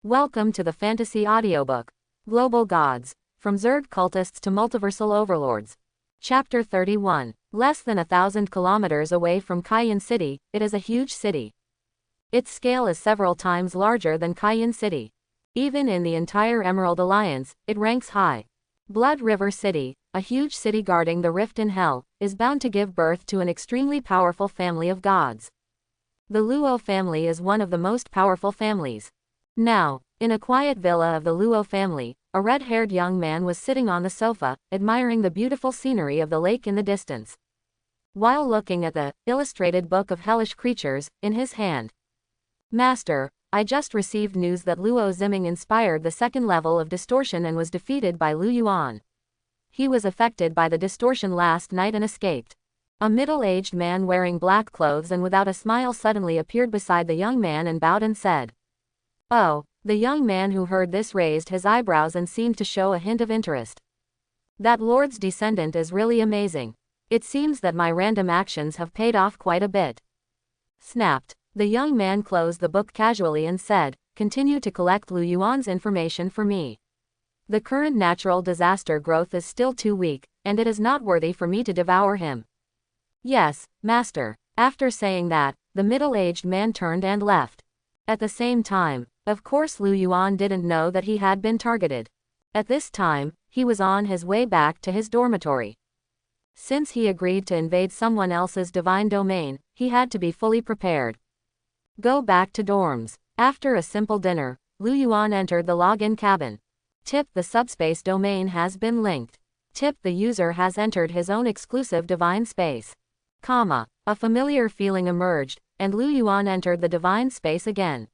Welcome to the Fantasy Audiobook. Global Gods. From Zerg Cultists to Multiversal Overlords. Chapter 31. Less than 1,000 kilometers away from Cayenne City, it is a huge city. Its scale is several times larger than Cayenne City. Even in the entire Emerald Alliance, it ranks high. Blood River City, a huge city guarding the rift in hell, is bound to give birth to an extremely powerful family of gods. The Luo family is one of the most powerful families. Now, in a quiet villa of the Luo family, a red-haired young man was sitting on the sofa, admiring the beautiful scenery of the lake in the distance, while looking at the illustrated book of hellish creatures in his hand. Master, I just received news that Luo Ziming inspired the second level of distortion and was defeated by Lu Yuan. He was affected by the distortion last night and escaped. A middle-aged man wearing black clothes and without a smile suddenly appeared beside the young man and bowed and said, "Oh." The young man who heard this raised his eyebrows and seemed to show a hint of interest. That Lord's descendant is really amazing. It seems that my random actions have paid off quite a bit. Snapped. The young man closed the book casually and said, "Continue to collect Lu Yuan's information for me. The current natural disaster growth is still too weak, and it is not worthy for me to devour him." "Yes, Master." After saying that, the middle-aged man turned and left. At the same time, of course Lu Yuan didn't know that he had been targeted. At this time, he was on his way back to his dormitory. Since he agreed to invade someone else's divine domain, he had to be fully prepared. Go back to dorms. After a simple dinner, Lu Yuan entered the login cabin. Tip: the subspace domain has been linked. Tip: the user has entered his own exclusive divine space. A familiar feeling emerged, and Lu Yuan entered the divine space again.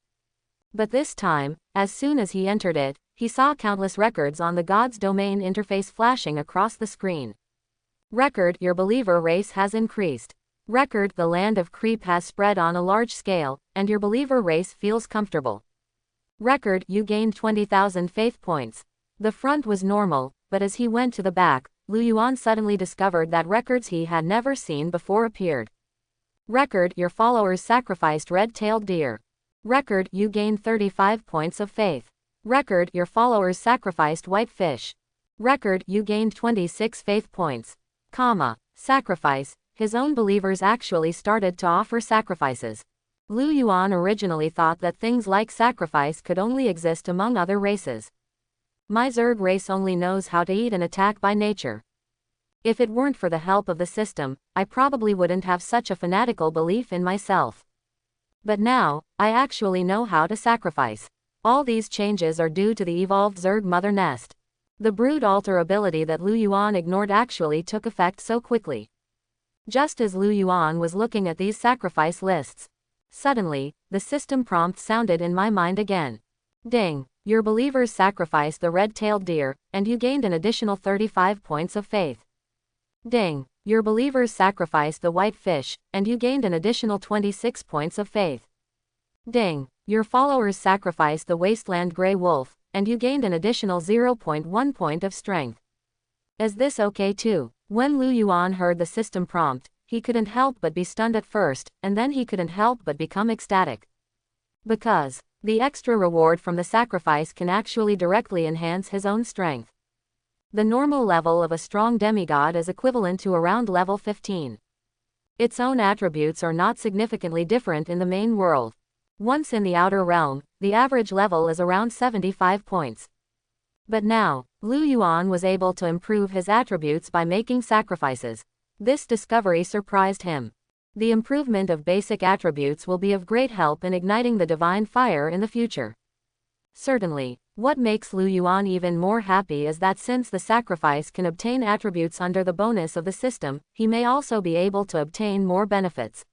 But this time, as soon as he entered it, he saw countless records on the God's domain interface flashing across the screen. Record: your believer race has increased. Record: the land of creep has spread on a large scale, and your believer race feels comfortable. Record: you gained 20,000 faith points. The front was normal, but as he went to the back, Lu Yuan suddenly discovered that records he had never seen before appeared. Record: your followers sacrificed red-tailed deer. Record: you gained 35 points of faith. Record: your followers sacrificed white fish. Record: you gained 26 faith points. Sacrifice: his own believers actually started to offer sacrifices. Lu Yuan originally thought that things like sacrifice could only exist among other races. My Zerg race only knows how to eat and attack by nature. If it weren't for the help of the system, I probably wouldn't have such a fanatical belief in myself. But now, I actually know how to sacrifice. All these changes are due to the evolved Zerg Mother Nest. The Brood Altar ability that Lu Yuan ignored actually took effect so quickly. Just as Lu Yuan was looking at these sacrifice lists, suddenly, the system prompt sounded in my mind again. Ding! Your believers sacrificed the red-tailed deer, and you gained an additional 35 points of faith. Ding! Your believers sacrificed the white fish, and you gained an additional 26 points of faith. Ding! Your followers sacrificed the wasteland gray wolf, and you gained an additional 0.1 point of strength. Is this okay too? When Lu Yuan heard the system prompt, he couldn't help but be stunned at first, and then he couldn't help but become ecstatic. Because the extra reward from the sacrifice can actually directly enhance his own strength. The normal level of a strong demigod is equivalent to around level 15. Its own attributes are not significantly different in the main world. Once in the outer realm, the average level is around 75 points. But now, Lu Yuan was able to improve his attributes by making sacrifices. This discovery surprised him. The improvement of basic attributes will be of great help in igniting the divine fire in the future. Certainly, what makes Lu Yuan even more happy is that since the sacrifice can obtain attributes under the bonus of the system, he may also be able to obtain more benefits.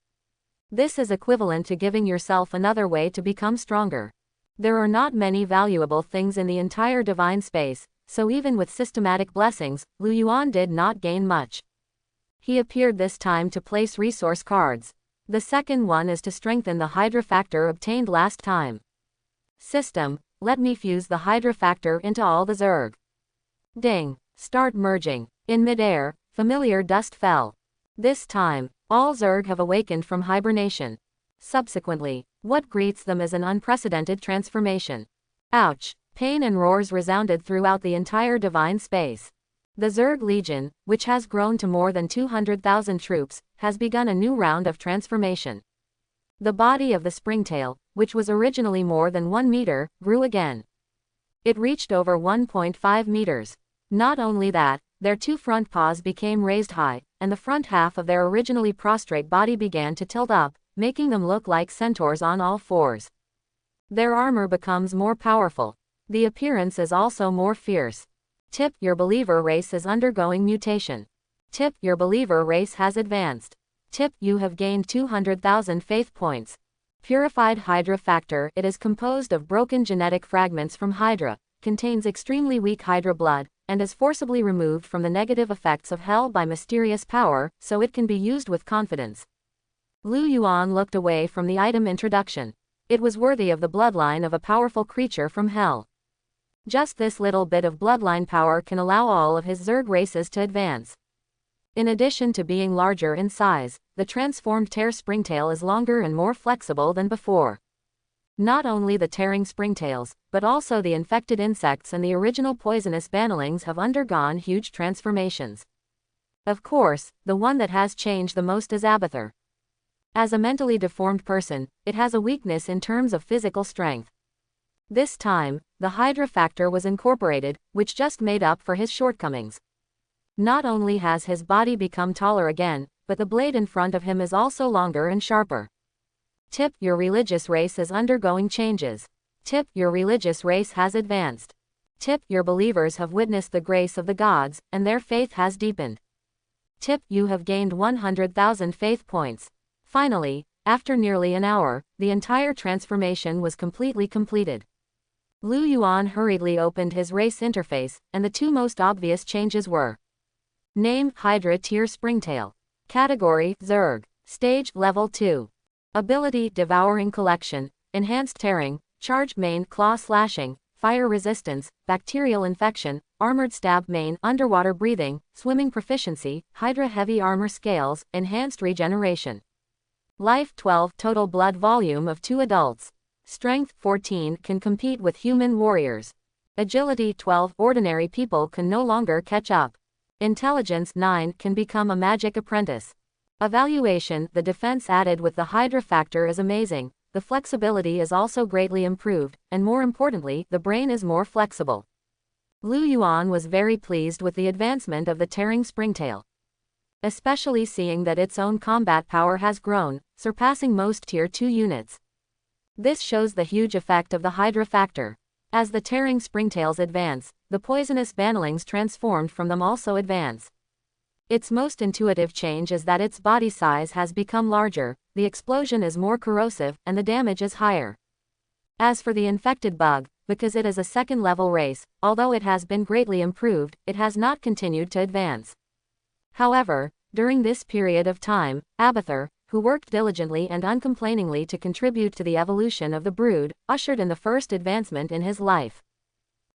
This is equivalent to giving yourself another way to become stronger. There are not many valuable things in the entire divine space, so even with systematic blessings, Lu Yuan did not gain much. He appeared this time to place resource cards. The second one is to strengthen the Hydra factor obtained last time. System: let me fuse the Hydra factor into all the Zerg. Ding! Start merging. In midair, familiar dust fell. This time, all Zerg have awakened from hibernation. Subsequently, what greets them is an unprecedented transformation. Ouch! Pain and roars resounded throughout the entire divine space. The Zerg Legion, which has grown to more than 200,000 troops, has begun a new round of transformation. The body of the springtail, which was originally more than 1 meter, grew again. It reached over 1.5 meters. Not only that, their 2 front paws became raised high, and the front half of their originally prostrate body began to tilt up, making them look like centaurs on all fours. Their armor becomes more powerful. The appearance is also more fierce. Tip, your believer race is undergoing mutation. Tip, your believer race has advanced. Tip, you have gained 200,000 faith points. Purified Hydra Factor. It is composed of broken genetic fragments from Hydra, contains extremely weak Hydra blood, and is forcibly removed from the negative effects of hell by mysterious power, so it can be used with confidence. Lu Yuan looked away from the item introduction. It was worthy of the bloodline of a powerful creature from hell. Just this little bit of bloodline power can allow all of his Zerg races to advance. In addition to being larger in size, the transformed tear springtail is longer and more flexible than before. Not only the tearing springtails, but also the infected insects and the original poisonous bannerlings have undergone huge transformations. Of course, the one that has changed the most is Abathur. As a mentally deformed person, it has a weakness in terms of physical strength. This time, the Hydra factor was incorporated, which just made up for his shortcomings. Not only has his body become taller again, but the blade in front of him is also longer and sharper. Tip, your religious race is undergoing changes. Tip, your religious race has advanced. Tip, your believers have witnessed the grace of the gods, and their faith has deepened. Tip, you have gained 100,000 faith points. Finally, after nearly an hour, the entire transformation was completely completed. Lu Yuan hurriedly opened his race interface, and the 2 most obvious changes were: Name, Hydra Tier Springtail. Category, Zerg. Stage, Level 2. Ability, Devouring Collection, Enhanced Tearing, Charged Main, Claw Slashing, Fire Resistance, Bacterial Infection, Armored Stab Main, Underwater Breathing, Swimming Proficiency, Hydra Heavy Armor Scales, Enhanced Regeneration. Life 12, Total Blood Volume of 2 adults. Strength 14, can compete with human warriors. Agility 12, ordinary people can no longer catch up. Intelligence 9, can become a magic apprentice. Evaluation, the defense added with the Hydra factor is amazing, the flexibility is also greatly improved, and more importantly, the brain is more flexible. Lu Yuan was very pleased with the advancement of the tearing springtail. Especially seeing that its own combat power has grown, surpassing most Tier 2 units. This shows the huge effect of the Hydra factor. As the tearing springtails advance, the poisonous bannerlings transformed from them also advance. Its most intuitive change is that its body size has become larger, the explosion is more corrosive, and the damage is higher. As for the infected bug, because it is a second-level race, although it has been greatly improved, it has not continued to advance. However, during this period of time, Abathur, who worked diligently and uncomplainingly to contribute to the evolution of the brood, ushered in the first advancement in his life.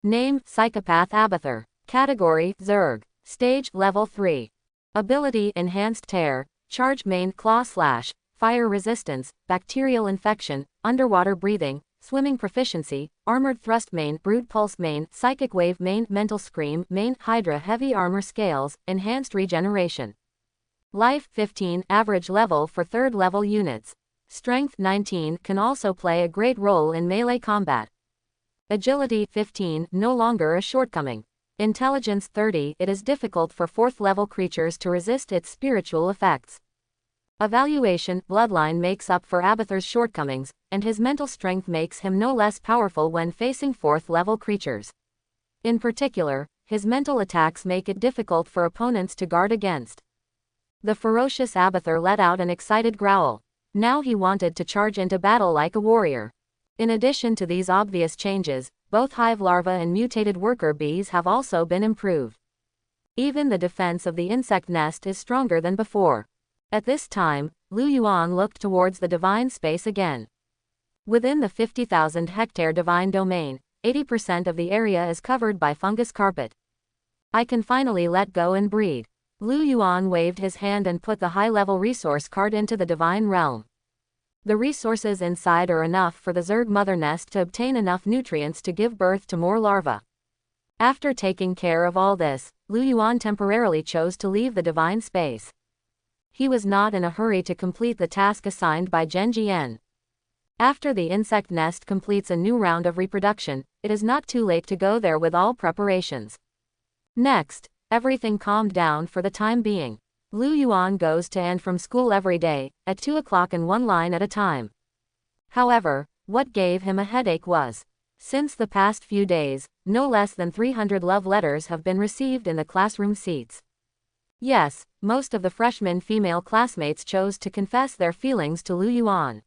Name, Psychopath Abathur. Category, Zerg. Stage, Level 3. Ability, Enhanced Tear, Charge Main, Claw Slash, Fire Resistance, Bacterial Infection, Underwater Breathing, Swimming Proficiency, Armored Thrust Main, Brood Pulse Main, Psychic Wave Main, Mental Scream Main, Hydra Heavy Armor Scales, Enhanced Regeneration. Life 15, average level for 3rd level units. Strength 19, can also play a great role in melee combat. Agility 15, no longer a shortcoming. Intelligence 30, it is difficult for 4th level creatures to resist its spiritual effects. Evaluation, bloodline makes up for Abathur's shortcomings, and his mental strength makes him no less powerful when facing 4th level creatures. In particular, his mental attacks make it difficult for opponents to guard against. The ferocious Abathur let out an excited growl. Now he wanted to charge into battle like a warrior. In addition to these obvious changes, both hive larvae and mutated worker bees have also been improved. Even the defense of the insect nest is stronger than before. At this time, Lu Yuan looked towards the divine space again. Within the 50,000 hectare divine domain, 80% of the area is covered by fungus carpet. I can finally let go and breed. Lu Yuan waved his hand and put the high-level resource card into the divine realm. The resources inside are enough for the Zerg mother nest to obtain enough nutrients to give birth to more larvae. After taking care of all this, Lu Yuan temporarily chose to leave the divine space. He was not in a hurry to complete the task assigned by Zhen Jian. After the insect nest completes a new round of reproduction, it is not too late to go there with all preparations. Next, everything calmed down for the time being. Lu Yuan goes to and from school every day, at 2 o'clock in one line at a time. However, what gave him a headache was, since the past few days, no less than 300 love letters have been received in the classroom seats. Yes, most of the freshman female classmates chose to confess their feelings to Lu Yuan.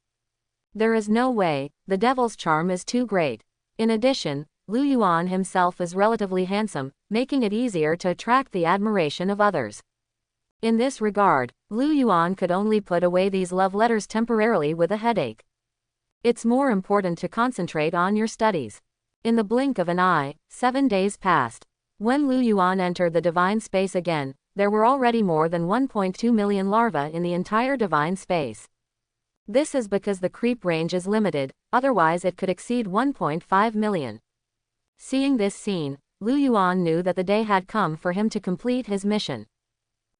There is no way, the devil's charm is too great. In addition, Lu Yuan himself is relatively handsome, making it easier to attract the admiration of others. In this regard, Lu Yuan could only put away these love letters temporarily with a headache. It's more important to concentrate on your studies. In the blink of an eye, 7 days passed. When Lu Yuan entered the divine space again, there were already more than 1.2 million larvae in the entire divine space. This is because the creep range is limited, otherwise it could exceed 1.5 million. Seeing this scene, Lu Yuan knew that the day had come for him to complete his mission.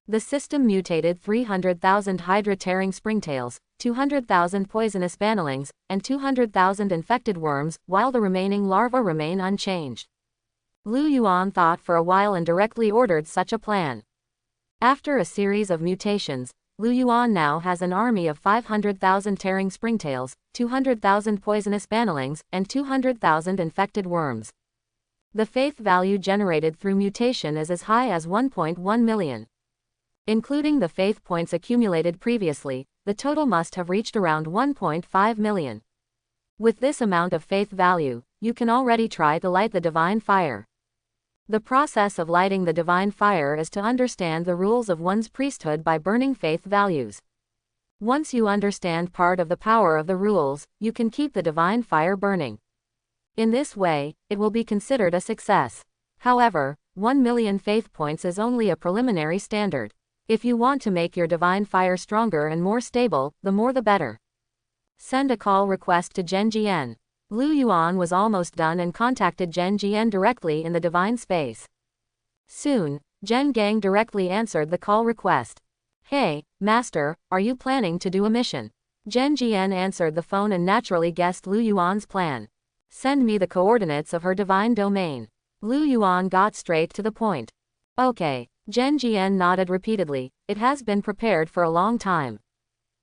The system mutated 300,000 hydra-tearing springtails, 200,000 poisonous banelings, and 200,000 infected worms, while the remaining larvae remain unchanged. Lu Yuan thought for a while and directly ordered such a plan. After a series of mutations, Lu Yuan now has an army of 500,000 tearing springtails, 200,000 poisonous banelings, and 200,000 infected worms. The faith value generated through mutation is as high as 1.1 million. Including the faith points accumulated previously, the total must have reached around 1.5 million. With this amount of faith value, you can already try to light the divine fire. The process of lighting the divine fire is to understand the rules of one's priesthood by burning faith values. Once you understand part of the power of the rules, you can keep the divine fire burning. In this way, it will be considered a success. However, 1 million faith points is only a preliminary standard. If you want to make your divine fire stronger and more stable, the more the better. Send a call request to Zhen Jian. Lu Yuan was almost done and contacted Zhen Jian directly in the divine space. Soon, Zhen Gang directly answered the call request. Hey, Master, are you planning to do a mission? Zhen Jian answered the phone and naturally guessed Lu Yuan's plan. Send me the coordinates of her divine domain. Lu Yuan got straight to the point. Okay. Zhen Jian nodded repeatedly. It has been prepared for a long time.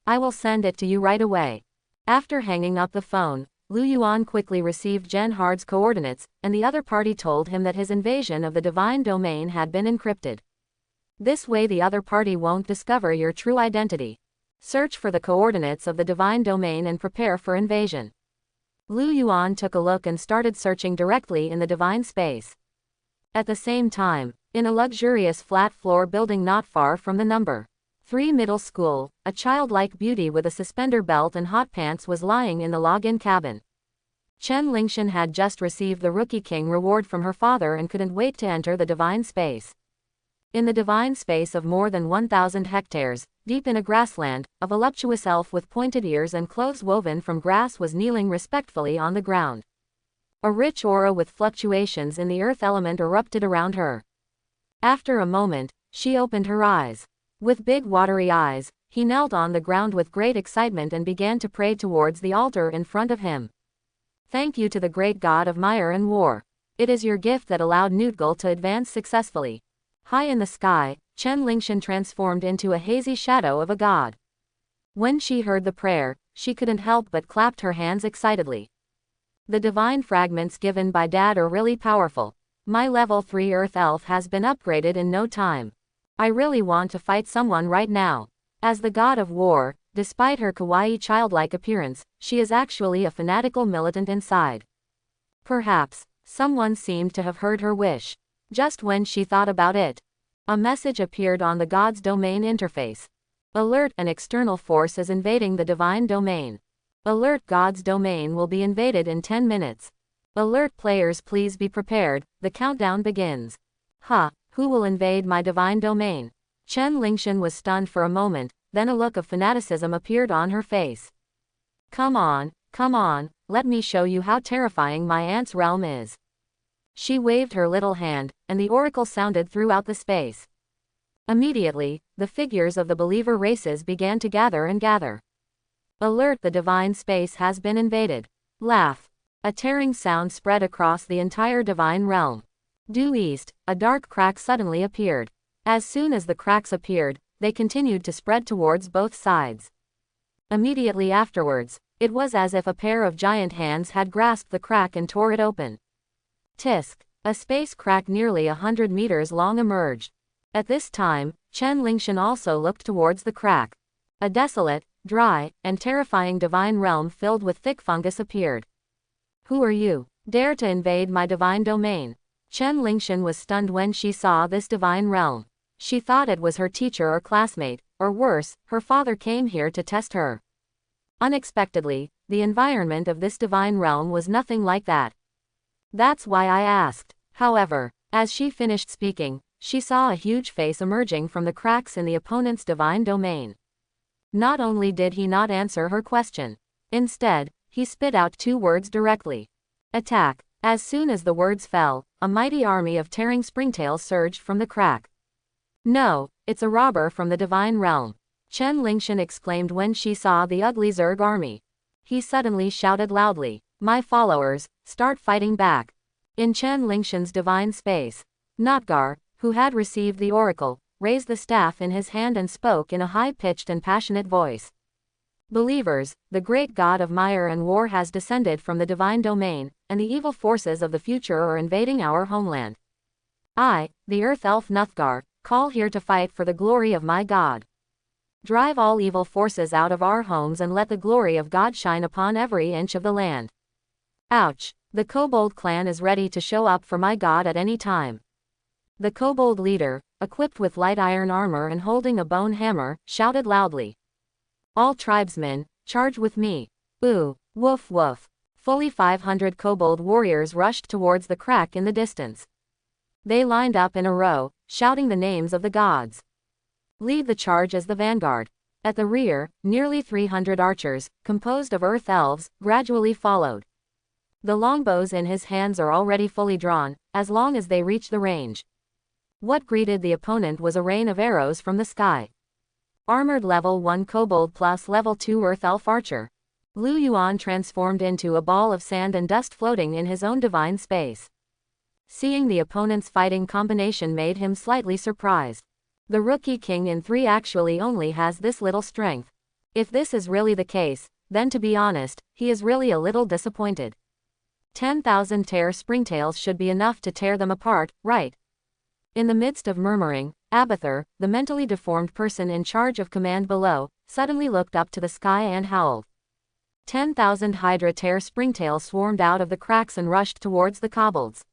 I will send it to you right away. After hanging up the phone, Lu Yuan quickly received Zhen Hard's coordinates, and the other party told him that his invasion of the divine domain had been encrypted. This way the other party won't discover your true identity. Search for the coordinates of the divine domain and prepare for invasion. Lu Yuan took a look and started searching directly in the divine space. At the same time, in a luxurious flat-floor building not far from the number 3 middle school, a childlike beauty with a suspender belt and hot pants was lying in the login cabin. Chen Lingshan had just received the Rookie King reward from her father and couldn't wait to enter the divine space. In the divine space of more than 1,000 hectares, deep in a grassland, a voluptuous elf with pointed ears and clothes woven from grass was kneeling respectfully on the ground. A rich aura with fluctuations in the earth element erupted around her. After a moment, she opened her eyes. With big watery eyes, he knelt on the ground with great excitement and began to pray towards the altar in front of him. Thank you to the great god of mire and war. It is your gift that allowed Nutgal to advance successfully. High in the sky, Chen Lingshan transformed into a hazy shadow of a god. When she heard the prayer, she couldn't help but clapped her hands excitedly. The divine fragments given by Dad are really powerful. My level 3 Earth Elf has been upgraded in no time. I really want to fight someone right now. As the god of war, despite her kawaii childlike appearance, she is actually a fanatical militant inside. Perhaps, someone seemed to have heard her wish. Just when she thought about it, a message appeared on the god's domain interface. Alert, an external force is invading the divine domain. Alert, god's domain will be invaded in 10 minutes. Alert players, please be prepared, the countdown begins. Who will invade my divine domain? Chen Lingshan was stunned for a moment, then a look of fanaticism appeared on her face. Come on, let me show you how terrifying my aunt's realm is. She waved her little hand, and the oracle sounded throughout the space. Immediately, the figures of the believer races began to gather and gather. Alert, the divine space has been invaded. Laugh. A tearing sound spread across the entire divine realm. Due east, a dark crack suddenly appeared. As soon as the cracks appeared, they continued to spread towards both sides. Immediately afterwards, it was as if a pair of giant hands had grasped the crack and tore it open. Tisk! A space crack nearly 100 meters long emerged. At this time, Chen Lingshan also looked towards the crack. A desolate, dry, and terrifying divine realm filled with thick fungus appeared. Who are you? Dare to invade my divine domain? Chen Lingshan was stunned when she saw this divine realm. She thought it was her teacher or classmate, or worse, her father came here to test her. Unexpectedly, the environment of this divine realm was nothing like that. That's why I asked. However, as she finished speaking, she saw a huge face emerging from the cracks in the opponent's divine domain. Not only did he not answer her question, instead, he spit out 2 words directly. Attack. As soon as the words fell, a mighty army of tearing springtails surged from the crack. No, it's a robber from the divine realm. Chen Lingshan exclaimed when she saw the ugly Zerg army. He suddenly shouted loudly, "My followers, start fighting back." In Chen Lingshan's divine space, Notgar, who had received the oracle, raised the staff in his hand and spoke in a high-pitched and passionate voice. Believers, the great god of mire and war has descended from the divine domain, and the evil forces of the future are invading our homeland. I, the earth elf Notgar, call here to fight for the glory of my god. Drive all evil forces out of our homes and let the glory of God shine upon every inch of the land. Ouch! The Kobold clan is ready to show up for my god at any time. The Kobold leader, equipped with light iron armor and holding a bone hammer, shouted loudly. All tribesmen, charge with me. Ooh, woof woof. Fully 500 Kobold warriors rushed towards the crack in the distance. They lined up in a row, shouting the names of the gods. Lead the charge as the vanguard. At the rear, nearly 300 archers, composed of earth elves, gradually followed. The longbows in his hands are already fully drawn, as long as they reach the range. What greeted the opponent was a rain of arrows from the sky. Armored level 1 Kobold plus level 2 Earth Elf Archer. Lu Yuan transformed into a ball of sand and dust floating in his own divine space. Seeing the opponent's fighting combination made him slightly surprised. The rookie king in 3 actually only has this little strength. If this is really the case, then to be honest, he is really a little disappointed. 10,000 tear springtails should be enough to tear them apart, right? In the midst of murmuring, Abathur, the mentally deformed person in charge of command below, suddenly looked up to the sky and howled. 10,000 Hydra tear springtails swarmed out of the cracks and rushed towards the kobolds.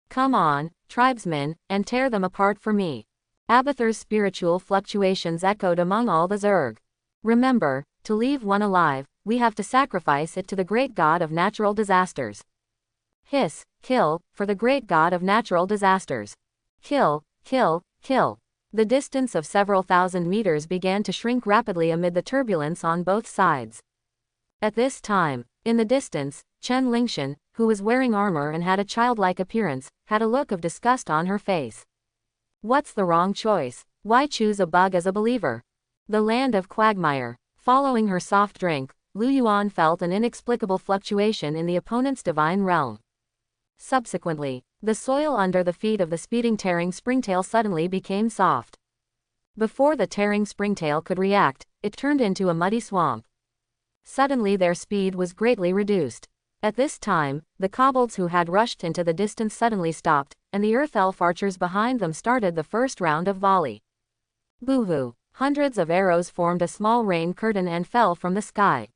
Come on, tribesmen, and tear them apart for me. Abathur's spiritual fluctuations echoed among all the Zerg. Remember, to leave one alive, we have to sacrifice it to the great god of natural disasters. Hiss, kill, for the great god of natural disasters. Kill, kill, kill. The distance of several thousand meters began to shrink rapidly amid the turbulence on both sides. At this time, in the distance, Chen Lingshan, who was wearing armor and had a childlike appearance, had a look of disgust on her face. What's the wrong choice? Why choose a bug as a believer? The land of quagmire. Following her soft drink, Lu Yuan felt an inexplicable fluctuation in the opponent's divine realm. Subsequently, the soil under the feet of the speeding tearing springtail suddenly became soft. Before the tearing springtail could react, it turned into a muddy swamp. Suddenly their speed was greatly reduced. At this time, the kobolds who had rushed into the distance suddenly stopped, and the earth elf archers behind them started the first round of volley. Boo-hoo! Hundreds of arrows formed a small rain curtain and fell from the sky.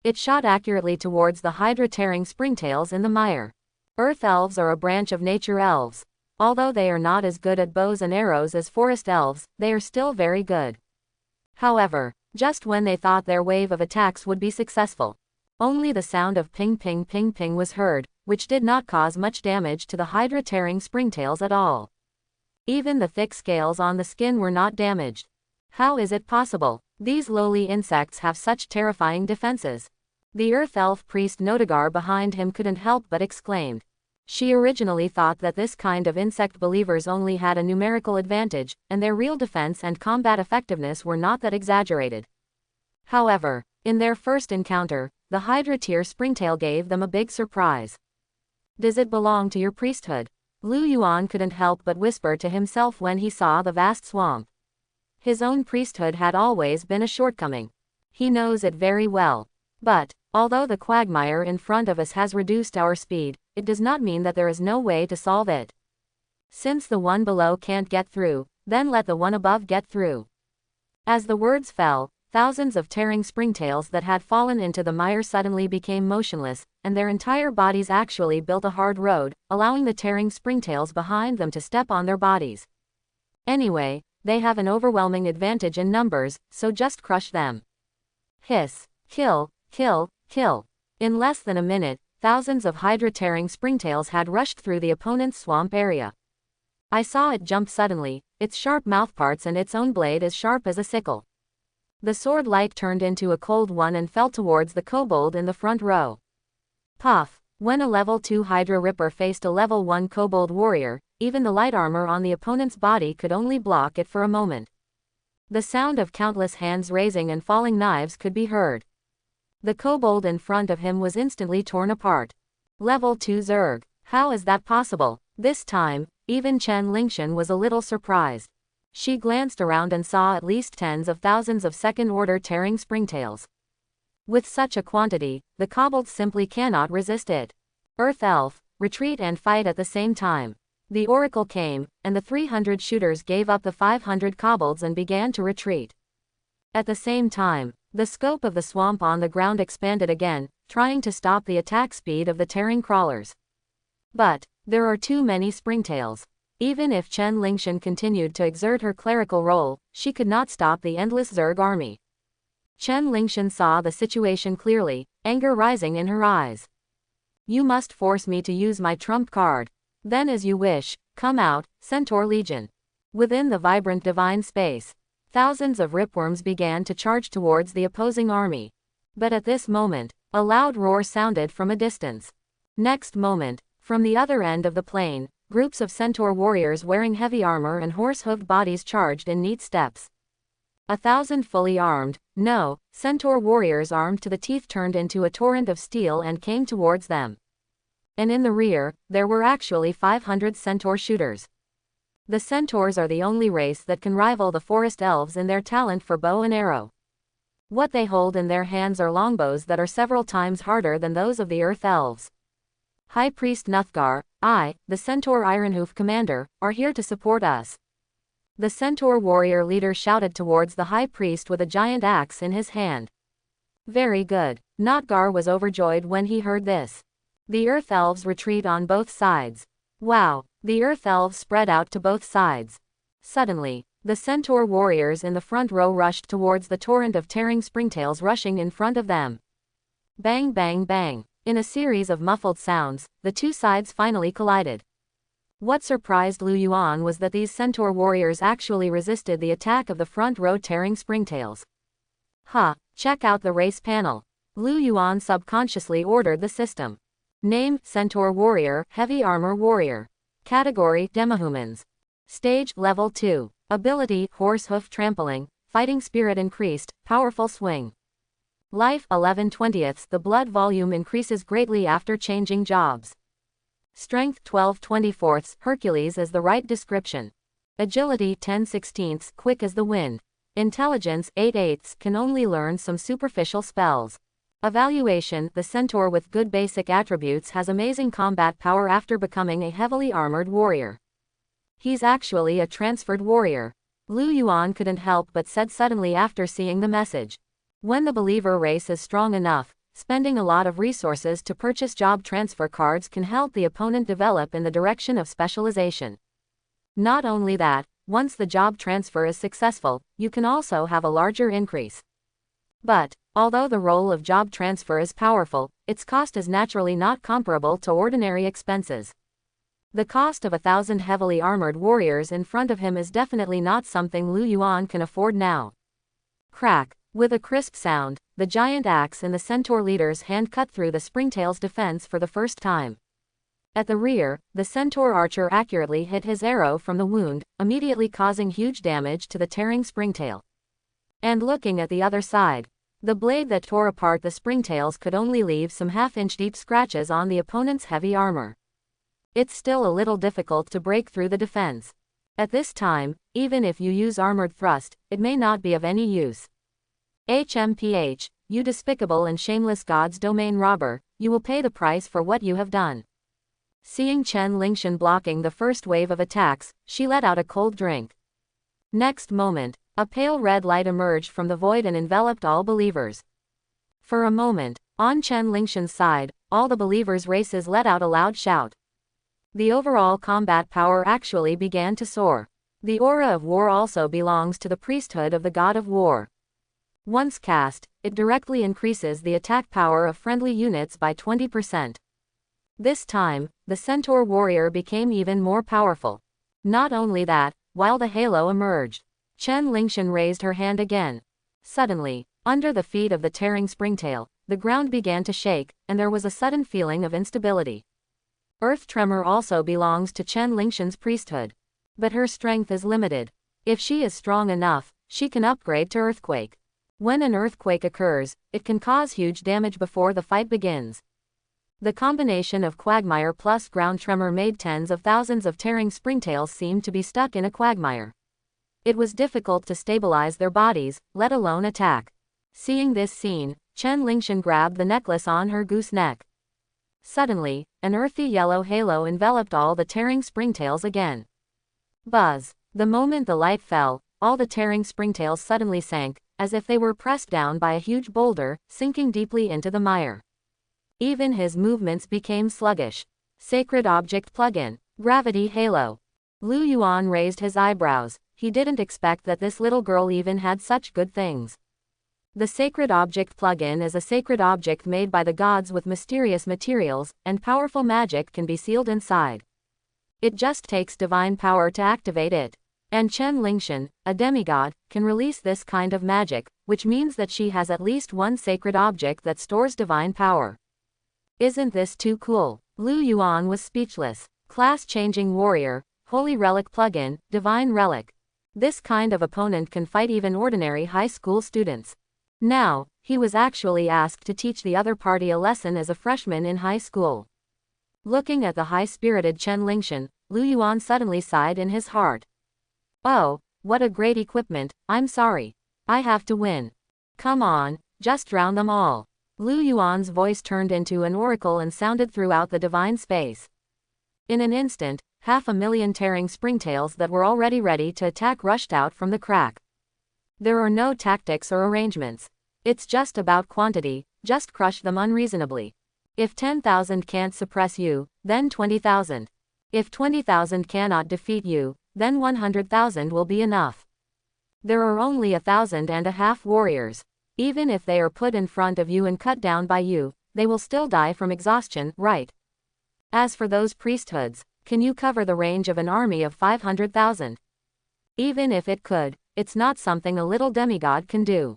It shot accurately towards the hydra tearing springtails in the mire. Earth elves are a branch of nature elves. Although they are not as good at bows and arrows as forest elves, they are still very good. However, just when they thought their wave of attacks would be successful, only the sound of ping ping ping ping was heard, which did not cause much damage to the hydra tearing springtails at all. Even the thick scales on the skin were not damaged. How is it possible? These lowly insects have such terrifying defenses. The Earth Elf priest Nodagar behind him couldn't help but exclaimed. She originally thought that this kind of insect believers only had a numerical advantage, and their real defense and combat effectiveness were not that exaggerated. However, in their first encounter, the Hydra tier Springtail gave them a big surprise. Does it belong to your priesthood? Lu Yuan couldn't help but whisper to himself when he saw the vast swamp. His own priesthood had always been a shortcoming. He knows it very well. But, although the quagmire in front of us has reduced our speed, it does not mean that there is no way to solve it. Since the one below can't get through, then let the one above get through. As the words fell, thousands of tearing springtails that had fallen into the mire suddenly became motionless, and their entire bodies actually built a hard road, allowing the tearing springtails behind them to step on their bodies. Anyway, they have an overwhelming advantage in numbers, so just crush them. Hiss. Kill. Kill, kill. In less than a minute, thousands of Hydra tearing springtails had rushed through the opponent's swamp area. I saw it jump suddenly, its sharp mouthparts and its own blade as sharp as a sickle. The sword light turned into a cold one and fell towards the kobold in the front row. Puff. When a level 2 Hydra Ripper faced a level 1 kobold warrior, even the light armor on the opponent's body could only block it for a moment. The sound of countless hands raising and falling knives could be heard. The kobold in front of him was instantly torn apart. Level 2 Zerg. How is that possible? This time, even Chen Lingshan was a little surprised. She glanced around and saw at least tens of thousands of second-order tearing springtails. With such a quantity, the kobolds simply cannot resist it. Earth Elf, retreat and fight at the same time. The oracle came, and the 300 shooters gave up the 500 kobolds and began to retreat. At the same time, the scope of the swamp on the ground expanded again, trying to stop the attack speed of the tearing crawlers. But there are too many springtails. Even if Chen Lingshan continued to exert her clerical role, she could not stop the endless Zerg army. Chen Lingshan saw the situation clearly, anger rising in her eyes. You must force me to use my trump card. Then as you wish, come out, Centaur Legion. Within the vibrant divine space, thousands of ripworms began to charge towards the opposing army. But at this moment, a loud roar sounded from a distance. Next moment, from the other end of the plain, groups of centaur warriors wearing heavy armor and horse-hooved bodies charged in neat steps. 1,000 fully armed, centaur warriors armed to the teeth turned into a torrent of steel and came towards them. And in the rear, there were actually 500 centaur shooters. The centaurs are the only race that can rival the forest elves in their talent for bow and arrow. What they hold in their hands are longbows that are several times harder than those of the earth elves. High Priest Nuthgar, the Centaur Ironhoof commander, are here to support us. The centaur warrior leader shouted towards the high priest with a giant axe in his hand. Very good. Notgar was overjoyed when he heard this. The earth elves retreat on both sides. Wow. The earth elves spread out to both sides. Suddenly, the centaur warriors in the front row rushed towards the torrent of tearing springtails rushing in front of them. Bang bang bang. In a series of muffled sounds, the two sides finally collided. What surprised Lu Yuan was that these centaur warriors actually resisted the attack of the front row tearing springtails. Check out the race panel. Lu Yuan subconsciously ordered the system. Name, Centaur Warrior, Heavy Armor Warrior. Category, Demohumans. Stage, Level 2. Ability, Horse Hoof Trampling, Fighting Spirit Increased, Powerful Swing. Life, 11/20. The blood volume increases greatly after changing jobs. Strength, 12/24. Hercules is the right description. Agility, 10/16. Quick as the wind. Intelligence, 8/8. Can only learn some superficial spells. Evaluation, the centaur with good basic attributes has amazing combat power after becoming a heavily armored warrior. He's actually a transferred warrior. Lu Yuan couldn't help but said suddenly after seeing the message. When the believer race is strong enough, spending a lot of resources to purchase job transfer cards can help the opponent develop in the direction of specialization. Not only that, once the job transfer is successful, you can also have a larger increase. But, although the role of job transfer is powerful, its cost is naturally not comparable to ordinary expenses. The cost of 1,000 heavily armored warriors in front of him is definitely not something Lu Yuan can afford now. Crack. With a crisp sound, the giant axe in the centaur leader's hand cut through the springtail's defense for the first time. At the rear, the centaur archer accurately hit his arrow from the wound, immediately causing huge damage to the tearing springtail. And looking at the other side, the blade that tore apart the springtails could only leave some half-inch deep scratches on the opponent's heavy armor. It's still a little difficult to break through the defense. At this time, even if you use armored thrust, it may not be of any use. HMPH, you despicable and shameless God's domain robber, you will pay the price for what you have done. Seeing Chen Lingshan blocking the first wave of attacks, she let out a cold drink. Next moment, a pale red light emerged from the void and enveloped all believers. For a moment, on Chen Lingshan's side, all the believers' races let out a loud shout. The overall combat power actually began to soar. The aura of war also belongs to the priesthood of the god of war. Once cast, it directly increases the attack power of friendly units by 20%. This time, the centaur warrior became even more powerful. Not only that, while the halo emerged, Chen Lingshan raised her hand again. Suddenly, under the feet of the tearing springtail, the ground began to shake, and there was a sudden feeling of instability. Earth tremor also belongs to Chen Lingshan's priesthood. But her strength is limited. If she is strong enough, she can upgrade to earthquake. When an earthquake occurs, it can cause huge damage before the fight begins. The combination of quagmire plus ground tremor made tens of thousands of tearing springtails seem to be stuck in a quagmire. It was difficult to stabilize their bodies, let alone attack. Seeing this scene, Chen Lingshan grabbed the necklace on her goose neck. Suddenly, an earthy yellow halo enveloped all the tearing springtails again. Buzz! The moment the light fell, all the tearing springtails suddenly sank, as if they were pressed down by a huge boulder, sinking deeply into the mire. Even his movements became sluggish. Sacred object plugin. Gravity halo. Lu Yuan raised his eyebrows. He didn't expect that this little girl even had such good things. The sacred object plugin is a sacred object made by the gods with mysterious materials, and powerful magic can be sealed inside. It just takes divine power to activate it. And Chen Lingshan, a demigod, can release this kind of magic, which means that she has at least one sacred object that stores divine power. Isn't this too cool? Lu Yuan was speechless. Class-changing warrior, holy relic plugin, divine relic. This kind of opponent can fight even ordinary high school students. Now, he was actually asked to teach the other party a lesson as a freshman in high school. Looking at the high-spirited Chen Lingshan, Lu Yuan suddenly sighed in his heart. Oh, what a great equipment, I'm sorry. I have to win. Come on, just drown them all. Lu Yuan's voice turned into an oracle and sounded throughout the divine space. In an instant, 500,000 tearing springtails that were already ready to attack rushed out from the crack. There are no tactics or arrangements. It's just about quantity, just crush them unreasonably. If 10,000 can't suppress you, then 20,000. If 20,000 cannot defeat you, then 100,000 will be enough. There are only 1,500 warriors. Even if they are put in front of you and cut down by you, they will still die from exhaustion, right? As for those priesthoods, can you cover the range of an army of 500,000? Even if it could, it's not something a little demigod can do.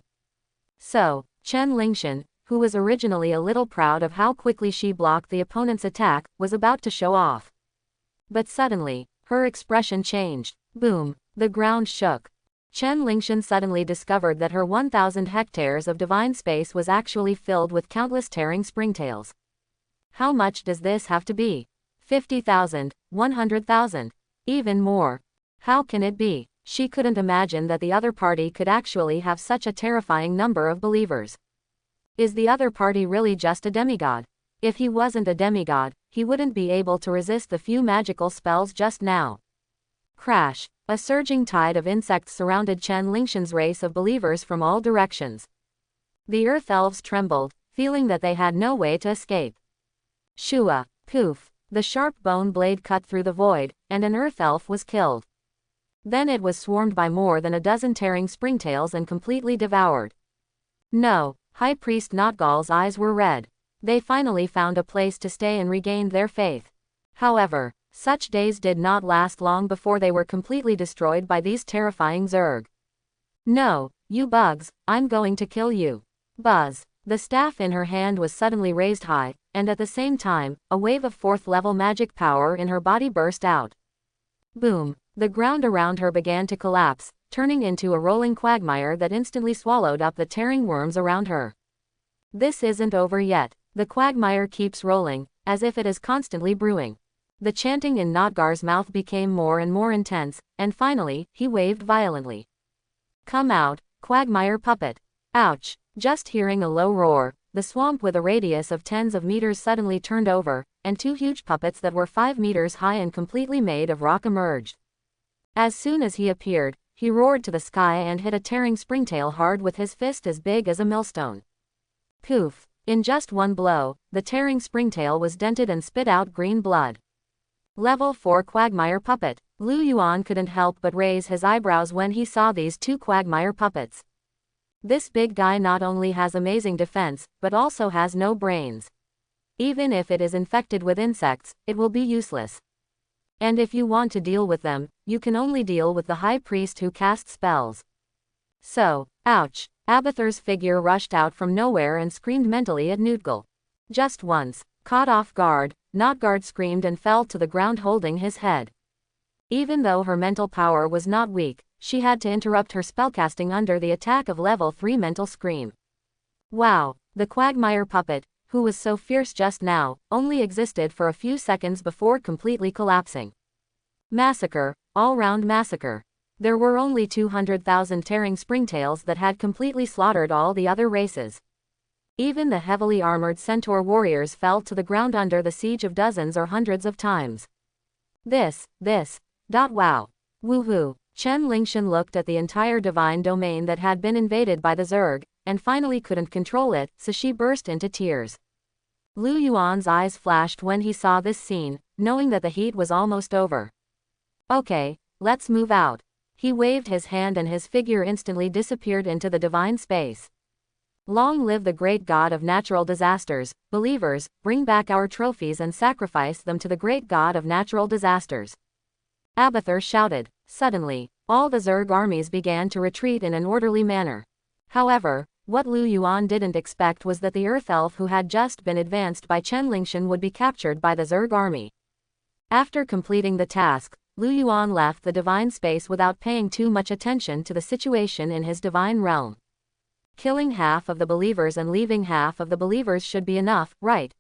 So, Chen Lingshan, who was originally a little proud of how quickly she blocked the opponent's attack, was about to show off. But suddenly, her expression changed. Boom! The ground shook. Chen Lingshan suddenly discovered that her 1,000 hectares of divine space was actually filled with countless tearing springtails. How much does this have to be? 50,000, 100,000, even more. How can it be? She couldn't imagine that the other party could actually have such a terrifying number of believers. Is the other party really just a demigod? If he wasn't a demigod, he wouldn't be able to resist the few magical spells just now. Crash! A surging tide of insects surrounded Chen Lingshan's race of believers from all directions. The earth elves trembled, feeling that they had no way to escape. Shua! Poof! The sharp bone blade cut through the void, and an earth elf was killed. Then it was swarmed by more than a dozen tearing springtails and completely devoured. No! High Priest Notgal's eyes were red. They finally found a place to stay and regained their faith. However, such days did not last long before they were completely destroyed by these terrifying Zerg. No, You bugs, I'm going to kill you. Buzz. The staff in her hand was suddenly raised high, and at the same time, a wave of 4th level magic power in her body burst out. Boom. The ground around her began to collapse, turning into a rolling quagmire that instantly swallowed up the tearing worms around her. This isn't over yet. The quagmire keeps rolling, as if it is constantly brewing. The chanting in Notgar's mouth became more and more intense, and finally, he waved violently. Come out, quagmire puppet. Ouch. Just hearing a low roar, the swamp with a radius of tens of meters suddenly turned over, and 2 huge puppets that were 5 meters high and completely made of rock emerged. As soon as he appeared, he roared to the sky and hit a tearing springtail hard with his fist as big as a millstone. Poof. In just one blow, the tearing springtail was dented and spit out green blood. Level 4 Quagmire Puppet. Lu Yuan couldn't help but raise his eyebrows when he saw these 2 quagmire puppets. This big guy not only has amazing defense, but also has no brains. Even if it is infected with insects, it will be useless. And if you want to deal with them, you can only deal with the high priest who casts spells. So, ouch. Abathur's figure rushed out from nowhere and screamed mentally at Nutgal. Just once, caught off guard, Notgard screamed and fell to the ground holding his head. Even though her mental power was not weak, she had to interrupt her spellcasting under the attack of level 3 mental scream. Wow, the quagmire puppet, who was so fierce just now, only existed for a few seconds before completely collapsing. Massacre, all-round massacre. There were only 200,000 tearing springtails that had completely slaughtered all the other races. Even the heavily armored centaur warriors fell to the ground under the siege of dozens or hundreds of times. Wow. Woohoo. Chen Lingshan looked at the entire divine domain that had been invaded by the Zerg, and finally couldn't control it, so she burst into tears. Lu Yuan's eyes flashed when he saw this scene, knowing that the heat was almost over. Okay, let's move out. He waved his hand and his figure instantly disappeared into the divine space. Long live the great god of natural disasters, believers, bring back our trophies and sacrifice them to the great god of natural disasters. Abathur shouted. Suddenly, all the Zerg armies began to retreat in an orderly manner. However, what Lu Yuan didn't expect was that the Earth Elf who had just been advanced by Chen Lingshan would be captured by the Zerg army. After completing the task, Lu Yuan left the divine space without paying too much attention to the situation in his divine realm. Killing half of the believers and leaving half of the believers should be enough, right?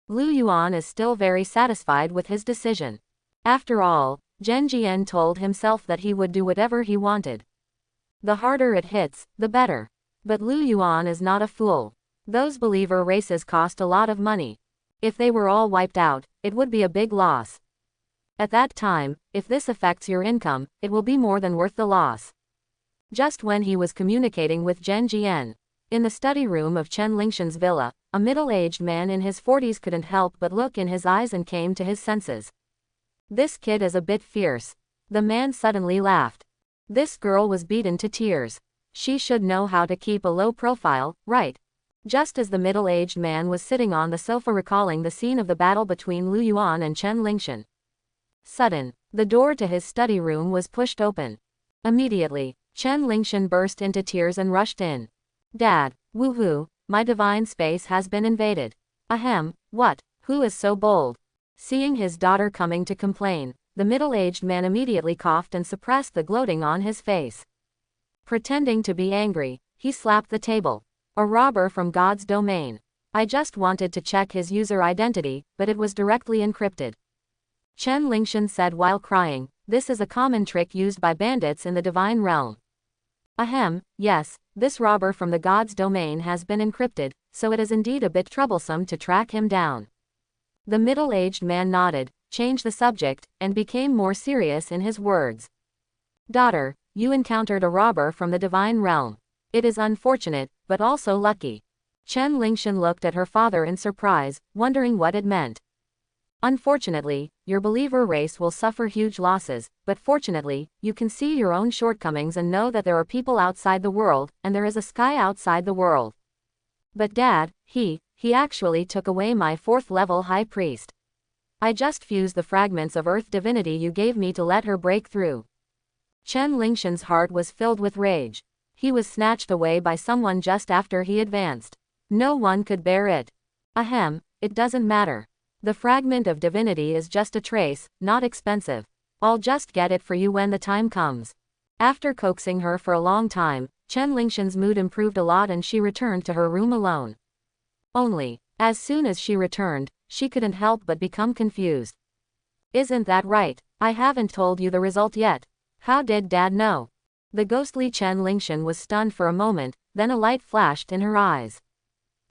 Lu Yuan is still very satisfied with his decision. After all, Zhen Jian told himself that he would do whatever he wanted. The harder it hits, the better. But Lu Yuan is not a fool. Those believer races cost a lot of money. If they were all wiped out, it would be a big loss. At that time, if this affects your income, it will be more than worth the loss. Just when he was communicating with Zhen Jian, in the study room of Chen Lingshan's villa, a middle-aged man in his 40s couldn't help but look in his eyes and came to his senses. This kid is a bit fierce. The man suddenly laughed. This girl was beaten to tears. She should know how to keep a low profile, right? Just as the middle-aged man was sitting on the sofa recalling the scene of the battle between Lu Yuan and Chen Lingshan. The door to his study room was pushed open. Immediately, Chen Lingshan burst into tears and rushed in. Dad, woohoo, my divine space has been invaded. Ahem, what? Who is so bold? Seeing his daughter coming to complain, the middle-aged man immediately coughed and suppressed the gloating on his face. Pretending to be angry, he slapped the table. A robber from God's domain. I just wanted to check his user identity, but it was directly encrypted. Chen Lingshan said while crying, this is a common trick used by bandits in the divine realm. Ahem, yes, this robber from the God's domain has been encrypted, so it is indeed a bit troublesome to track him down. The middle-aged man nodded, changed the subject, and became more serious in his words. Daughter, you encountered a robber from the divine realm. It is unfortunate, but also lucky. Chen Lingshan looked at her father in surprise, wondering what it meant. Unfortunately, your believer race will suffer huge losses, but fortunately, you can see your own shortcomings and know that there are people outside the world, and there is a sky outside the world. But Dad, he actually took away my 4th level high priest. I just fused the fragments of earth divinity you gave me to let her break through. Chen Lingshan's heart was filled with rage. He was snatched away by someone just after he advanced. No one could bear it. Ahem, it doesn't matter. The fragment of divinity is just a trace, not expensive. I'll just get it for you when the time comes. After coaxing her for a long time, Chen Lingshan's mood improved a lot and she returned to her room alone. Only, as soon as she returned, she couldn't help but become confused. Isn't that right? I haven't told you the result yet. How did Dad know? The ghostly Chen Lingshan was stunned for a moment, then a light flashed in her eyes.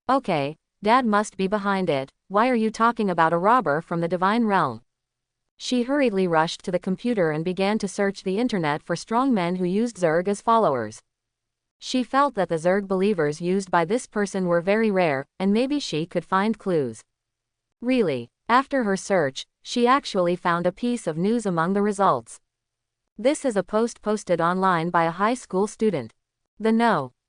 Okay, Dad must be behind it. Why are you talking about a robber from the divine realm? She hurriedly rushed to the computer and began to search the internet for strong men who used Zerg as followers. She felt that the Zerg believers used by this person were very rare, and maybe she could find clues. Really, after her search, she actually found a piece of news among the results. This is a post posted online by a high school student.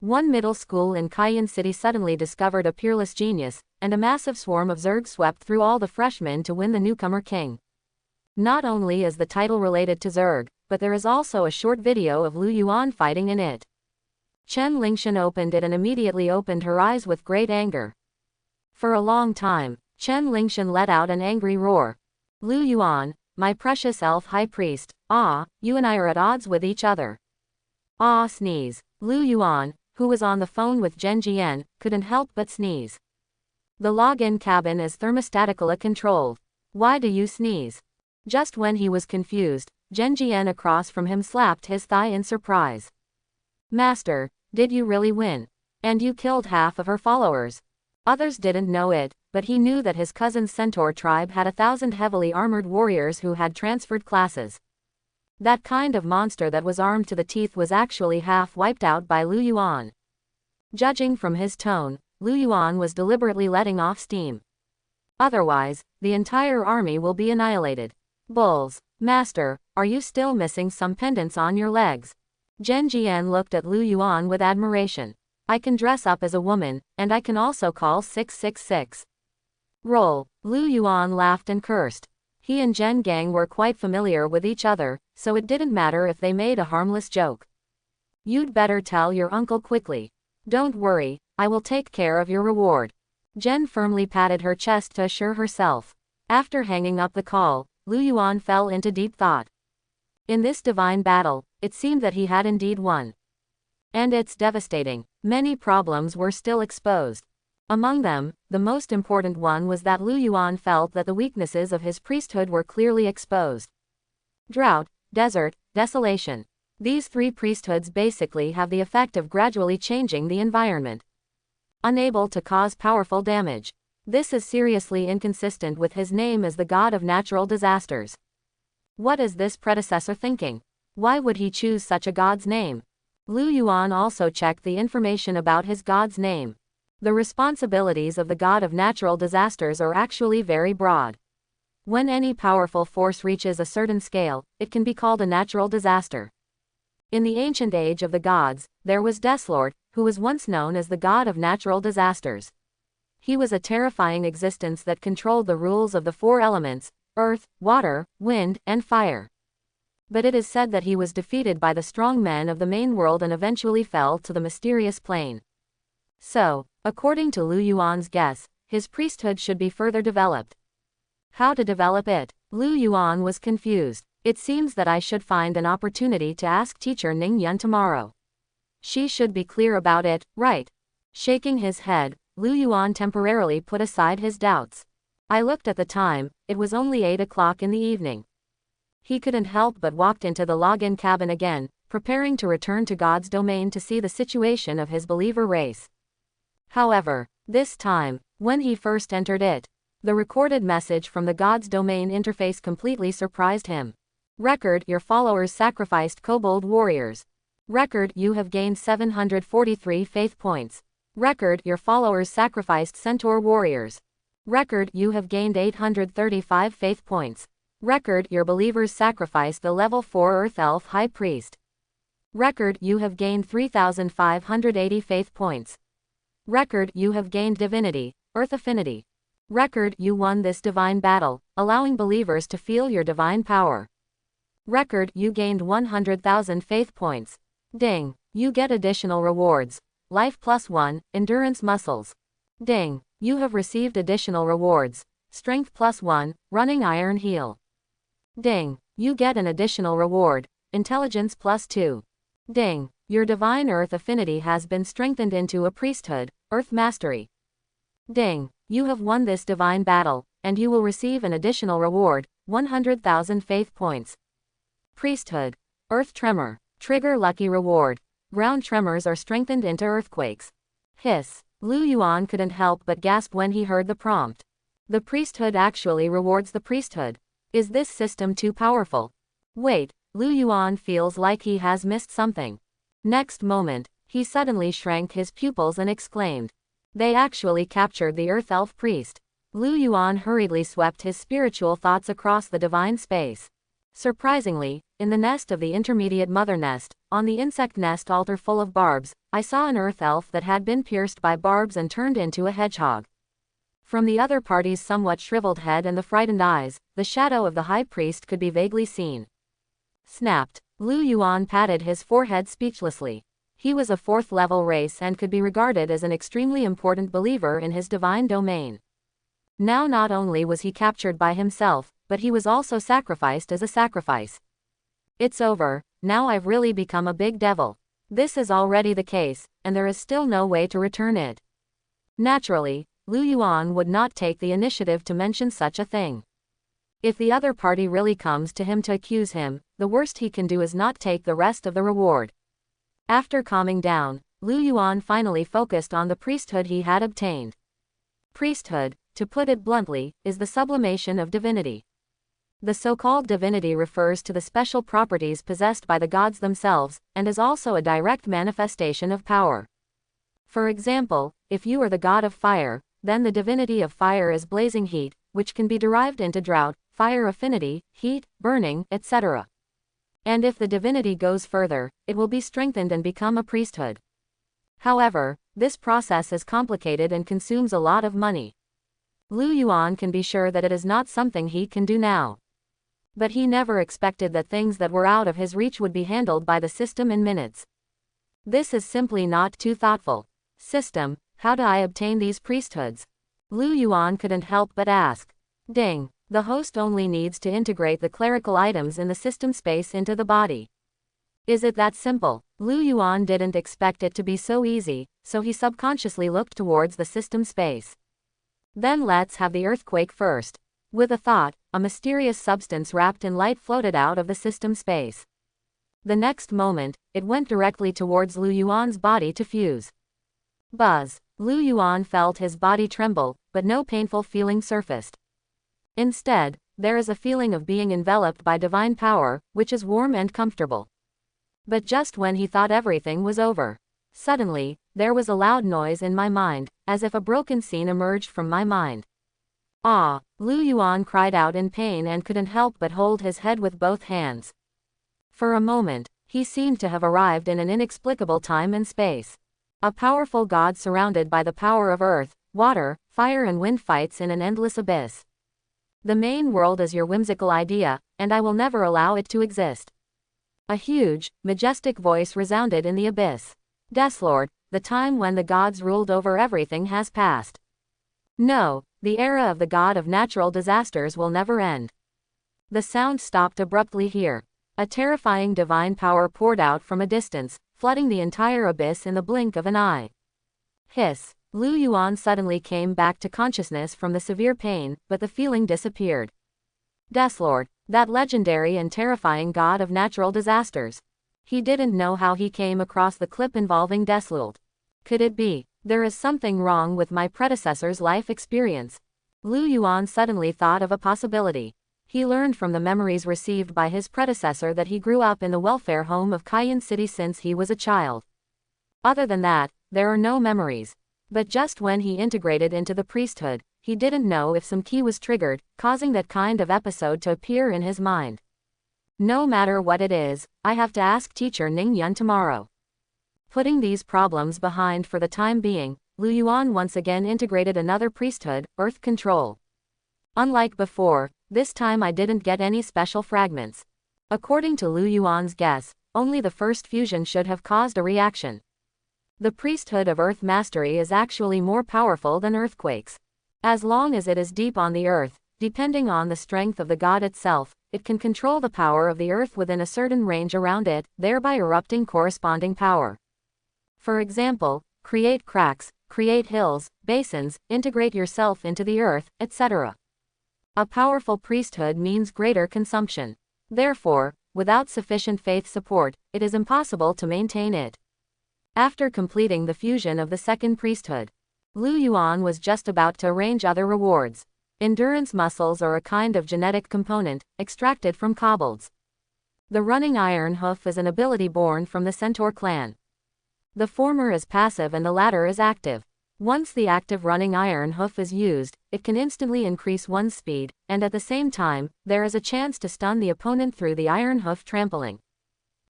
One middle school in Cayenne City suddenly discovered a peerless genius, and a massive swarm of Zerg swept through all the freshmen to win the newcomer king. Not only is the title related to Zerg, but there is also a short video of Lu Yuan fighting in it. Chen Lingshan opened it and immediately opened her eyes with great anger. For a long time, Chen Lingshan let out an angry roar. Lu Yuan, my precious elf high priest, you and I are at odds with each other. Sneeze. Lu Yuan, who was on the phone with Zhen Jian, couldn't help but sneeze. The login cabin is thermostatically controlled. Why do you sneeze? Just when he was confused, Zhen Jian across from him slapped his thigh in surprise. Master, did you really win? And you killed half of her followers. Others didn't know it, but he knew that his cousin's centaur tribe had 1,000 heavily armored warriors who had transferred classes. That kind of monster that was armed to the teeth was actually half wiped out by Lu Yuan. Judging from his tone, Lu Yuan was deliberately letting off steam. Otherwise, the entire army will be annihilated. Bulls. Master, are you still missing some pendants on your legs? Zhen Jian looked at Lu Yuan with admiration. I can dress up as a woman, and I can also call 666. Roll. Lu Yuan laughed and cursed. He and Zhen Gang were quite familiar with each other, so it didn't matter if they made a harmless joke. You'd better tell your uncle quickly. Don't worry, I will take care of your reward. Zhen firmly patted her chest to assure herself. After hanging up the call, Lu Yuan fell into deep thought. In this divine battle, it seemed that he had indeed won. And it's devastating. Many problems were still exposed. Among them, the most important one was that Lu Yuan felt that the weaknesses of his priesthood were clearly exposed. Drought, desert, desolation. These three priesthoods basically have the effect of gradually changing the environment. Unable to cause powerful damage. This is seriously inconsistent with his name as the god of natural disasters. What is this predecessor thinking? Why would he choose such a god's name? Lu Yuan also checked the information about his god's name. The responsibilities of the god of natural disasters are actually very broad. When any powerful force reaches a certain scale, it can be called a natural disaster. In the ancient age of the gods, there was Deathlord, who was once known as the god of natural disasters. He was a terrifying existence that controlled the rules of the four elements, earth, water, wind, and fire. But it is said that he was defeated by the strong men of the main world and eventually fell to the mysterious plane. So, according to Lu Yuan's guess, his priesthood should be further developed. How to develop it? Lu Yuan was confused. It seems that I should find an opportunity to ask teacher Ning Yun tomorrow. She should be clear about it, right? Shaking his head, Lu Yuan temporarily put aside his doubts. I looked at the time, it was only 8 o'clock in the evening. He couldn't help but walked into the login cabin again, preparing to return to God's domain to see the situation of his believer race. However, this time, when he first entered it, the recorded message from the God's domain interface completely surprised him. Record: your followers sacrificed kobold warriors. Record: you have gained 743 faith points. Record: your followers sacrificed centaur warriors. Record: you have gained 835 faith points. Record: your believers sacrificed the level 4 Earth Elf High Priest. Record: you have gained 3,580 faith points. Record: you have gained divinity, Earth Affinity. Record: you won this divine battle, allowing believers to feel your divine power. Record: you gained 100,000 faith points. Ding. You get additional rewards. Life +1, endurance muscles. Ding. You have received additional rewards. Strength +1, running iron heel. Ding. You get an additional reward. Intelligence +2. Ding. Your divine earth affinity has been strengthened into a priesthood, earth mastery. Ding. You have won this divine battle, and you will receive an additional reward, 100,000 faith points. Priesthood. Earth tremor. Trigger lucky reward. Ground tremors are strengthened into earthquakes. Hiss. Lu Yuan couldn't help but gasp when he heard the prompt. The priesthood actually rewards the priesthood. Is this system too powerful? Wait, Lu Yuan feels like he has missed something. Next moment, he suddenly shrank his pupils and exclaimed. They actually captured the Earth Elf priest. Lu Yuan hurriedly swept his spiritual thoughts across the divine space. Surprisingly, in the nest of the intermediate mother nest, on the insect nest altar full of barbs, I saw an Earth Elf that had been pierced by barbs and turned into a hedgehog. From the other party's somewhat shriveled head and the frightened eyes, the shadow of the high priest could be vaguely seen. Snapped. Lu Yuan patted his forehead speechlessly. He was a 4th level race and could be regarded as an extremely important believer in his divine domain. Now not only was he captured by himself, but he was also sacrificed as a sacrifice. It's over, now I've really become a big devil. This is already the case, and there is still no way to return it. Naturally, Lu Yuan would not take the initiative to mention such a thing. If the other party really comes to him to accuse him, the worst he can do is not take the rest of the reward. After calming down, Lu Yuan finally focused on the priesthood he had obtained. Priesthood, to put it bluntly, is the sublimation of divinity. The so-called divinity refers to the special properties possessed by the gods themselves, and is also a direct manifestation of power. For example, if you are the god of fire, then the divinity of fire is blazing heat, which can be derived into drought, fire affinity, heat, burning, etc. And if the divinity goes further, it will be strengthened and become a priesthood. However, this process is complicated and consumes a lot of money. Lu Yuan can be sure that it is not something he can do now. But he never expected that things that were out of his reach would be handled by the system in minutes. This is simply not too thoughtful. System, how do I obtain these priesthoods? Lu Yuan couldn't help but ask. Ding. The host only needs to integrate the clerical items in the system space into the body. Is it that simple? Lu Yuan didn't expect it to be so easy, so he subconsciously looked towards the system space. Then let's have the earthquake first. With a thought, a mysterious substance wrapped in light floated out of the system space. The next moment, it went directly towards Lu Yuan's body to fuse. Buzz. Lu Yuan felt his body tremble, but no painful feeling surfaced. Instead, there is a feeling of being enveloped by divine power, which is warm and comfortable. But just when he thought everything was over, suddenly, there was a loud noise in my mind, as if a broken scene emerged from my mind. Ah! Lu Yuan cried out in pain and couldn't help but hold his head with both hands. For a moment, he seemed to have arrived in an inexplicable time and space. A powerful god surrounded by the power of earth, water, fire and wind fights in an endless abyss. The main world is your whimsical idea, and I will never allow it to exist. A huge, majestic voice resounded in the abyss. Deathlord, the time when the gods ruled over everything has passed. No, the era of the god of natural disasters will never end. The sound stopped abruptly here. A terrifying divine power poured out from a distance, flooding the entire abyss in the blink of an eye. Hiss. Lu Yuan suddenly came back to consciousness from the severe pain, but the feeling disappeared. Deathlord, that legendary and terrifying god of natural disasters. He didn't know how he came across the clip involving Deathlord. Could it be, there is something wrong with my predecessor's life experience? Lu Yuan suddenly thought of a possibility. He learned from the memories received by his predecessor that he grew up in the welfare home of Cayenne City since he was a child. Other than that, there are no memories. But just when he integrated into the priesthood, he didn't know if some key was triggered, causing that kind of episode to appear in his mind. No matter what it is, I have to ask teacher Ning Yun tomorrow. Putting these problems behind for the time being, Lu Yuan once again integrated another priesthood, Earth Control. Unlike before, this time I didn't get any special fragments. According to Lu Yuan's guess, only the first fusion should have caused a reaction. The priesthood of earth mastery is actually more powerful than earthquakes. As long as it is deep on the earth, depending on the strength of the god itself, it can control the power of the earth within a certain range around it, thereby erupting corresponding power. For example, create cracks, create hills, basins, integrate yourself into the earth, etc. A powerful priesthood means greater consumption. Therefore, without sufficient faith support, it is impossible to maintain it. After completing the fusion of the second priesthood, Lu Yuan was just about to arrange other rewards. Endurance muscles are a kind of genetic component, extracted from kobolds. The running iron hoof is an ability born from the centaur clan. The former is passive and the latter is active. Once the active running iron hoof is used, it can instantly increase one's speed, and at the same time, there is a chance to stun the opponent through the iron hoof trampling.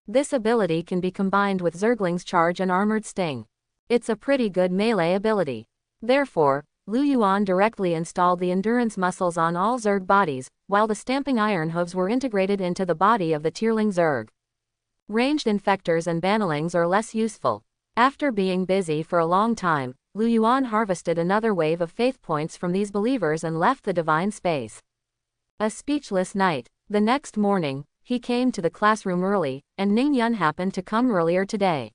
This ability can be combined with Zergling's charge and armored sting. It's a pretty good melee ability. Therefore, Lu Yuan directly installed the endurance muscles on all Zerg bodies, while the stamping iron hooves were integrated into the body of the tierling Zerg. Ranged infectors and banelings are less useful. After being busy for a long time, Lu Yuan harvested another wave of faith points from these believers and left the divine space. A speechless night. The next morning, he came to the classroom early, and Ning Yun happened to come earlier today.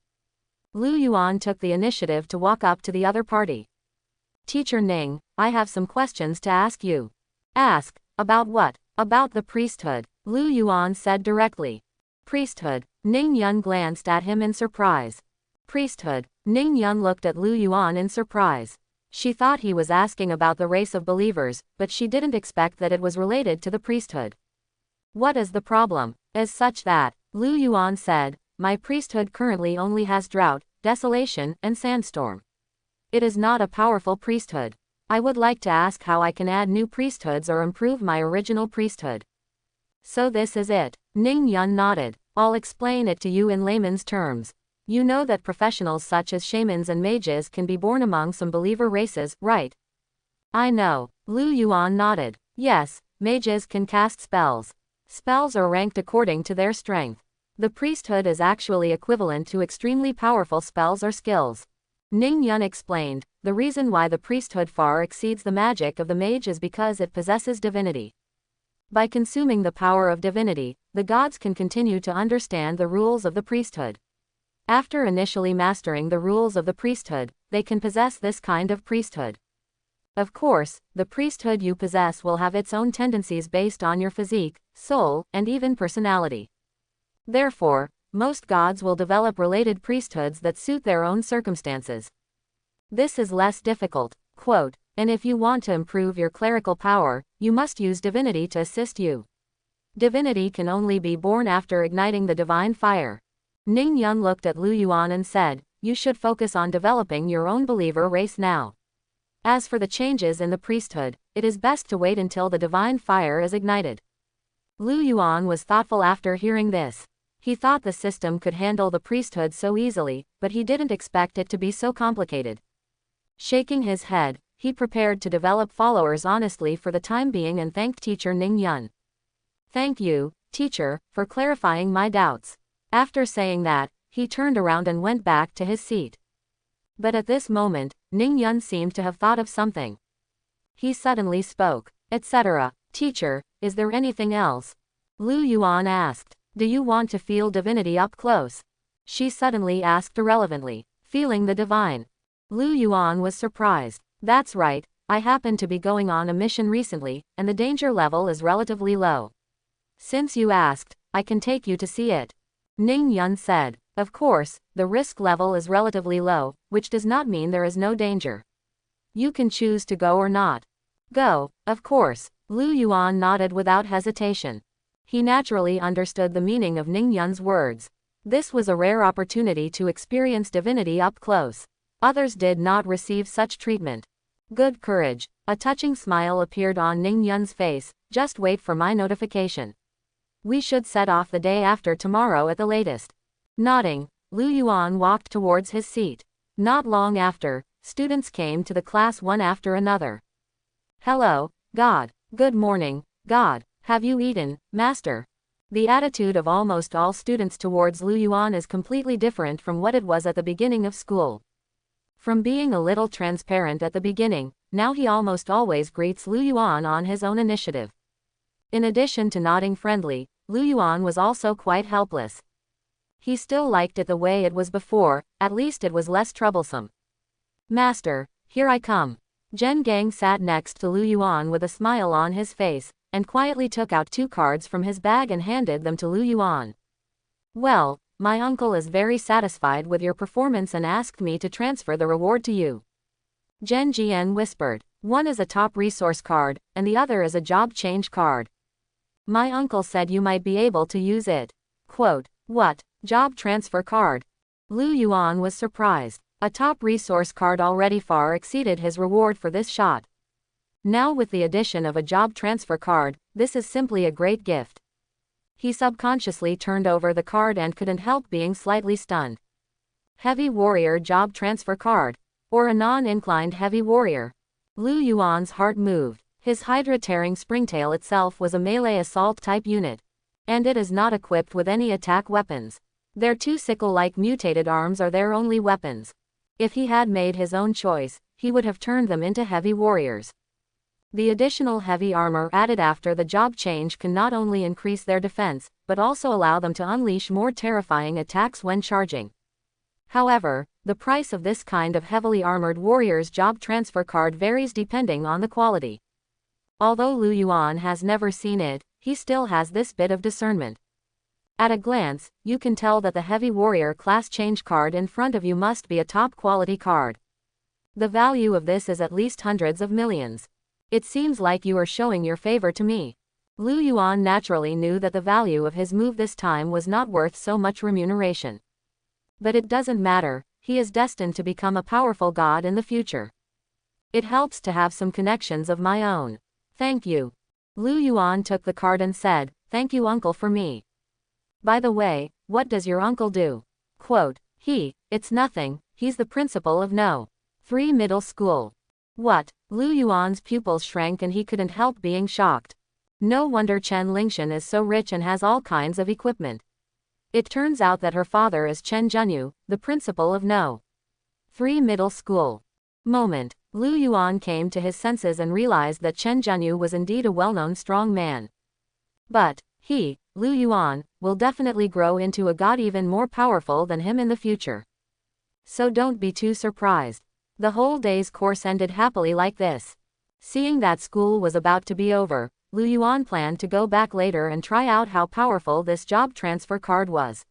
Lu Yuan took the initiative to walk up to the other party. Teacher Ning, I have some questions to ask you. Ask. About what? About the priesthood, Lu Yuan said directly. Priesthood. Ning Yun glanced at him in surprise. Priesthood. Ning Yun looked at Lu Yuan in surprise. She thought he was asking about the race of believers, but she didn't expect that it was related to the priesthood. What is the problem? As such that, Lu Yuan said, my priesthood currently only has drought, desolation, and sandstorm. It is not a powerful priesthood. I would like to ask how I can add new priesthoods or improve my original priesthood. So this is it. Ning Yun nodded. I'll explain it to you in layman's terms. You know that professionals such as shamans and mages can be born among some believer races, right? I know. Lu Yuan nodded. Yes, mages can cast spells. Spells are ranked according to their strength. The priesthood is actually equivalent to extremely powerful spells or skills. Ning Yun explained, the reason why the priesthood far exceeds the magic of the mage is because it possesses divinity. By consuming the power of divinity, the gods can continue to understand the rules of the priesthood. After initially mastering the rules of the priesthood, they can possess this kind of priesthood. Of course, the priesthood you possess will have its own tendencies based on your physique, soul, and even personality. Therefore, most gods will develop related priesthoods that suit their own circumstances. This is less difficult, quote, and if you want to improve your clerical power, you must use divinity to assist you. Divinity can only be born after igniting the divine fire. Ning Yun looked at Lu Yuan and said, you should focus on developing your own believer race now. As for the changes in the priesthood, it is best to wait until the divine fire is ignited. Lu Yuan was thoughtful after hearing this. He thought the system could handle the priesthood so easily, but he didn't expect it to be so complicated. Shaking his head, he prepared to develop followers honestly for the time being and thanked teacher Ning Yun. Thank you, teacher, for clarifying my doubts. After saying that, he turned around and went back to his seat. But at this moment, Ning Yun seemed to have thought of something. He suddenly spoke, etc. Teacher, is there anything else? Lu Yuan asked. Do you want to feel divinity up close? She suddenly asked irrelevantly. Feeling the divine. Lu Yuan was surprised. That's right, I happen to be going on a mission recently, and the danger level is relatively low. Since you asked, I can take you to see it. Ning Yun said. Of course, the risk level is relatively low, which does not mean there is no danger. You can choose to go or not. Go, of course. Lu Yuan nodded without hesitation. He naturally understood the meaning of Ning Yun's words. This was a rare opportunity to experience divinity up close. Others did not receive such treatment. Good courage. A touching smile appeared on Ning Yun's face. Just wait for my notification. We should set off the day after tomorrow at the latest. Nodding, Lu Yuan walked towards his seat. Not long after, students came to the class one after another. Hello, God. Good morning, God. Have you eaten, Master? The attitude of almost all students towards Lu Yuan is completely different from what it was at the beginning of school. From being a little transparent at the beginning, now he almost always greets Lu Yuan on his own initiative. In addition to nodding friendly, Lu Yuan was also quite helpless. He still liked it the way it was before, at least it was less troublesome. Master, here I come. Zhen Gang sat next to Lu Yuan with a smile on his face, and quietly took out 2 cards from his bag and handed them to Lu Yuan. Well, my uncle is very satisfied with your performance and asked me to transfer the reward to you. Zhen Jian whispered. One is a top resource card, and the other is a job change card. My uncle said you might be able to use it. Quote, what, job transfer card? Lu Yuan was surprised. A top resource card already far exceeded his reward for this shot. Now with the addition of a job transfer card, this is simply a great gift. He subconsciously turned over the card and couldn't help being slightly stunned. Heavy warrior job transfer card. Or a non-inclined heavy warrior. Lu Yuan's heart moved. His Hydra-tearing springtail itself was a melee assault type unit. And it is not equipped with any attack weapons. Their 2 sickle-like mutated arms are their only weapons. If he had made his own choice, he would have turned them into heavy warriors. The additional heavy armor added after the job change can not only increase their defense, but also allow them to unleash more terrifying attacks when charging. However, the price of this kind of heavily armored warrior's job transfer card varies depending on the quality. Although Lu Yuan has never seen it, he still has this bit of discernment. At a glance, you can tell that the heavy warrior class change card in front of you must be a top quality card. The value of this is at least hundreds of millions. It seems like you are showing your favor to me. Lu Yuan naturally knew that the value of his move this time was not worth so much remuneration. But it doesn't matter, he is destined to become a powerful god in the future. It helps to have some connections of my own. Thank you. Lu Yuan took the card and said, thank you uncle for me. By the way, what does your uncle do? Quote, it's nothing, he's the principal of No. 3 Middle School. What? Lu Yuan's pupils shrank and he couldn't help being shocked. No wonder Chen Lingshan is so rich and has all kinds of equipment. It turns out that her father is Chen Junyu, the principal of No. 3 Middle School. Moment. Lu Yuan came to his senses and realized that Chen Junyu was indeed a well-known strong man. But, Lu Yuan, will definitely grow into a god even more powerful than him in the future. So don't be too surprised. The whole day's course ended happily like this. Seeing that school was about to be over, Lu Yuan planned to go back later and try out how powerful this job transfer card was.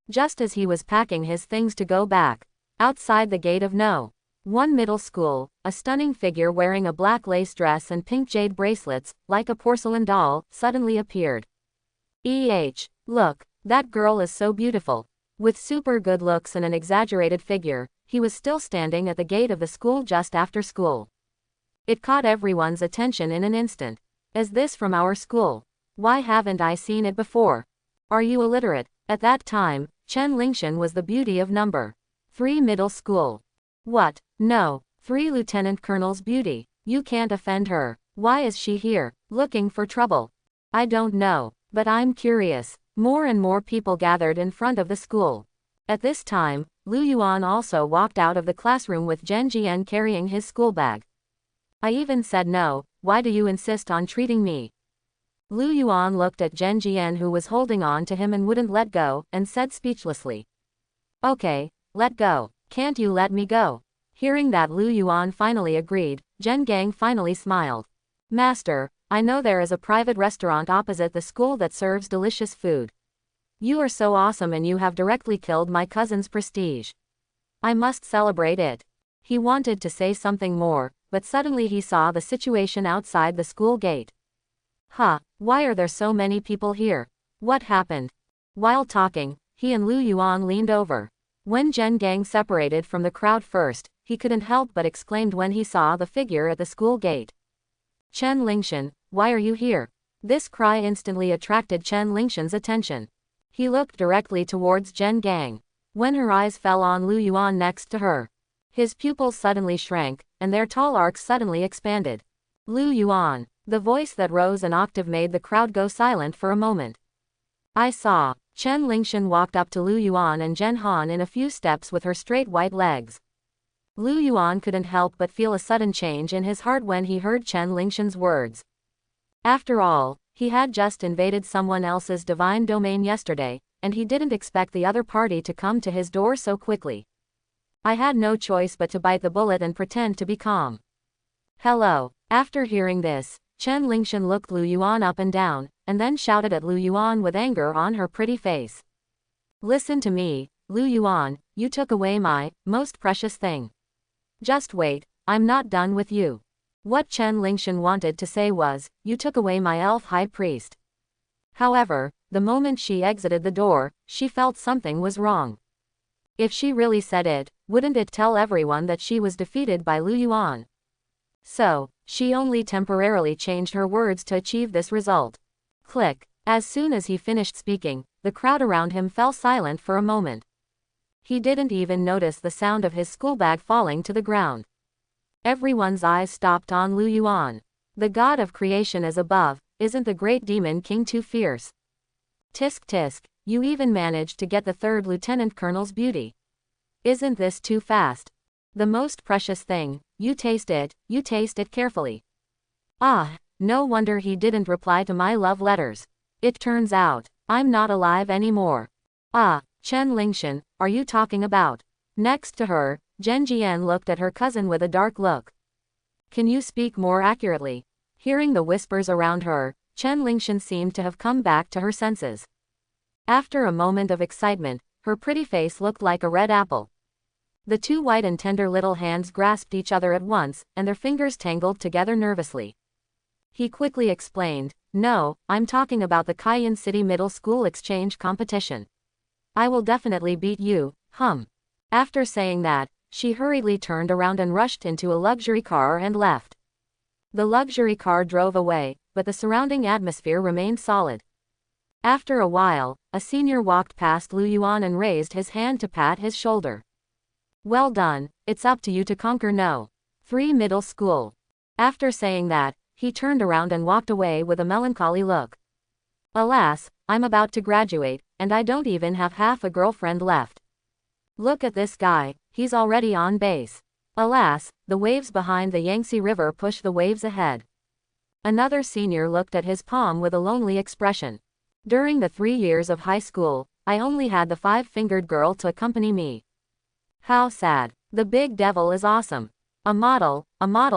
Just as he was packing his things to go back, outside the gate of No. 1 Middle School, a stunning figure wearing a black lace dress and pink jade bracelets, like a porcelain doll, suddenly appeared. Look, that girl is so beautiful. With super good looks and an exaggerated figure, he was still standing at the gate of the school just after school. It caught everyone's attention in an instant. Is this from our school? Why haven't I seen it before? Are you illiterate? At that time, Chen Lingshan was the beauty of No. 3 Middle School. What? No. 3 Lieutenant Colonel's beauty. You can't offend her. Why is she here, looking for trouble? I don't know, but I'm curious. More and more people gathered in front of the school. At this time, Lu Yuan also walked out of the classroom with Zhen Jian carrying his school bag. I even said no, why do you insist on treating me? Lu Yuan looked at Zhen Jian who was holding on to him and wouldn't let go, and said speechlessly. Okay, let go. Can't you let me go? Hearing that Lu Yuan finally agreed, Zhen Gang finally smiled. Master, I know there is a private restaurant opposite the school that serves delicious food. You are so awesome and you have directly killed my cousin's prestige. I must celebrate it. He wanted to say something more, but suddenly he saw the situation outside the school gate. Why are there so many people here? What happened? While talking, he and Lu Yuan leaned over. When Zhen Gang separated from the crowd first, he couldn't help but exclaimed when he saw the figure at the school gate. Chen Lingshan, why are you here? This cry instantly attracted Chen Lingshan's attention. He looked directly towards Zhen Gang. When her eyes fell on Lu Yuan next to her, his pupils suddenly shrank, and their tall arcs suddenly expanded. Lu Yuan. The voice that rose an octave made the crowd go silent for a moment. I saw. Chen Lingshan walked up to Lu Yuan and Zhen Han in a few steps with her straight white legs. Lu Yuan couldn't help but feel a sudden change in his heart when he heard Chen Lingshan's words. After all, he had just invaded someone else's divine domain yesterday, and he didn't expect the other party to come to his door so quickly. I had no choice but to bite the bullet and pretend to be calm. Hello. After hearing this, Chen Lingshan looked Lu Yuan up and down, and then shouted at Lu Yuan with anger on her pretty face. Listen to me, Lu Yuan, you took away my most precious thing. Just wait, I'm not done with you. What Chen Lingshan wanted to say was, you took away my elf high priest. However, the moment she exited the door, she felt something was wrong. If she really said it, wouldn't it tell everyone that she was defeated by Lu Yuan? So, she only temporarily changed her words to achieve this result. Click. As soon as he finished speaking, the crowd around him fell silent for a moment. He didn't even notice the sound of his school bag falling to the ground. Everyone's eyes stopped on Lu Yuan. The god of creation is above, isn't the great demon king too fierce? Tisk tisk, you even managed to get the third lieutenant colonel's beauty. Isn't this too fast? The most precious thing, you taste it carefully. Ah, no wonder he didn't reply to my love letters. It turns out, I'm not alive anymore. Ah, Chen Lingshan, are you talking about? Next to her, Zhen Jian looked at her cousin with a dark look. Can you speak more accurately? Hearing the whispers around her, Chen Lingshan seemed to have come back to her senses. After a moment of excitement, her pretty face looked like a red apple. The two white and tender little hands grasped each other at once, and their fingers tangled together nervously. He quickly explained, no, I'm talking about the Cayenne City Middle School exchange competition. I will definitely beat you, hum. After saying that, she hurriedly turned around and rushed into a luxury car and left. The luxury car drove away, but the surrounding atmosphere remained solid. After a while, a senior walked past Lu Yuan and raised his hand to pat his shoulder. Well done, it's up to you to conquer No. 3 Middle School. After saying that, he turned around and walked away with a melancholy look. Alas, I'm about to graduate, and I don't even have half a girlfriend left. Look at this guy, he's already on base. Alas, the waves behind the Yangtze River push the waves ahead. Another senior looked at his palm with a lonely expression. During the 3 years of high school, I only had the 5-fingered girl to accompany me. How sad. The big devil is awesome. A model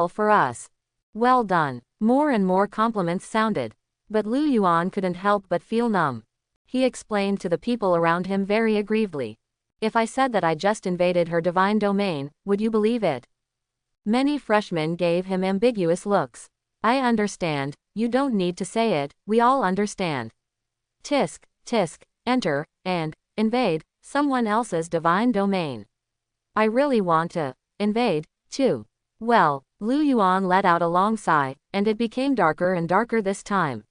for us. Well done. More and more compliments sounded. But Lu Yuan couldn't help but feel numb. He explained to the people around him very aggrievedly. If I said that I just invaded her divine domain, would you believe it? Many freshmen gave him ambiguous looks. I understand, you don't need to say it, we all understand. Tisk, tisk, enter, and invade someone else's divine domain. I really want to invade, too. Well, Lu Yuan let out a long sigh, and it became darker and darker this time.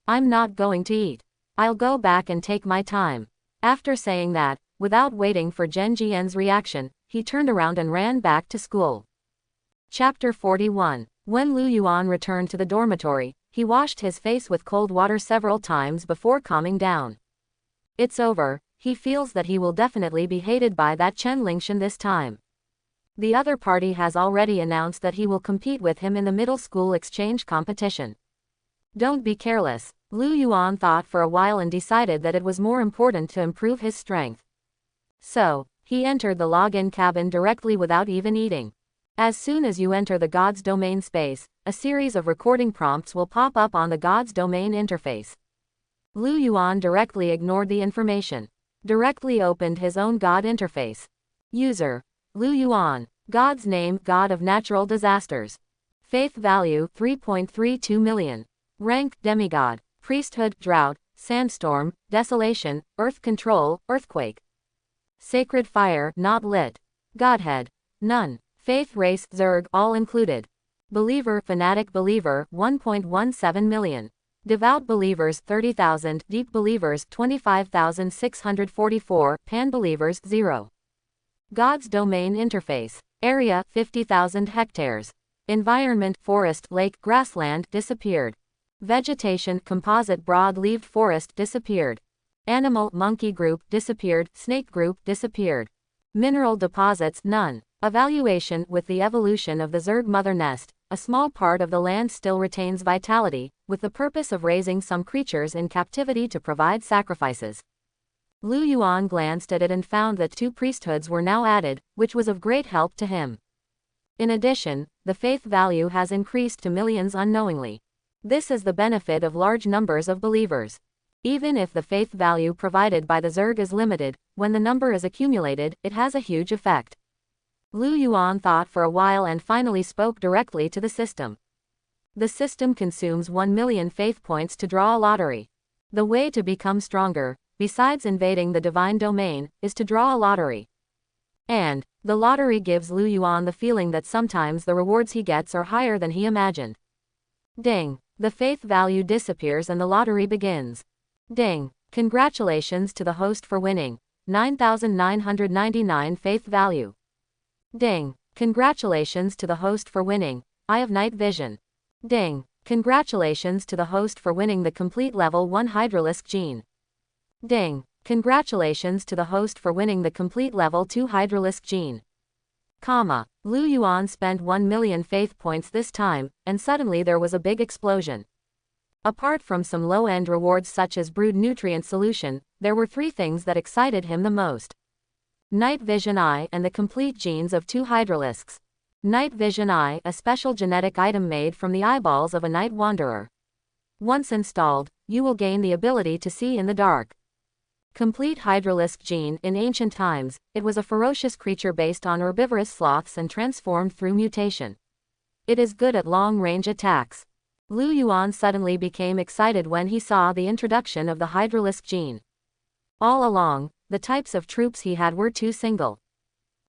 I'm not going to eat. I'll go back and take my time. After saying that, without waiting for Zhen Jian's reaction, he turned around and ran back to school. Chapter 41. When Lu Yuan returned to the dormitory, he washed his face with cold water several times before calming down. It's over. He feels that he will definitely be hated by that Chen Lingshan this time. The other party has already announced that he will compete with him in the middle school exchange competition. Don't be careless. Lu Yuan thought for a while and decided that it was more important to improve his strength. So, he entered the login cabin directly without even eating. As soon as you enter the God's domain space, a series of recording prompts will pop up on the God's domain interface. Lu Yuan directly ignored the information. Directly opened his own God interface. User. Lu Yuan. God's name, God of natural disasters. Faith value, 3.32 million. Rank, demigod. Priesthood, drought, sandstorm, desolation, earth control, earthquake. Sacred fire, not lit. Godhead. None. Faith, race, Zerg, all included. Believer, fanatic believer, 1.17 million. Devout believers 30,000, deep believers 25,644, pan-believers 0. God's domain interface. Area 50,000 hectares. Environment forest, lake, grassland disappeared. Vegetation composite broad-leaved forest disappeared. Animal, monkey group, disappeared, snake group, disappeared. Mineral deposits, none. Evaluation. With the evolution of the Zerg mother nest, a small part of the land still retains vitality, with the purpose of raising some creatures in captivity to provide sacrifices. Lu Yuan glanced at it and found that 2 priesthoods were now added, which was of great help to him. In addition, the faith value has increased to millions unknowingly. This is the benefit of large numbers of believers. Even if the faith value provided by the Zerg is limited, when the number is accumulated, it has a huge effect. Lu Yuan thought for a while and finally spoke directly to the system. The system consumes 1 million faith points to draw a lottery. The way to become stronger, besides invading the divine domain, is to draw a lottery. And the lottery gives Lu Yuan the feeling that sometimes the rewards he gets are higher than he imagined. Ding! The faith value disappears and the lottery begins. Ding! Congratulations to the host for winning. 9,999 faith value. Ding! Congratulations to the host for winning Eye of Night Vision. Ding! Congratulations to the host for winning the complete level 1 Hydralisk gene. Ding! Congratulations to the host for winning the complete level 2 Hydralisk gene. Lu Yuan spent 1 million faith points this time, and suddenly there was a big explosion. Apart from some low-end rewards such as brewed nutrient solution, there were 3 things that excited him the most. Night Vision Eye and the complete genes of 2 Hydralisks. Night Vision Eye, a special genetic item made from the eyeballs of a night wanderer. Once installed, you will gain the ability to see in the dark. Complete Hydralisk gene. In ancient times, it was a ferocious creature based on herbivorous sloths and transformed through mutation. It is good at long-range attacks. Lu Yuan suddenly became excited when he saw the introduction of the Hydralisk gene. All along, the types of troops he had were 2 single.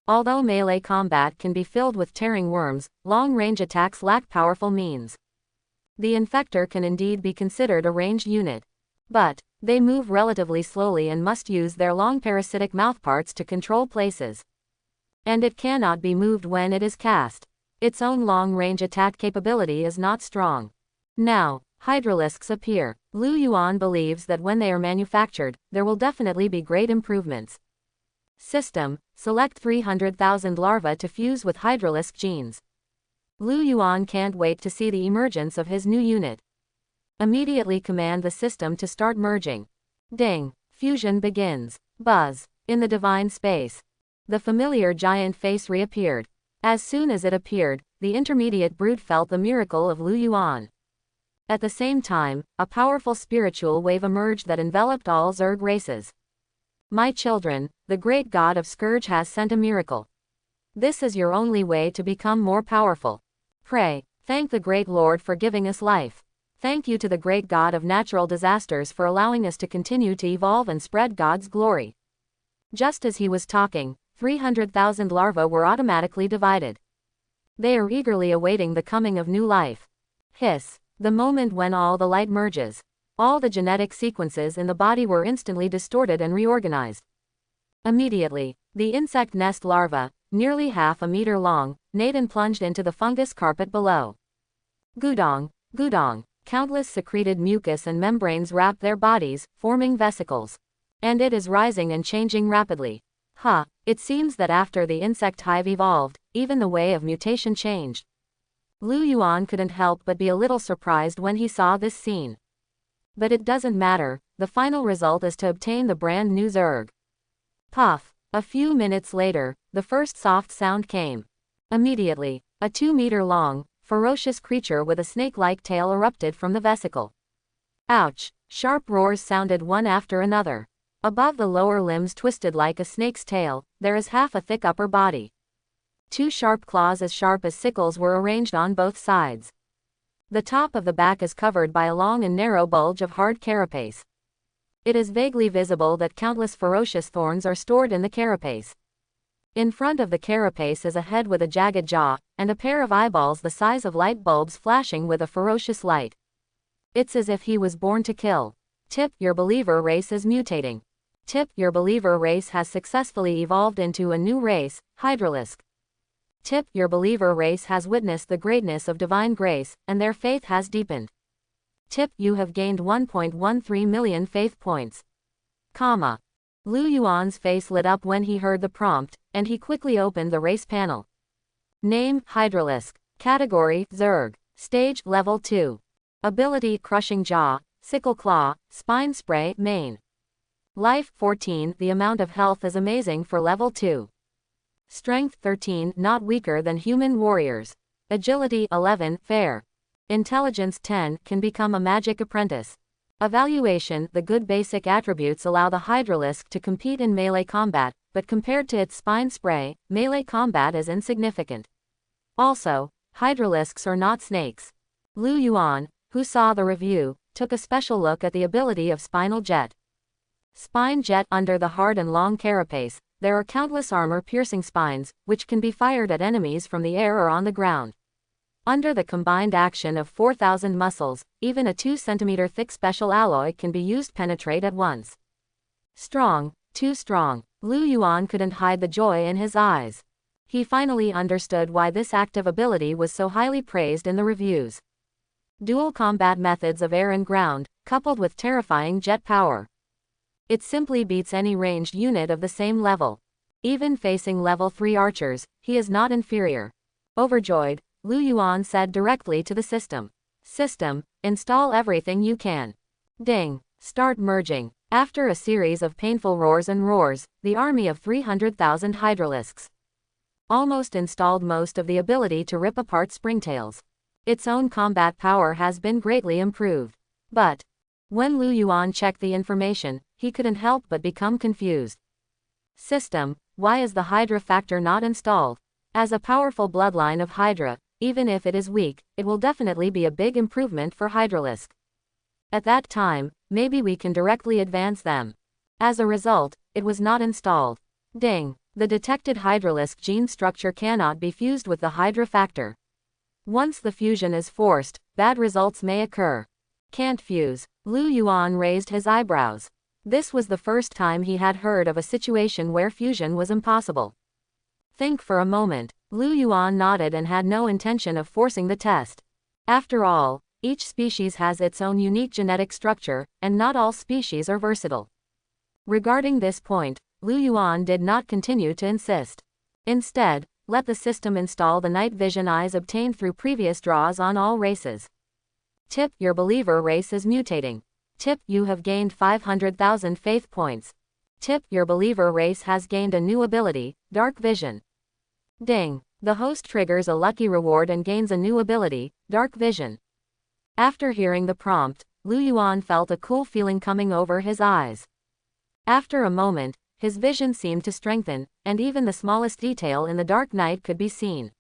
Although melee combat can be filled with tearing worms, long-range attacks lack powerful means. The infector can indeed be considered a ranged unit. But they move relatively slowly and must use their long parasitic mouthparts to control places. And it cannot be moved when it is cast. Its own long-range attack capability is not strong. Now, Hydralisks appear. Lu Yuan believes that when they are manufactured, there will definitely be great improvements. System: select 300,000 larvae to fuse with Hydralisk genes. Lu Yuan can't wait to see the emergence of his new unit. Immediately command the system to start merging. Ding! Fusion begins. Buzz! In the divine space, the familiar giant face reappeared. As soon as it appeared, the intermediate brood felt the miracle of Lu Yuan. At the same time, a powerful spiritual wave emerged that enveloped all Zerg races. My children, the great god of Scourge has sent a miracle. This is your only way to become more powerful. Pray, thank the great Lord for giving us life. Thank you to the great God of natural disasters for allowing us to continue to evolve and spread God's glory. Just as he was talking, 300,000 larvae were automatically divided. They are eagerly awaiting the coming of new life. Hiss! The moment when all the light merges, all the genetic sequences in the body were instantly distorted and reorganized. Immediately, the insect nest larva, nearly half a meter long, neighed and plunged into the fungus carpet below. Gudong, gudong. Countless secreted mucus and membranes wrap their bodies, forming vesicles. And it is rising and changing rapidly. It seems that after the insect hive evolved, even the way of mutation changed. Lu Yuan couldn't help but be a little surprised when he saw this scene. But it doesn't matter, the final result is to obtain the brand new Zerg. Puff! A few minutes later, the first soft sound came. Immediately, a 2-meter-long, ferocious creature with a snake-like tail erupted from the vesicle. Ouch! Sharp roars sounded one after another. Above the lower limbs twisted like a snake's tail, there is half a thick upper body. 2 sharp claws as sharp as sickles were arranged on both sides. The top of the back is covered by a long and narrow bulge of hard carapace. It is vaguely visible that countless ferocious thorns are stored in the carapace. In front of the carapace is a head with a jagged jaw, and a pair of eyeballs the size of light bulbs flashing with a ferocious light. It's as if he was born to kill. Tip: your believer race is mutating. Tip: your believer race has successfully evolved into a new race, Hydralisk. Tip: your believer race has witnessed the greatness of divine grace, and their faith has deepened. Tip: you have gained 1.13 million faith points. comma. Lu Yuan's face lit up when he heard the prompt, and he quickly opened the race panel. Name, Hydralisk. Category, Zerg. Stage, Level 2. Ability, Crushing Jaw, Sickle Claw, Spine Spray, Main. Life, 14, the amount of health is amazing for Level 2. Strength, 13, not weaker than human warriors. Agility, 11, fair. Intelligence, 10, can become a magic apprentice. Evaluation, the good basic attributes allow the Hydralisk to compete in melee combat, but compared to its spine spray, melee combat is insignificant. Also, Hydralisks are not snakes. Lu Yuan, who saw the review, took a special look at the ability of Spinal Jet. Spine Jet. Under the hard and long carapace, there are countless armor-piercing spines, which can be fired at enemies from the air or on the ground. Under the combined action of 4,000 muscles, even a 2 cm thick special alloy can be used penetrate at once. Strong, too strong. Lu Yuan couldn't hide the joy in his eyes. He finally understood why this active ability was so highly praised in the reviews. Dual combat methods of air and ground, coupled with terrifying jet power. It simply beats any ranged unit of the same level. Even facing level 3 archers, he is not inferior. Overjoyed, Lu Yuan said directly to the system. System, install everything you can. Ding. Start merging. After a series of painful roars and roars, the army of 300,000 Hydralisks almost installed most of the ability to rip apart springtails. Its own combat power has been greatly improved. But when Lu Yuan checked the information, he couldn't help but become confused. System, why is the Hydra factor not installed? As a powerful bloodline of Hydra, even if it is weak, it will definitely be a big improvement for Hydralisk. At that time, maybe we can directly advance them. As a result, it was not installed. Ding. The detected Hydralisk gene structure cannot be fused with the Hydra factor. Once the fusion is forced, bad results may occur. Can't fuse. Lu Yuan raised his eyebrows. This was the first time he had heard of a situation where fusion was impossible. Think for a moment. Lu Yuan nodded and had no intention of forcing the test. After all, each species has its own unique genetic structure, and not all species are versatile. Regarding this point, Lu Yuan did not continue to insist. Instead, let the system install the night vision eyes obtained through previous draws on all races. Tip, your believer race is mutating. Tip, you have gained 500,000 faith points. Tip, your believer race has gained a new ability, dark vision. Ding. The host triggers a lucky reward and gains a new ability, dark vision. After hearing the prompt, Lu Yuan felt a cool feeling coming over his eyes. After a moment, his vision seemed to strengthen, and even the smallest detail in the dark night could be seen.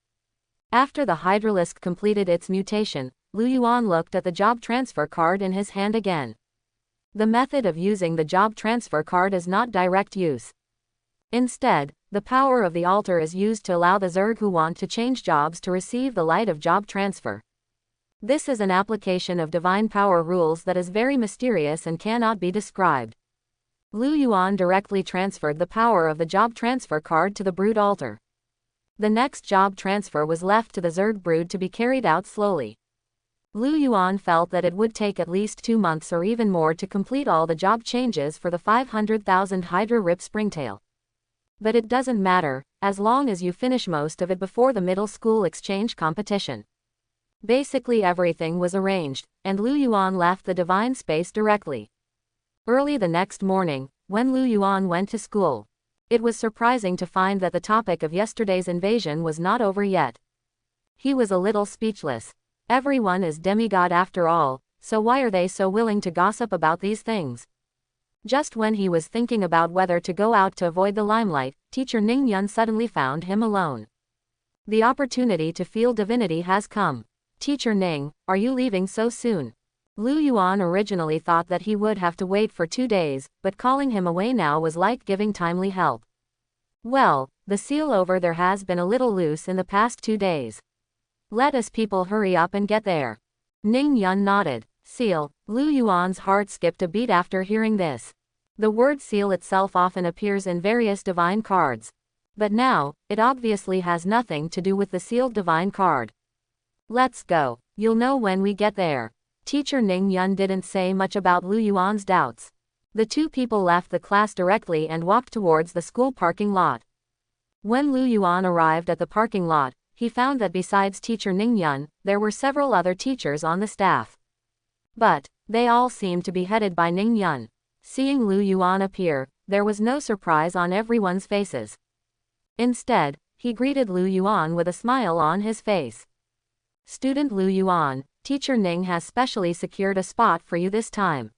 After the Hydralisk completed its mutation, Lu Yuan looked at the job transfer card in his hand again. The method of using the job transfer card is not direct use. Instead, the power of the altar is used to allow the Zerg who want to change jobs to receive the light of job transfer. This is an application of divine power rules that is very mysterious and cannot be described. Lu Yuan directly transferred the power of the job transfer card to the brood altar. The next job transfer was left to the Zerg brood to be carried out slowly. Lu Yuan felt that it would take at least 2 months or even more to complete all the job changes for the 500,000 Hydra Rip Springtail. But it doesn't matter, as long as you finish most of it before the middle school exchange competition. Basically everything was arranged, and Lu Yuan left the divine space directly. Early the next morning, when Lu Yuan went to school, it was surprising to find that the topic of yesterday's invasion was not over yet. He was a little speechless. Everyone is demigod after all, so why are they so willing to gossip about these things? Just when he was thinking about whether to go out to avoid the limelight, teacher Ning Yun suddenly found him alone. The opportunity to feel divinity has come. Teacher Ning, are you leaving so soon? Lu Yuan originally thought that he would have to wait for 2 days, but calling him away now was like giving timely help. Well, the seal over there has been a little loose in the past 2 days. Let us people hurry up and get there. Ning Yun nodded. Seal. Lu Yuan's heart skipped a beat after hearing this. The word seal itself often appears in various divine cards. But now, it obviously has nothing to do with the sealed divine card. Let's go. You'll know when we get there. Teacher Ning Yun didn't say much about Lu Yuan's doubts. The two people left the class directly and walked towards the school parking lot. When Lu Yuan arrived at the parking lot, he found that besides teacher Ning Yun, there were several other teachers on the staff. But they all seemed to be headed by Ning Yun. Seeing Lu Yuan appear, there was no surprise on everyone's faces. Instead, he greeted Lu Yuan with a smile on his face. "Student Lu Yuan, Teacher Ning has specially secured a spot for you this time.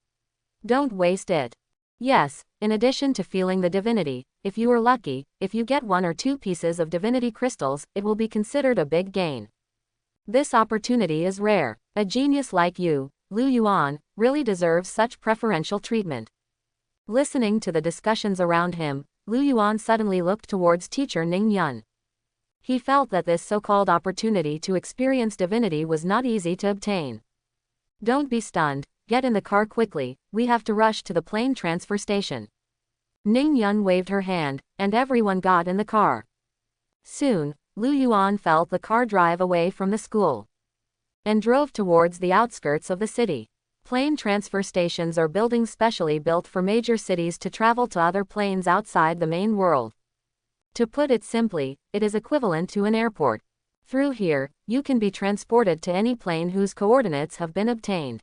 Don't waste it. Yes, in addition to feeling the divinity, if you are lucky, if you get 1 or 2 pieces of divinity crystals, it will be considered a big gain. This opportunity is rare. A genius like you, Lu Yuan, really deserves such preferential treatment." Listening to the discussions around him, Lu Yuan suddenly looked towards teacher Ning Yun. He felt that this so-called opportunity to experience divinity was not easy to obtain. "Don't be stunned, get in the car quickly, we have to rush to the plane transfer station." Ning Yun waved her hand, and everyone got in the car. Soon, Lu Yuan felt the car drive away from the school and drove towards the outskirts of the city. Plane transfer stations are buildings specially built for major cities to travel to other planes outside the main world. To put it simply, it is equivalent to an airport. Through here, you can be transported to any plane whose coordinates have been obtained.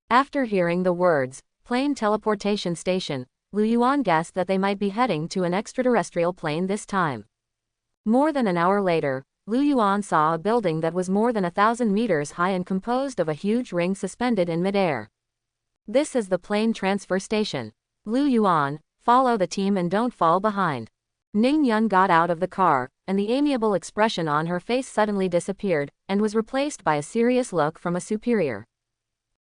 After hearing the words, plane teleportation station, Lu Yuan guessed that they might be heading to an extraterrestrial plane this time. More than an hour later, Lu Yuan saw a building that was more than 1,000 meters high and composed of a huge ring suspended in midair. "This is the plane transfer station. Lu Yuan, follow the team and don't fall behind." Ning Yun got out of the car, and the amiable expression on her face suddenly disappeared, and was replaced by a serious look from a superior.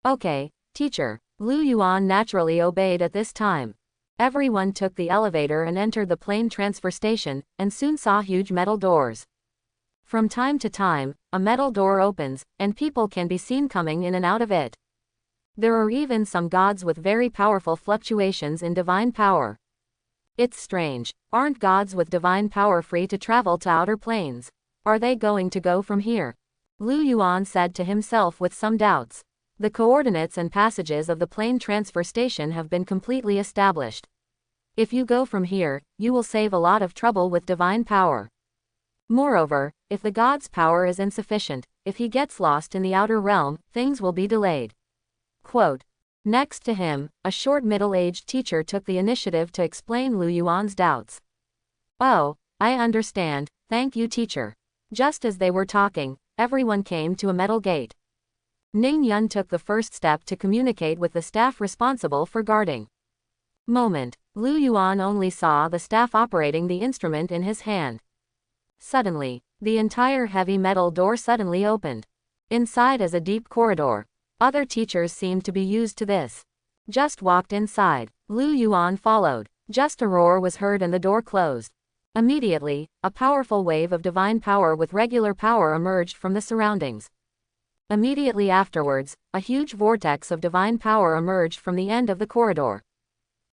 "Okay, teacher." Lu Yuan naturally obeyed at this time. Everyone took the elevator and entered the plane transfer station, and soon saw huge metal doors. From time to time, a metal door opens, and people can be seen coming in and out of it. There are even some gods with very powerful fluctuations in divine power. It's strange, aren't gods with divine power free to travel to outer planes? Are they going to go from here? Lu Yuan said to himself with some doubts. The coordinates and passages of the plane transfer station have been completely established. If you go from here, you will save a lot of trouble with divine power. Moreover, if the god's power is insufficient, if he gets lost in the outer realm, things will be delayed. Quote. Next to him, a short middle-aged teacher took the initiative to explain Lu Yuan's doubts. "Oh, I understand, thank you teacher." Just as they were talking, everyone came to a metal gate. Ning Yun took the first step to communicate with the staff responsible for guarding. Lu Yuan only saw the staff operating the instrument in his hand. Suddenly, the entire heavy metal door suddenly opened. Inside is a deep corridor. Other teachers seemed to be used to this. Just walked inside. Lu Yuan followed. Just a roar was heard and the door closed. Immediately, a powerful wave of divine power with regular power emerged from the surroundings. Immediately afterwards, a huge vortex of divine power emerged from the end of the corridor.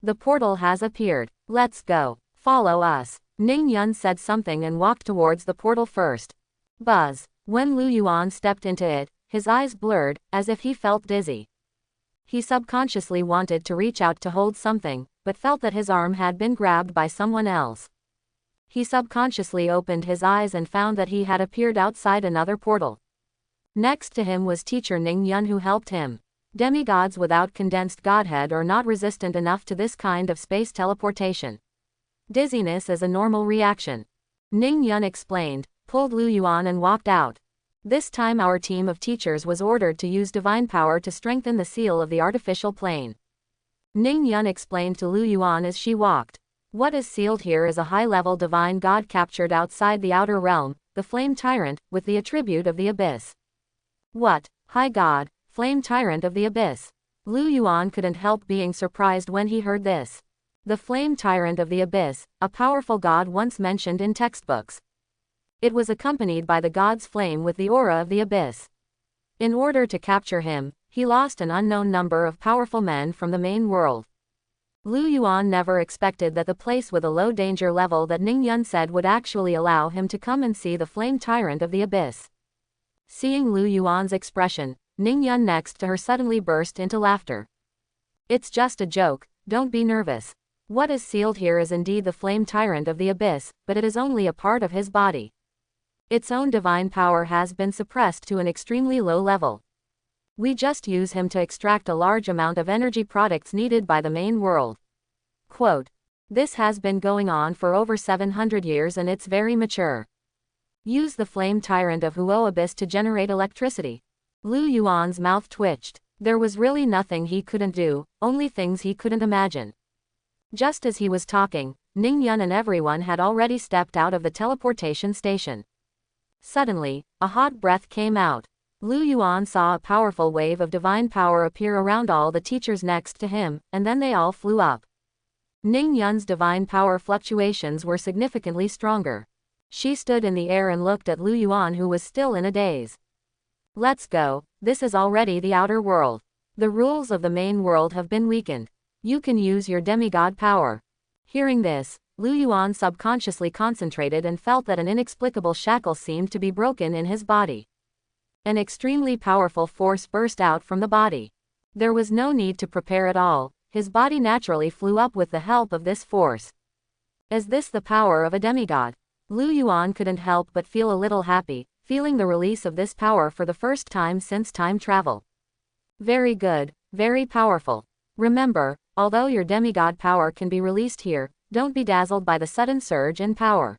"The portal has appeared. Let's go. Follow us." Ning Yun said something and walked towards the portal first. Buzz. When Lu Yuan stepped into it, his eyes blurred, as if he felt dizzy. He subconsciously wanted to reach out to hold something, but felt that his arm had been grabbed by someone else. He subconsciously opened his eyes and found that he had appeared outside another portal. Next to him was teacher Ning Yun who helped him. Demigods without condensed godhead are not resistant enough to this kind of space teleportation. Dizziness is a normal reaction. Ning Yun explained, pulled Lu Yuan and walked out. This time our team of teachers was ordered to use divine power to strengthen the seal of the artificial plane. Ning Yun explained to Lu Yuan as she walked. What is sealed here is a high-level divine god captured outside the outer realm, the flame tyrant, with the attribute of the abyss. What? High god, flame tyrant of the abyss. Lu Yuan couldn't help being surprised when he heard this. The flame tyrant of the abyss, a powerful god once mentioned in textbooks. It was accompanied by the god's flame with the aura of the abyss. In order to capture him, he lost an unknown number of powerful men from the main world. Lu Yuan never expected that the place with a low danger level that Ning Yun said would actually allow him to come and see the flame tyrant of the abyss. Seeing Lu Yuan's expression, Ning Yun next to her suddenly burst into laughter. "It's just a joke, don't be nervous. What is sealed here is indeed the flame tyrant of the abyss, but it is only a part of his body. Its own divine power has been suppressed to an extremely low level. We just use him to extract a large amount of energy products needed by the main world. Quote, this has been going on for over 700 years and it's very mature. Use the flame tyrant of Huo Abyss to generate electricity. Lu Yuan's mouth twitched. There was really nothing he couldn't do, only things he couldn't imagine. Just as he was talking, Ning Yun and everyone had already stepped out of the teleportation station. Suddenly, a hot breath came out. Lu Yuan saw a powerful wave of divine power appear around all the teachers next to him, and then they all flew up. Ning Yun's divine power fluctuations were significantly stronger. She stood in the air and looked at Lu Yuan, who was still in a daze. Let's go, this is already the outer world. The rules of the main world have been weakened. You can use your demigod power. Hearing this, Lu Yuan subconsciously concentrated and felt that an inexplicable shackle seemed to be broken in his body. An extremely powerful force burst out from the body. There was no need to prepare at all, his body naturally flew up with the help of this force. Is this the power of a demigod? Lu Yuan couldn't help but feel a little happy, feeling the release of this power for the first time since time travel. Very good, very powerful. Remember, although your demigod power can be released here, don't be dazzled by the sudden surge in power.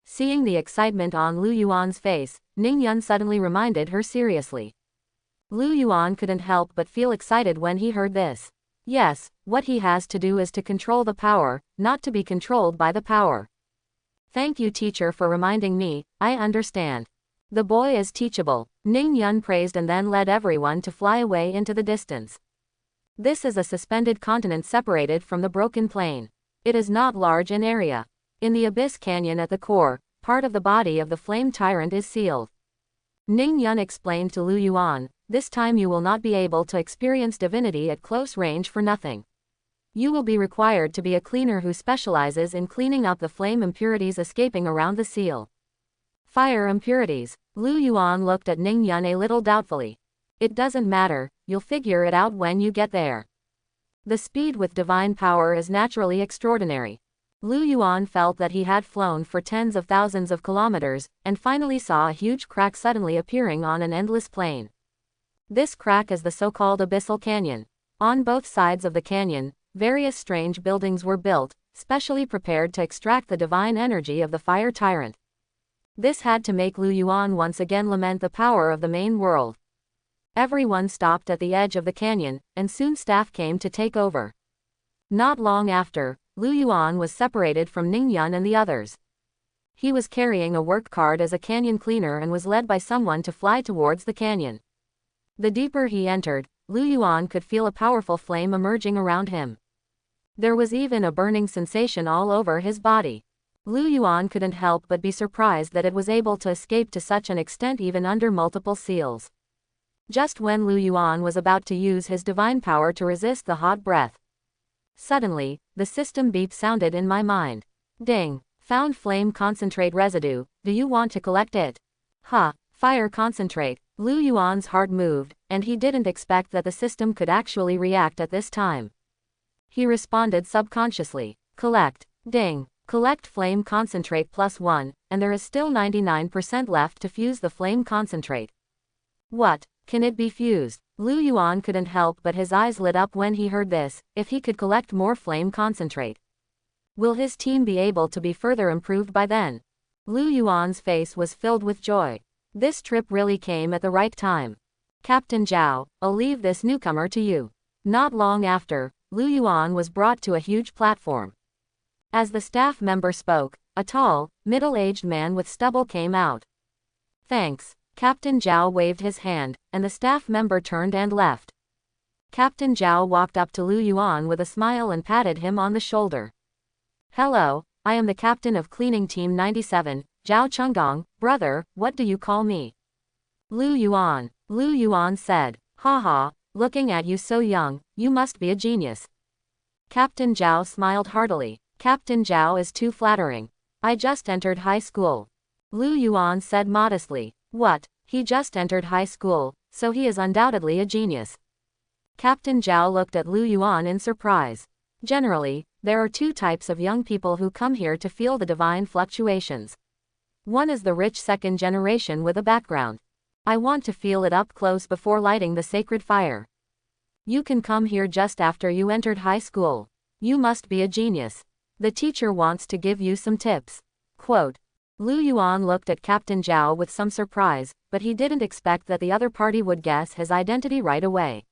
Seeing the excitement on Lu Yuan's face, Ning Yun suddenly reminded her seriously. Lu Yuan couldn't help but feel excited when he heard this. Yes, what he has to do is to control the power, not to be controlled by the power. Thank you, teacher, for reminding me, I understand. The boy is teachable, Ning Yun praised and then led everyone to fly away into the distance. This is a suspended continent separated from the broken plain. It is not large in area. In the abyss canyon at the core, part of the body of the flame tyrant is sealed. Ning Yun explained to Lu Yuan, this time you will not be able to experience divinity at close range for nothing. You will be required to be a cleaner who specializes in cleaning up the flame impurities escaping around the seal. Fire impurities. Lu Yuan looked at Ning Yun a little doubtfully. It doesn't matter, you'll figure it out when you get there. The speed with divine power is naturally extraordinary. Lu Yuan felt that he had flown for tens of thousands of kilometers, and finally saw a huge crack suddenly appearing on an endless plain. This crack is the so-called abyssal canyon. On both sides of the canyon, various strange buildings were built, specially prepared to extract the divine energy of the fire tyrant. This had to make Lu Yuan once again lament the power of the main world. Everyone stopped at the edge of the canyon, and soon staff came to take over. Not long after, Lu Yuan was separated from Ning Yun and the others. He was carrying a work card as a canyon cleaner and was led by someone to fly towards the canyon. The deeper he entered, Lu Yuan could feel a powerful flame emerging around him. There was even a burning sensation all over his body. Lu Yuan couldn't help but be surprised that it was able to escape to such an extent even under multiple seals. Just when Lu Yuan was about to use his divine power to resist the hot breath. Suddenly, the system beep sounded in my mind. Ding! Found flame concentrate residue, do you want to collect it? Ha! Fire concentrate. Lu Yuan's heart moved, and he didn't expect that the system could actually react at this time. He responded subconsciously. Collect. Ding! Collect flame concentrate +1, and there is still 99% left to fuse the flame concentrate. What? Can it be fused? Lu Yuan couldn't help but his eyes lit up when he heard this. If he could collect more flame concentrate, will his team be able to be further improved by then? Lu Yuan's face was filled with joy. This trip really came at the right time. Captain Zhao, I'll leave this newcomer to you. Not long after, Lu Yuan was brought to a huge platform. As the staff member spoke, a tall, middle-aged man with stubble came out. Thanks. Captain Zhao waved his hand, and the staff member turned and left. Captain Zhao walked up to Lu Yuan with a smile and patted him on the shoulder. Hello, I am the captain of cleaning team 97, Zhao Chengdong. Brother, what do you call me? Lu Yuan said. Haha, looking at you so young, you must be a genius. Captain Zhao smiled heartily. Captain Zhao is too flattering. I just entered high school. Lu Yuan said modestly. What? He just entered high school, so he is undoubtedly a genius. Captain Zhao looked at Lu Yuan in surprise. Generally, there are two types of young people who come here to feel the divine fluctuations. One is the rich second generation with a background. I want to feel it up close before lighting the sacred fire. You can come here just after you entered high school. You must be a genius. The teacher wants to give you some tips. Quote. Lu Yuan looked at Captain Zhao with some surprise, but he didn't expect that the other party would guess his identity right away.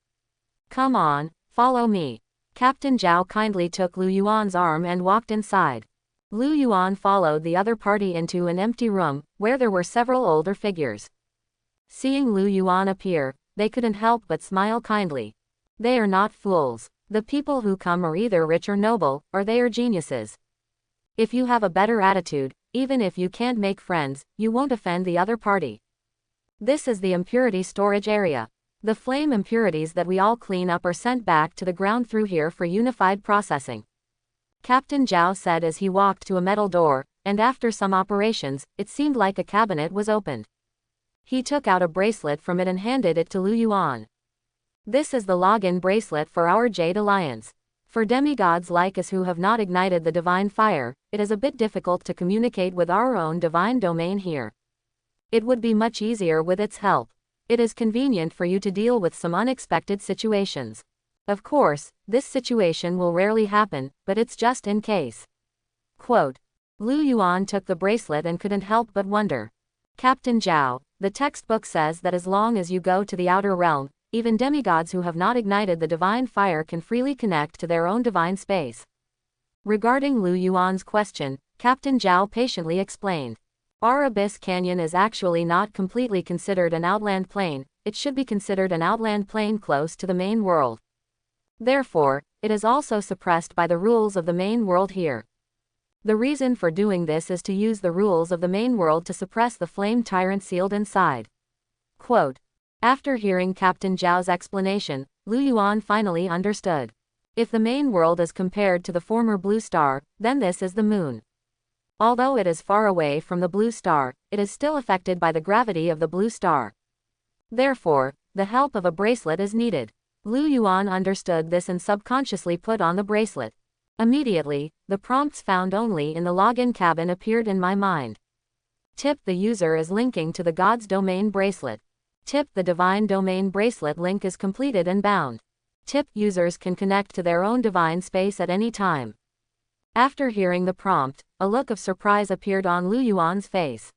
Come on, follow me. Captain Zhao kindly took Lu Yuan's arm and walked inside. Lu Yuan followed the other party into an empty room, where there were several older figures. Seeing Lu Yuan appear, they couldn't help but smile kindly. They are not fools. The people who come are either rich or noble, or they are geniuses. If you have a better attitude, even if you can't make friends, you won't offend the other party. This is the impurity storage area. The flame impurities that we all clean up are sent back to the ground through here for unified processing. Captain Zhao said as he walked to a metal door, and after some operations, it seemed like a cabinet was opened. He took out a bracelet from it and handed it to Lu Yuan. This is the login bracelet for our Jade Alliance. For demigods like us who have not ignited the divine fire, it is a bit difficult to communicate with our own divine domain here. It would be much easier with its help. It is convenient for you to deal with some unexpected situations. Of course, this situation will rarely happen, but it's just in case. Quote. Lu Yuan took the bracelet and couldn't help but wonder. Captain Zhao, the textbook says that as long as you go to the outer realm, even demigods who have not ignited the divine fire can freely connect to their own divine space. Regarding Lu Yuan's question, Captain Zhao patiently explained. Our Abyss Canyon is actually not completely considered an outland plain, it should be considered an outland plain close to the main world. Therefore, it is also suppressed by the rules of the main world here. The reason for doing this is to use the rules of the main world to suppress the flame tyrant sealed inside. Quote. After hearing Captain Zhao's explanation, Lu Yuan finally understood. If the main world is compared to the former blue star, then this is the moon. Although it is far away from the blue star, it is still affected by the gravity of the blue star. Therefore, the help of a bracelet is needed. Lu Yuan understood this and subconsciously put on the bracelet. Immediately, the prompts found only in the login cabin appeared in my mind. Tip: the user is linking to the God's Domain bracelet. Tip: the Divine Domain bracelet link is completed and bound. Tip: users can connect to their own divine space at any time. After hearing the prompt, a look of surprise appeared on Lu Yuan's face.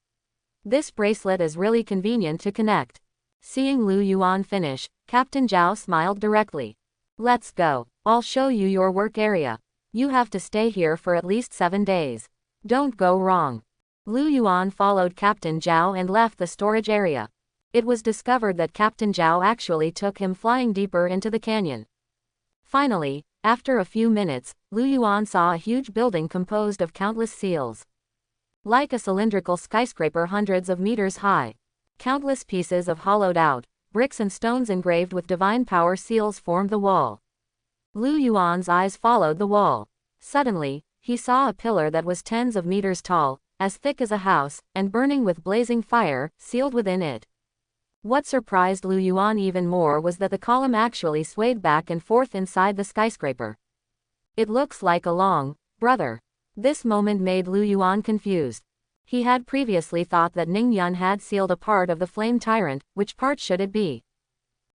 This bracelet is really convenient to connect. Seeing Lu Yuan finish, Captain Zhao smiled directly. Let's go. I'll show you your work area. You have to stay here for at least 7 days. Don't go wrong. Lu Yuan followed Captain Zhao and left the storage area. It was discovered that Captain Zhao actually took him flying deeper into the canyon. Finally, after a few minutes, Lu Yuan saw a huge building composed of countless seals. Like a cylindrical skyscraper hundreds of meters high. Countless pieces of hollowed-out bricks and stones engraved with divine power seals formed the wall. Lu Yuan's eyes followed the wall. Suddenly, he saw a pillar that was tens of meters tall, as thick as a house, and burning with blazing fire, sealed within it. What surprised Lu Yuan even more was that the column actually swayed back and forth inside the skyscraper. It looks like a long brother. This moment made Lu Yuan confused. He had previously thought that Ning Yun had sealed a part of the flame tyrant, which part should it be?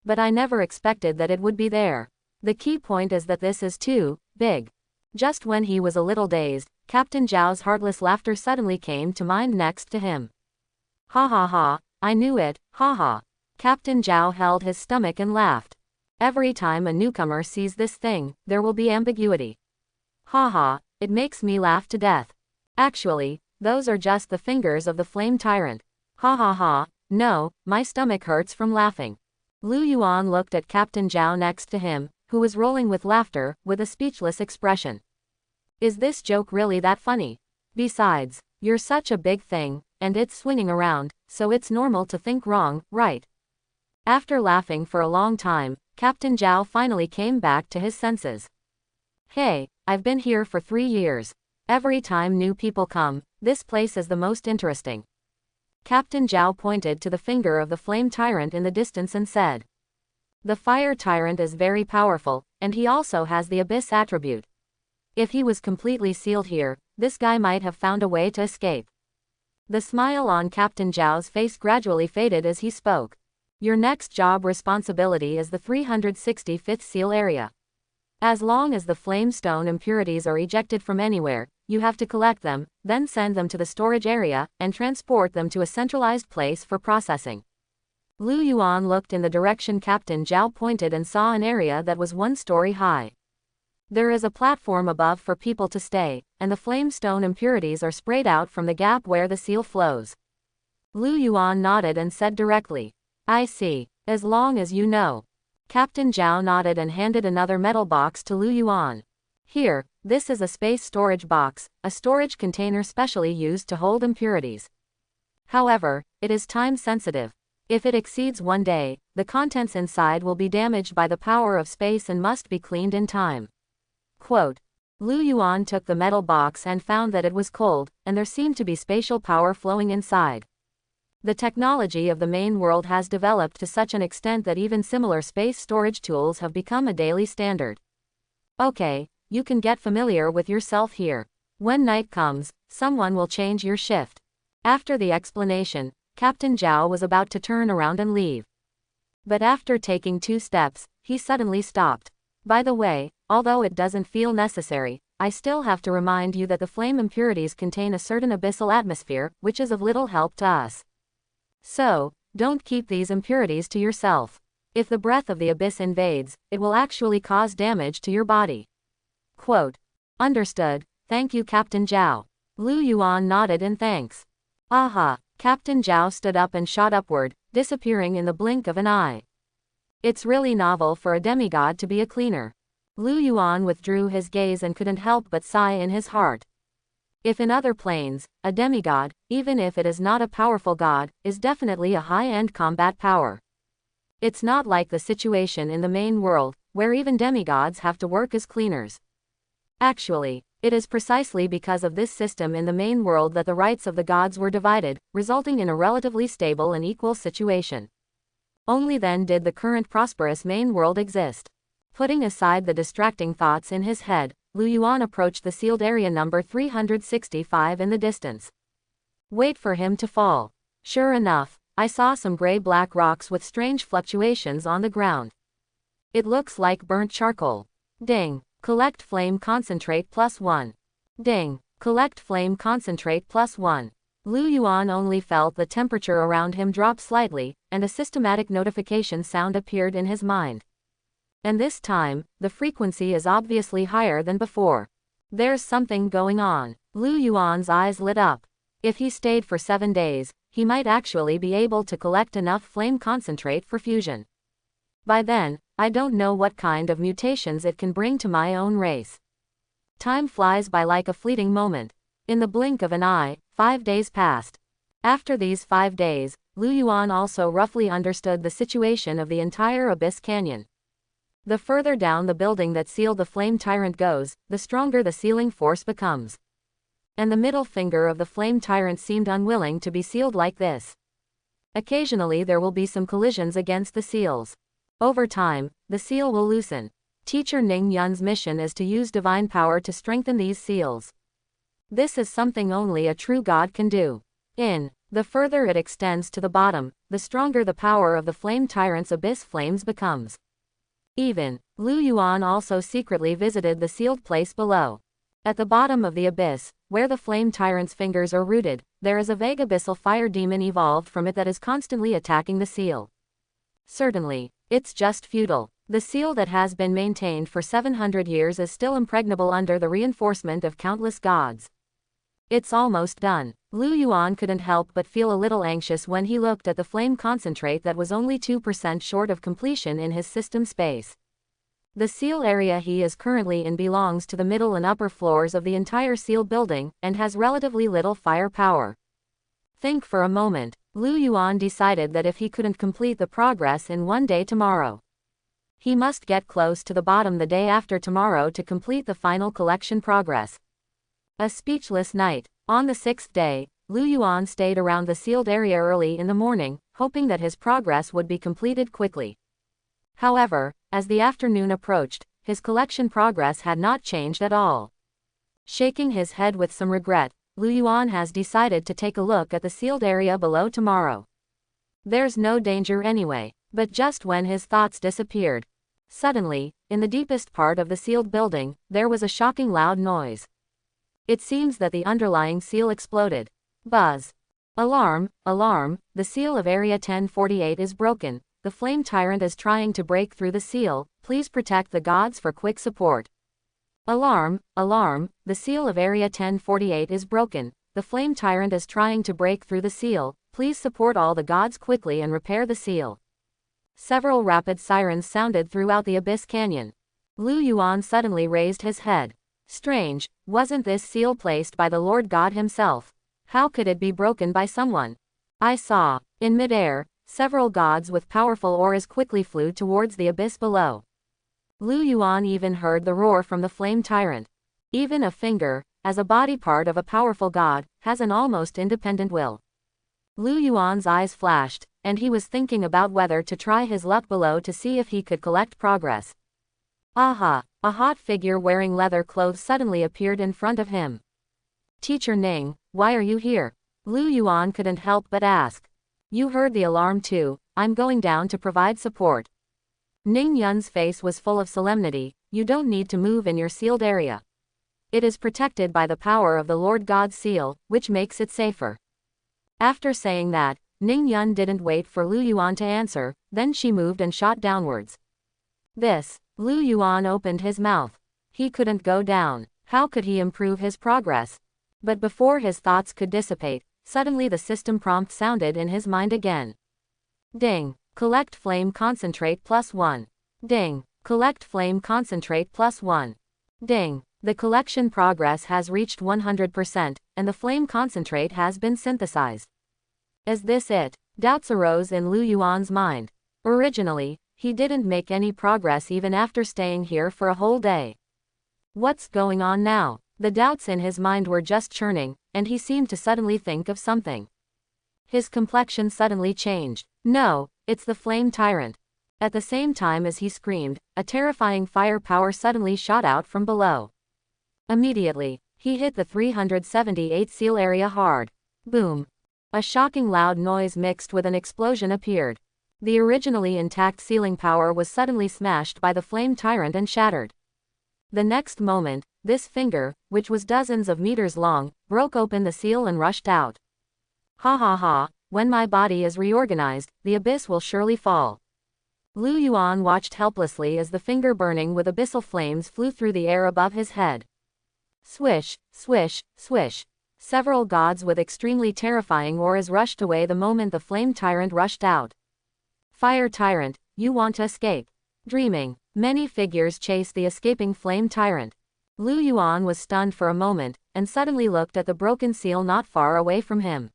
But I never expected that it would be there. The key point is that this is too big. Just when he was a little dazed, Captain Zhao's heartless laughter suddenly came to mind next to him. Ha ha ha, I knew it, ha ha. Captain Zhao held his stomach and laughed. Every time a newcomer sees this thing, there will be ambiguity. Ha ha, it makes me laugh to death. Actually, those are just the fingers of the flame tyrant. Ha ha ha, no, my stomach hurts from laughing. Lu Yuan looked at Captain Zhao next to him, who was rolling with laughter, with a speechless expression. Is this joke really that funny? Besides, you're such a big thing, and it's swinging around, so it's normal to think wrong, right? After laughing for a long time, Captain Zhao finally came back to his senses. Hey, I've been here for 3 years. Every time new people come, this place is the most interesting. Captain Zhao pointed to the finger of the flame tyrant in the distance and said. The fire tyrant is very powerful, and he also has the abyss attribute. If he was completely sealed here, this guy might have found a way to escape. The smile on Captain Zhao's face gradually faded as he spoke. Your next job responsibility is the 365th seal area. As long as the flamestone impurities are ejected from anywhere, you have to collect them, then send them to the storage area, and transport them to a centralized place for processing. Lu Yuan looked in the direction Captain Zhao pointed and saw an area that was 1 story high. There is a platform above for people to stay, and the flamestone impurities are sprayed out from the gap where the seal flows. Lu Yuan nodded and said directly, I see, as long as you know. Captain Zhao nodded and handed another metal box to Lu Yuan. Here, this is a space storage box, a storage container specially used to hold impurities. However, it is time sensitive. If it exceeds 1 day, the contents inside will be damaged by the power of space and must be cleaned in time. Quote. Lu Yuan took the metal box and found that it was cold, and there seemed to be spatial power flowing inside. The technology of the main world has developed to such an extent that even similar space storage tools have become a daily standard. Okay, you can get familiar with yourself here. When night comes, someone will change your shift. After the explanation, Captain Zhao was about to turn around and leave. But after taking 2 steps, he suddenly stopped. By the way, although it doesn't feel necessary, I still have to remind you that the flame impurities contain a certain abyssal atmosphere, which is of little help to us. So, don't keep these impurities to yourself. If the breath of the abyss invades, it will actually cause damage to your body. Quote. Understood, thank you Captain Zhao. Lu Yuan nodded in thanks. Aha, Captain Zhao stood up and shot upward, disappearing in the blink of an eye. It's really novel for a demigod to be a cleaner. Lu Yuan withdrew his gaze and couldn't help but sigh in his heart. If in other planes, a demigod, even if it is not a powerful god, is definitely a high-end combat power. It's not like the situation in the main world, where even demigods have to work as cleaners. Actually, it is precisely because of this system in the main world that the rights of the gods were divided, resulting in a relatively stable and equal situation. Only then did the current prosperous main world exist. Putting aside the distracting thoughts in his head, Lu Yuan approached the sealed area number 365 in the distance. Wait for him to fall. Sure enough, I saw some gray-black rocks with strange fluctuations on the ground. It looks like burnt charcoal. Ding. Collect flame concentrate +1. Ding. Collect flame concentrate +1. Lu Yuan only felt the temperature around him drop slightly, and a systematic notification sound appeared in his mind. And this time, the frequency is obviously higher than before. There's something going on. Lu Yuan's eyes lit up. If he stayed for 7 days, he might actually be able to collect enough flame concentrate for fusion. By then, I don't know what kind of mutations it can bring to my own race. Time flies by like a fleeting moment. In the blink of an eye, 5 days passed. After these 5 days, Lu Yuan also roughly understood the situation of the entire Abyss Canyon. The further down the building that sealed the flame tyrant goes, the stronger the sealing force becomes. And the middle finger of the flame tyrant seemed unwilling to be sealed like this. Occasionally there will be some collisions against the seals. Over time, the seal will loosen. Teacher Ning Yun's mission is to use divine power to strengthen these seals. This is something only a true god can do. The further it extends to the bottom, the stronger the power of the flame tyrant's abyss flames becomes. Lu Yuan also secretly visited the sealed place below. At the bottom of the abyss, where the flame tyrant's fingers are rooted, there is a vague abyssal fire demon evolved from it that is constantly attacking the seal. Certainly, it's just futile. The seal that has been maintained for 700 years is still impregnable under the reinforcement of countless gods. It's almost done. Lu Yuan couldn't help but feel a little anxious when he looked at the flame concentrate that was only 2% short of completion in his system space. The seal area he is currently in belongs to the middle and upper floors of the entire seal building, and has relatively little fire power. Think for a moment. Lu Yuan decided that if he couldn't complete the progress in 1 day tomorrow, he must get close to the bottom the day after tomorrow to complete the final collection progress. A speechless night. On the 6th day, Lu Yuan stayed around the sealed area early in the morning, hoping that his progress would be completed quickly. However, as the afternoon approached, his collection progress had not changed at all. Shaking his head with some regret, Lu Yuan has decided to take a look at the sealed area below tomorrow. There's no danger anyway. But just when his thoughts disappeared, suddenly, in the deepest part of the sealed building, there was a shocking loud noise. It seems that the underlying seal exploded. Buzz. Alarm, alarm, the seal of Area 1048 is broken. The flame tyrant is trying to break through the seal. Please protect the gods for quick support. Alarm, alarm, the seal of Area 1048 is broken. The flame tyrant is trying to break through the seal. Please support all the gods quickly and repair the seal. Several rapid sirens sounded throughout the Abyss Canyon. Lu Yuan suddenly raised his head. Strange, wasn't this seal placed by the Lord God himself? How could it be broken by someone? I saw. In midair, several gods with powerful auras quickly flew towards the abyss below. Lu Yuan even heard the roar from the flame tyrant. Even a finger, as a body part of a powerful god, has an almost independent will. Lu Yuan's eyes flashed, and he was thinking about whether to try his luck below to see if he could collect progress. Aha! A hot figure wearing leather clothes suddenly appeared in front of him. Teacher Ning, why are you here? Lu Yuan couldn't help but ask. You heard the alarm too. I'm going down to provide support. Ning Yun's face was full of solemnity. You don't need to move in your sealed area. It is protected by the power of the Lord God's seal, which makes it safer. After saying that, Ning Yun didn't wait for Lu Yuan to answer, then she moved and shot downwards. Lu Yuan opened his mouth. He couldn't go down. How could he improve his progress? But before his thoughts could dissipate, suddenly the system prompt sounded in his mind again. Ding! Collect flame concentrate +1. Ding! Collect flame concentrate +1. Ding! The collection progress has reached 100%, and the flame concentrate has been synthesized. Is this it? Doubts arose in Lu Yuan's mind. Originally, he didn't make any progress even after staying here for a whole day. What's going on now? The doubts in his mind were just churning, and he seemed to suddenly think of something. His complexion suddenly changed. No, it's the flame tyrant. At the same time as he screamed, a terrifying fire power suddenly shot out from below. Immediately, he hit the 378 seal area hard. Boom! A shocking loud noise mixed with an explosion appeared. The originally intact sealing power was suddenly smashed by the flame tyrant and shattered. The next moment, this finger, which was dozens of meters long, broke open the seal and rushed out. Ha ha ha, when my body is reorganized, the abyss will surely fall. Lu Yuan watched helplessly as the finger burning with abyssal flames flew through the air above his head. Swish, swish, swish. Several gods with extremely terrifying auras rushed away the moment the flame tyrant rushed out. Fire tyrant, you want to escape? Dreaming. Many figures chased the escaping flame tyrant. Lu Yuan was stunned for a moment, and suddenly looked at the broken seal not far away from him.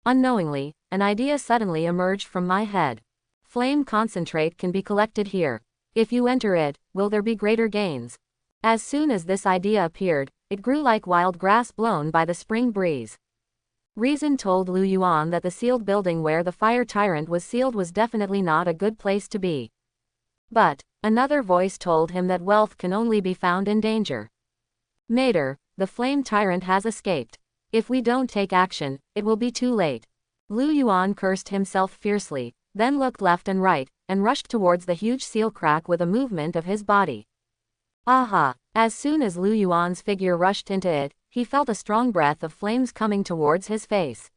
Unknowingly, an idea suddenly emerged from my head. Flame concentrate can be collected here. If you enter it, will there be greater gains? As soon as this idea appeared, it grew like wild grass blown by the spring breeze. Reason told Lu Yuan that the sealed building where the fire tyrant was sealed was definitely not a good place to be. But another voice told him that wealth can only be found in danger. Mater, the flame tyrant has escaped. If we don't take action, it will be too late. Lu Yuan cursed himself fiercely, then looked left and right, and rushed towards the huge seal crack with a movement of his body. Aha! As soon as Lu Yuan's figure rushed into it, he felt a strong breath of flames coming towards his face.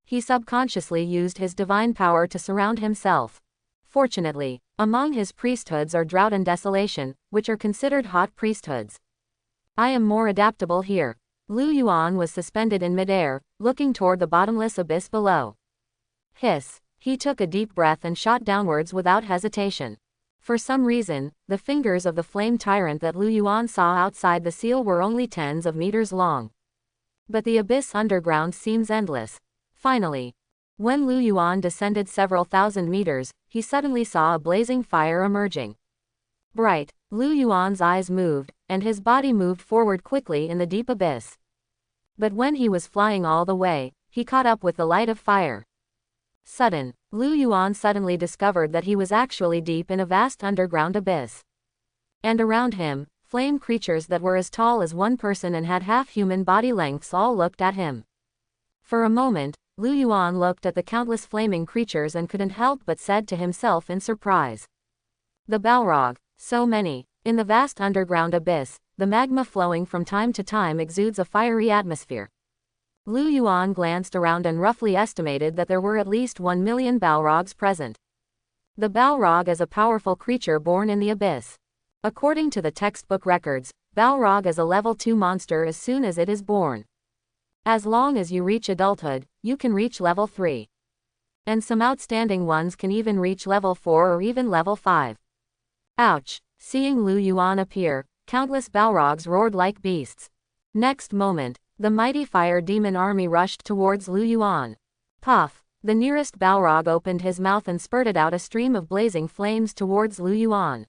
He subconsciously used his divine power to surround himself. Fortunately, among his priesthoods are drought and desolation, which are considered hot priesthoods. I am more adaptable here. Lu Yuan was suspended in midair, looking toward the bottomless abyss below. Hiss! He took a deep breath and shot downwards without hesitation. For some reason, the fingers of the flame tyrant that Lu Yuan saw outside the seal were only tens of meters long. But the abyss underground seems endless. Finally, when Lu Yuan descended several thousand meters, he suddenly saw a blazing fire emerging. Bright, Lu Yuan's eyes moved, and his body moved forward quickly in the deep abyss. But when he was flying all the way, he caught up with the light of fire. Sudden, Lu Yuan suddenly discovered that he was actually deep in a vast underground abyss. And around him, Flame creatures that were as tall as one person and had half-human body lengths all looked at him. For a moment, Lu Yuan looked at the countless flaming creatures and couldn't help but said to himself in surprise. The Balrog, so many. In the vast underground abyss, the magma flowing from time to time exudes a fiery atmosphere. Lu Yuan glanced around and roughly estimated that there were at least 1 million Balrogs present. The Balrog is a powerful creature born in the abyss. According to the textbook records, Balrog is a level 2 monster as soon as it is born. As long as you reach adulthood, you can reach level 3. And some outstanding ones can even reach level 4 or even level 5. Ouch! Seeing Lu Yuan appear, countless Balrogs roared like beasts. Next moment, the mighty fire demon army rushed towards Lu Yuan. Puff! The nearest Balrog opened his mouth and spurted out a stream of blazing flames towards Lu Yuan.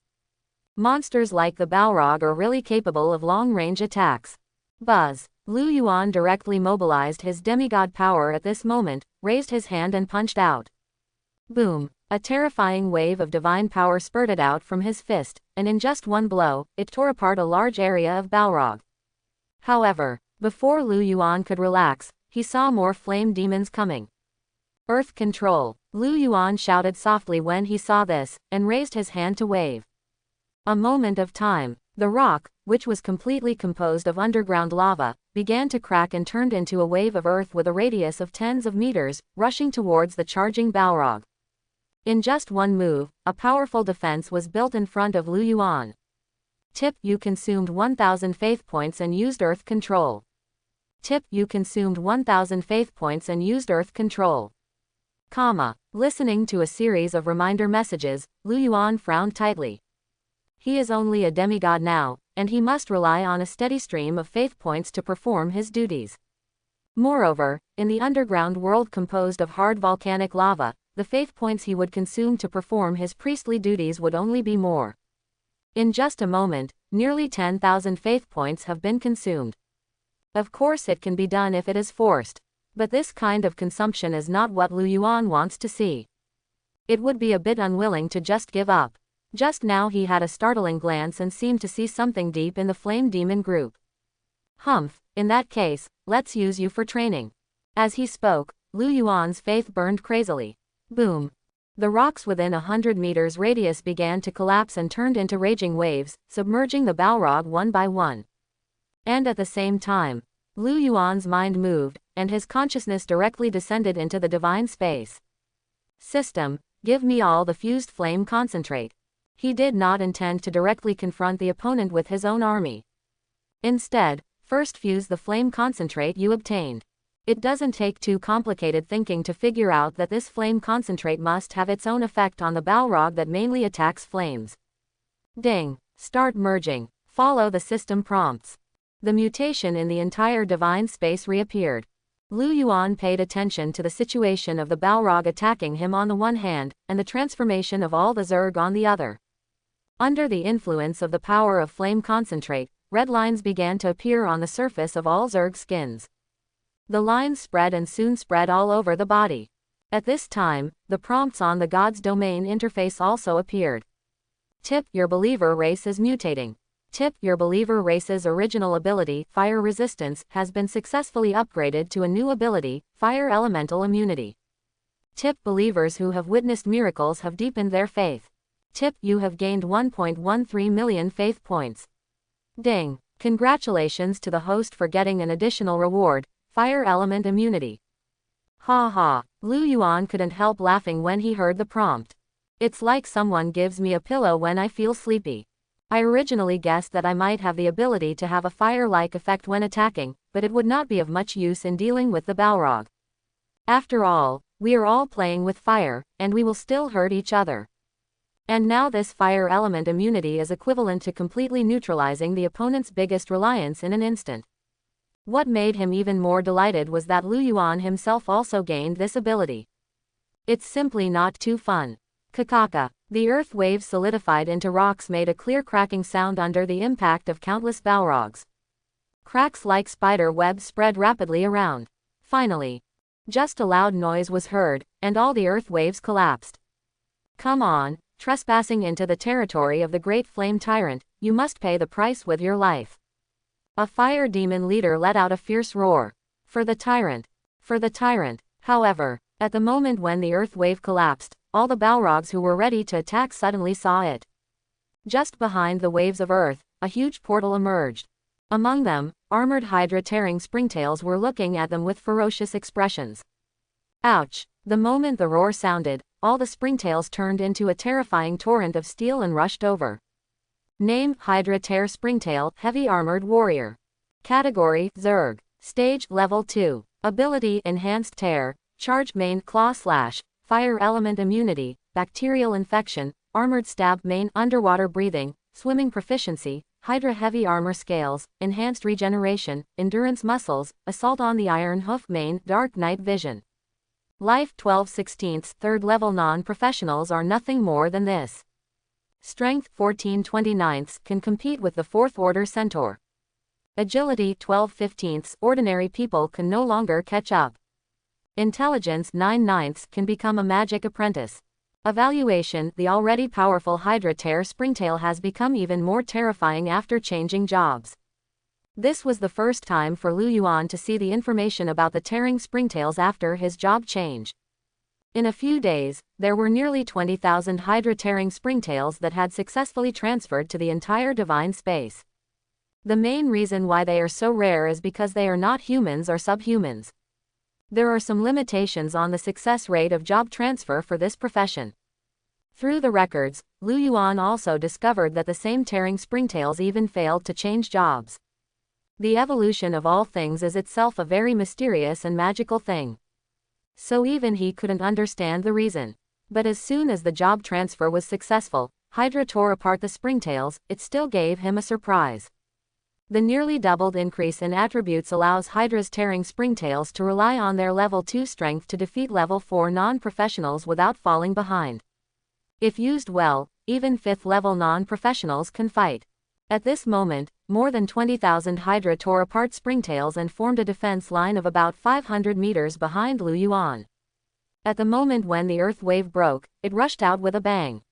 Monsters like the Balrog are really capable of long-range attacks. Buzz! Lu Yuan directly mobilized his demigod power at this moment, raised his hand and punched out. Boom! A terrifying wave of divine power spurted out from his fist, and in just one blow, it tore apart a large area of Balrog. However, before Lu Yuan could relax, he saw more flame demons coming. Earth control! Lu Yuan shouted softly when he saw this, and raised his hand to wave. A moment of time, the rock, which was completely composed of underground lava, began to crack and turned into a wave of earth with a radius of tens of meters, rushing towards the charging Balrog. In just one move, a powerful defense was built in front of Lu Yuan. Tip, you consumed 1,000 faith points and used earth control. Tip, you consumed 1,000 faith points and used earth control. Listening to a series of reminder messages, Lu Yuan frowned tightly. He is only a demigod now, and he must rely on a steady stream of faith points to perform his duties. Moreover, in the underground world composed of hard volcanic lava, the faith points he would consume to perform his priestly duties would only be more. In just a moment, nearly 10,000 faith points have been consumed. Of course it can be done if it is forced. But this kind of consumption is not what Lu Yuan wants to see. It would be a bit unwilling to just give up. Just now he had a startling glance and seemed to see something deep in the flame demon group. Humph, in that case, let's use you for training. As he spoke, Lu Yuan's faith burned crazily. Boom! The rocks within 100 meters radius began to collapse and turned into raging waves, submerging the Balrog one by one. And at the same time, Lu Yuan's mind moved, and his consciousness directly descended into the divine space. System, give me all the fused flame concentrate. He did not intend to directly confront the opponent with his own army. Instead, first fuse the flame concentrate you obtained. It doesn't take too complicated thinking to figure out that this flame concentrate must have its own effect on the Balrog that mainly attacks flames. Ding! Start merging. Follow the system prompts. The mutation in the entire divine space reappeared. Lu Yuan paid attention to the situation of the Balrog attacking him on the one hand, and the transformation of all the Zerg on the other. Under the influence of the power of flame concentrate, red lines began to appear on the surface of all Zerg skins. The lines spread and soon spread all over the body. At this time, the prompts on the God's domain interface also appeared. Tip, your believer race is mutating. Tip, your believer race's original ability, fire resistance, has been successfully upgraded to a new ability, fire elemental immunity. Tip, believers who have witnessed miracles have deepened their faith. Tip, you have gained 1.13 million faith points. Ding! Congratulations to the host for getting an additional reward, fire element immunity. Ha ha! Lu Yuan couldn't help laughing when he heard the prompt. It's like someone gives me a pillow when I feel sleepy. I originally guessed that I might have the ability to have a fire-like effect when attacking, but it would not be of much use in dealing with the Balrog. After all, we are all playing with fire, and we will still hurt each other. And now this fire element immunity is equivalent to completely neutralizing the opponent's biggest reliance in an instant. What made him even more delighted was that Lu Yuan himself also gained this ability. It's simply not too fun. Kakaka. The earth waves solidified into rocks made a clear cracking sound under the impact of countless Balrogs. Cracks like spider webs spread rapidly around. Finally, just a loud noise was heard, and all the earth waves collapsed. Come on, Trespassing into the territory of the great flame tyrant, you must pay the price with your life. A fire demon leader let out a fierce roar. For the tyrant. For the tyrant. However, at the moment when the earth wave collapsed, all the Balrogs who were ready to attack suddenly saw it. Just behind the waves of earth, a huge portal emerged. Among them, armored Hydra tearing springtails were looking at them with ferocious expressions. Ouch! The moment the roar sounded, all the springtails turned into a terrifying torrent of steel and rushed over. Name: Hydra Tear Springtail, Heavy Armored Warrior. Category: Zerg. Stage: Level 2. Ability: Enhanced Tear, Charge Main Claw Slash, Fire Element Immunity, Bacterial Infection, Armored Stab Main Underwater Breathing, Swimming Proficiency, Hydra Heavy Armor Scales, Enhanced Regeneration, Endurance Muscles, Assault on the Iron Hoof Main Dark Night Vision. Life 12/16, 3rd level non-professionals are nothing more than this. Strength 14/29 can compete with the 4th Order Centaur. Agility 12/15, ordinary people can no longer catch up. Intelligence 9/9 can become a magic apprentice. Evaluation: the already powerful Hydra Tear Springtail has become even more terrifying after changing jobs. This was the first time for Lu Yuan to see the information about the tearing springtails after his job change. In a few days, there were nearly 20,000 Hydra tearing springtails that had successfully transferred to the entire divine space. The main reason why they are so rare is because they are not humans or subhumans. There are some limitations on the success rate of job transfer for this profession. Through the records, Lu Yuan also discovered that the same tearing springtails even failed to change jobs. The evolution of all things is itself a very mysterious and magical thing. So even he couldn't understand the reason. But as soon as the job transfer was successful, Hydra tore apart the springtails. It still gave him a surprise. The nearly doubled increase in attributes allows Hydra's tearing springtails to rely on their level 2 strength to defeat level 4 non-professionals without falling behind. If used well, even 5th level non-professionals can fight. At this moment, more than 20,000 Hydra tore apart springtails and formed a defense line of about 500 meters behind Lu Yuan. At the moment when the earth wave broke, it rushed out with a bang.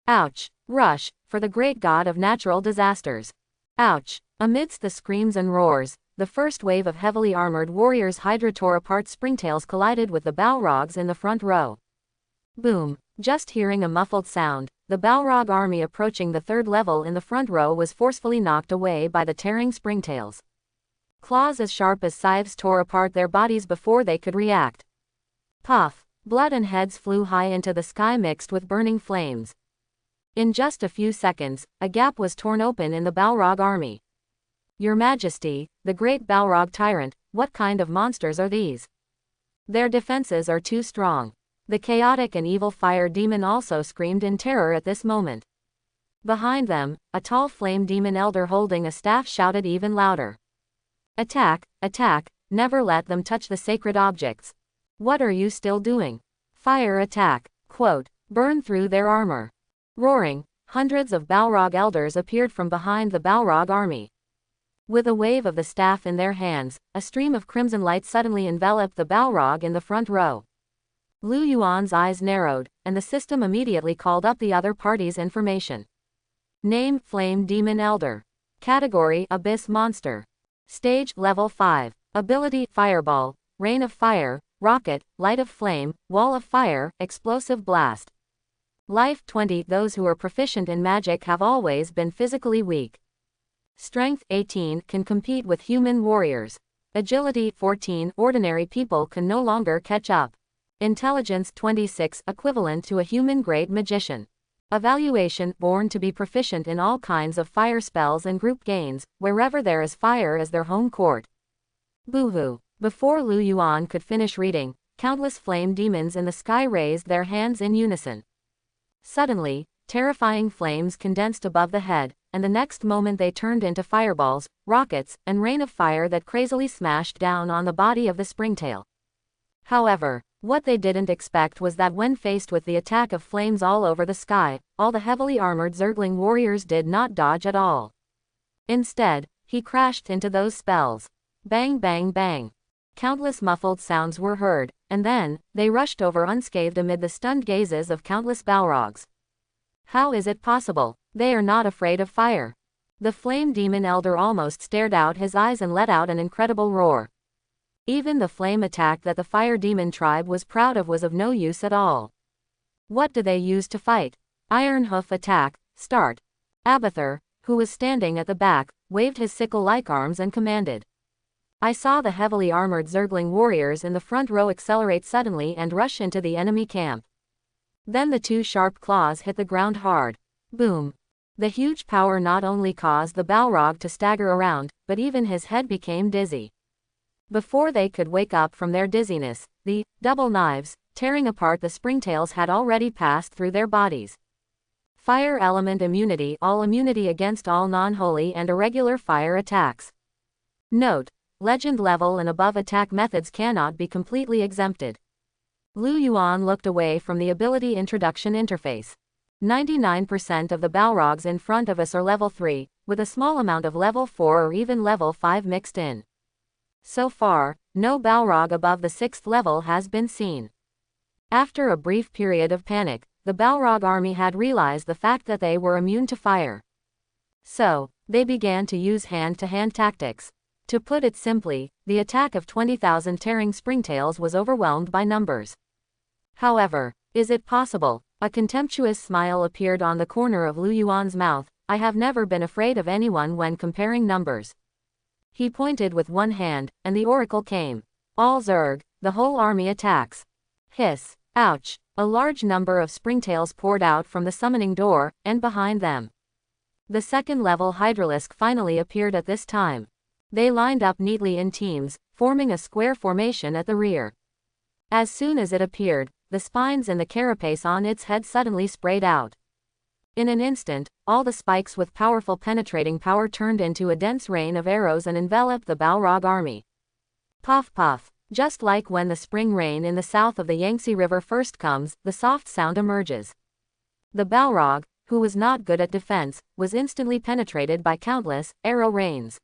Ouch! Rush, for the great god of natural disasters. Ouch! Amidst the screams and roars, the first wave of heavily armored warriors Hydra tore apart springtails collided with the Balrogs in the front row. Boom! Just hearing a muffled sound, the Balrog army approaching the 3rd level in the front row was forcefully knocked away by the tearing springtails. Claws as sharp as scythes tore apart their bodies before they could react. Puff! Blood and heads flew high into the sky mixed with burning flames. In just a few seconds, a gap was torn open in the Balrog army. Your Majesty, the great Balrog tyrant, what kind of monsters are these? Their defenses are too strong. The chaotic and evil fire demon also screamed in terror at this moment. Behind them, a tall flame demon elder holding a staff shouted even louder. Attack, attack, never let them touch the sacred objects. What are you still doing? Fire attack, quote, burn through their armor. Roaring, hundreds of Balrog elders appeared from behind the Balrog army. With a wave of the staff in their hands, a stream of crimson light suddenly enveloped the Balrog in the front row. Lu Yuan's eyes narrowed, and the system immediately called up the other party's information. Name: Flame Demon Elder. Category: Abyss Monster. Stage: Level 5. Ability: Fireball, Rain of Fire, Rocket, Light of Flame, Wall of Fire, Explosive Blast. Life 20. Those who are proficient in magic have always been physically weak. Strength 18 can compete with human warriors. Agility 14. Ordinary people can no longer catch up. Intelligence 26, equivalent to a human great magician. Evaluation: born to be proficient in all kinds of fire spells and group gains, wherever there is fire as their home court. Boo-hoo. Before Lu Yuan could finish reading, countless flame demons in the sky raised their hands in unison. Suddenly, terrifying flames condensed above the head, and the next moment they turned into fireballs, rockets, and rain of fire that crazily smashed down on the body of the springtail. However, what they didn't expect was that when faced with the attack of flames all over the sky, all the heavily armored Zergling warriors did not dodge at all. Instead, he crashed into those spells. Bang bang bang. Countless muffled sounds were heard, and then, they rushed over unscathed amid the stunned gazes of countless Balrogs. How is it possible? They are not afraid of fire. The flame demon elder almost stared out his eyes and let out an incredible roar. Even the flame attack that the fire demon tribe was proud of was of no use at all. What do they use to fight? Iron hoof attack, start. Abathur, who was standing at the back, waved his sickle-like arms and commanded. I saw the heavily armored Zergling warriors in the front row accelerate suddenly and rush into the enemy camp. Then the two sharp claws hit the ground hard. Boom. The huge power not only caused the Balrog to stagger around, but even his head became dizzy. Before they could wake up from their dizziness, the double knives, tearing apart the springtails, had already passed through their bodies. Fire element immunity, all immunity against all non-holy and irregular fire attacks. Note: legend level and above attack methods cannot be completely exempted. Lu Yuan looked away from the ability introduction interface. 99% of the Balrogs in front of us are level 3, with a small amount of level 4 or even level 5 mixed in. So far, no Balrog above the 6th level has been seen. After a brief period of panic, the Balrog army had realized the fact that they were immune to fire. So, they began to use hand-to-hand tactics. To put it simply, the attack of 20,000 tearing springtails was overwhelmed by numbers. However, is it possible? A contemptuous smile appeared on the corner of Lu Yuan's mouth. I have never been afraid of anyone when comparing numbers. He pointed with one hand, and the oracle came. All Zerg, the whole army attacks. Hiss. Ouch. A large number of springtails poured out from the summoning door, and behind them. The second-level Hydralisk finally appeared at this time. They lined up neatly in teams, forming a square formation at the rear. As soon as it appeared, the spines in the carapace on its head suddenly sprayed out. In an instant, all the spikes with powerful penetrating power turned into a dense rain of arrows and enveloped the Balrog army. Puff puff. Just like when the spring rain in the south of the Yangtze River first comes, the soft sound emerges. The Balrog, who was not good at defense, was instantly penetrated by countless arrow rains.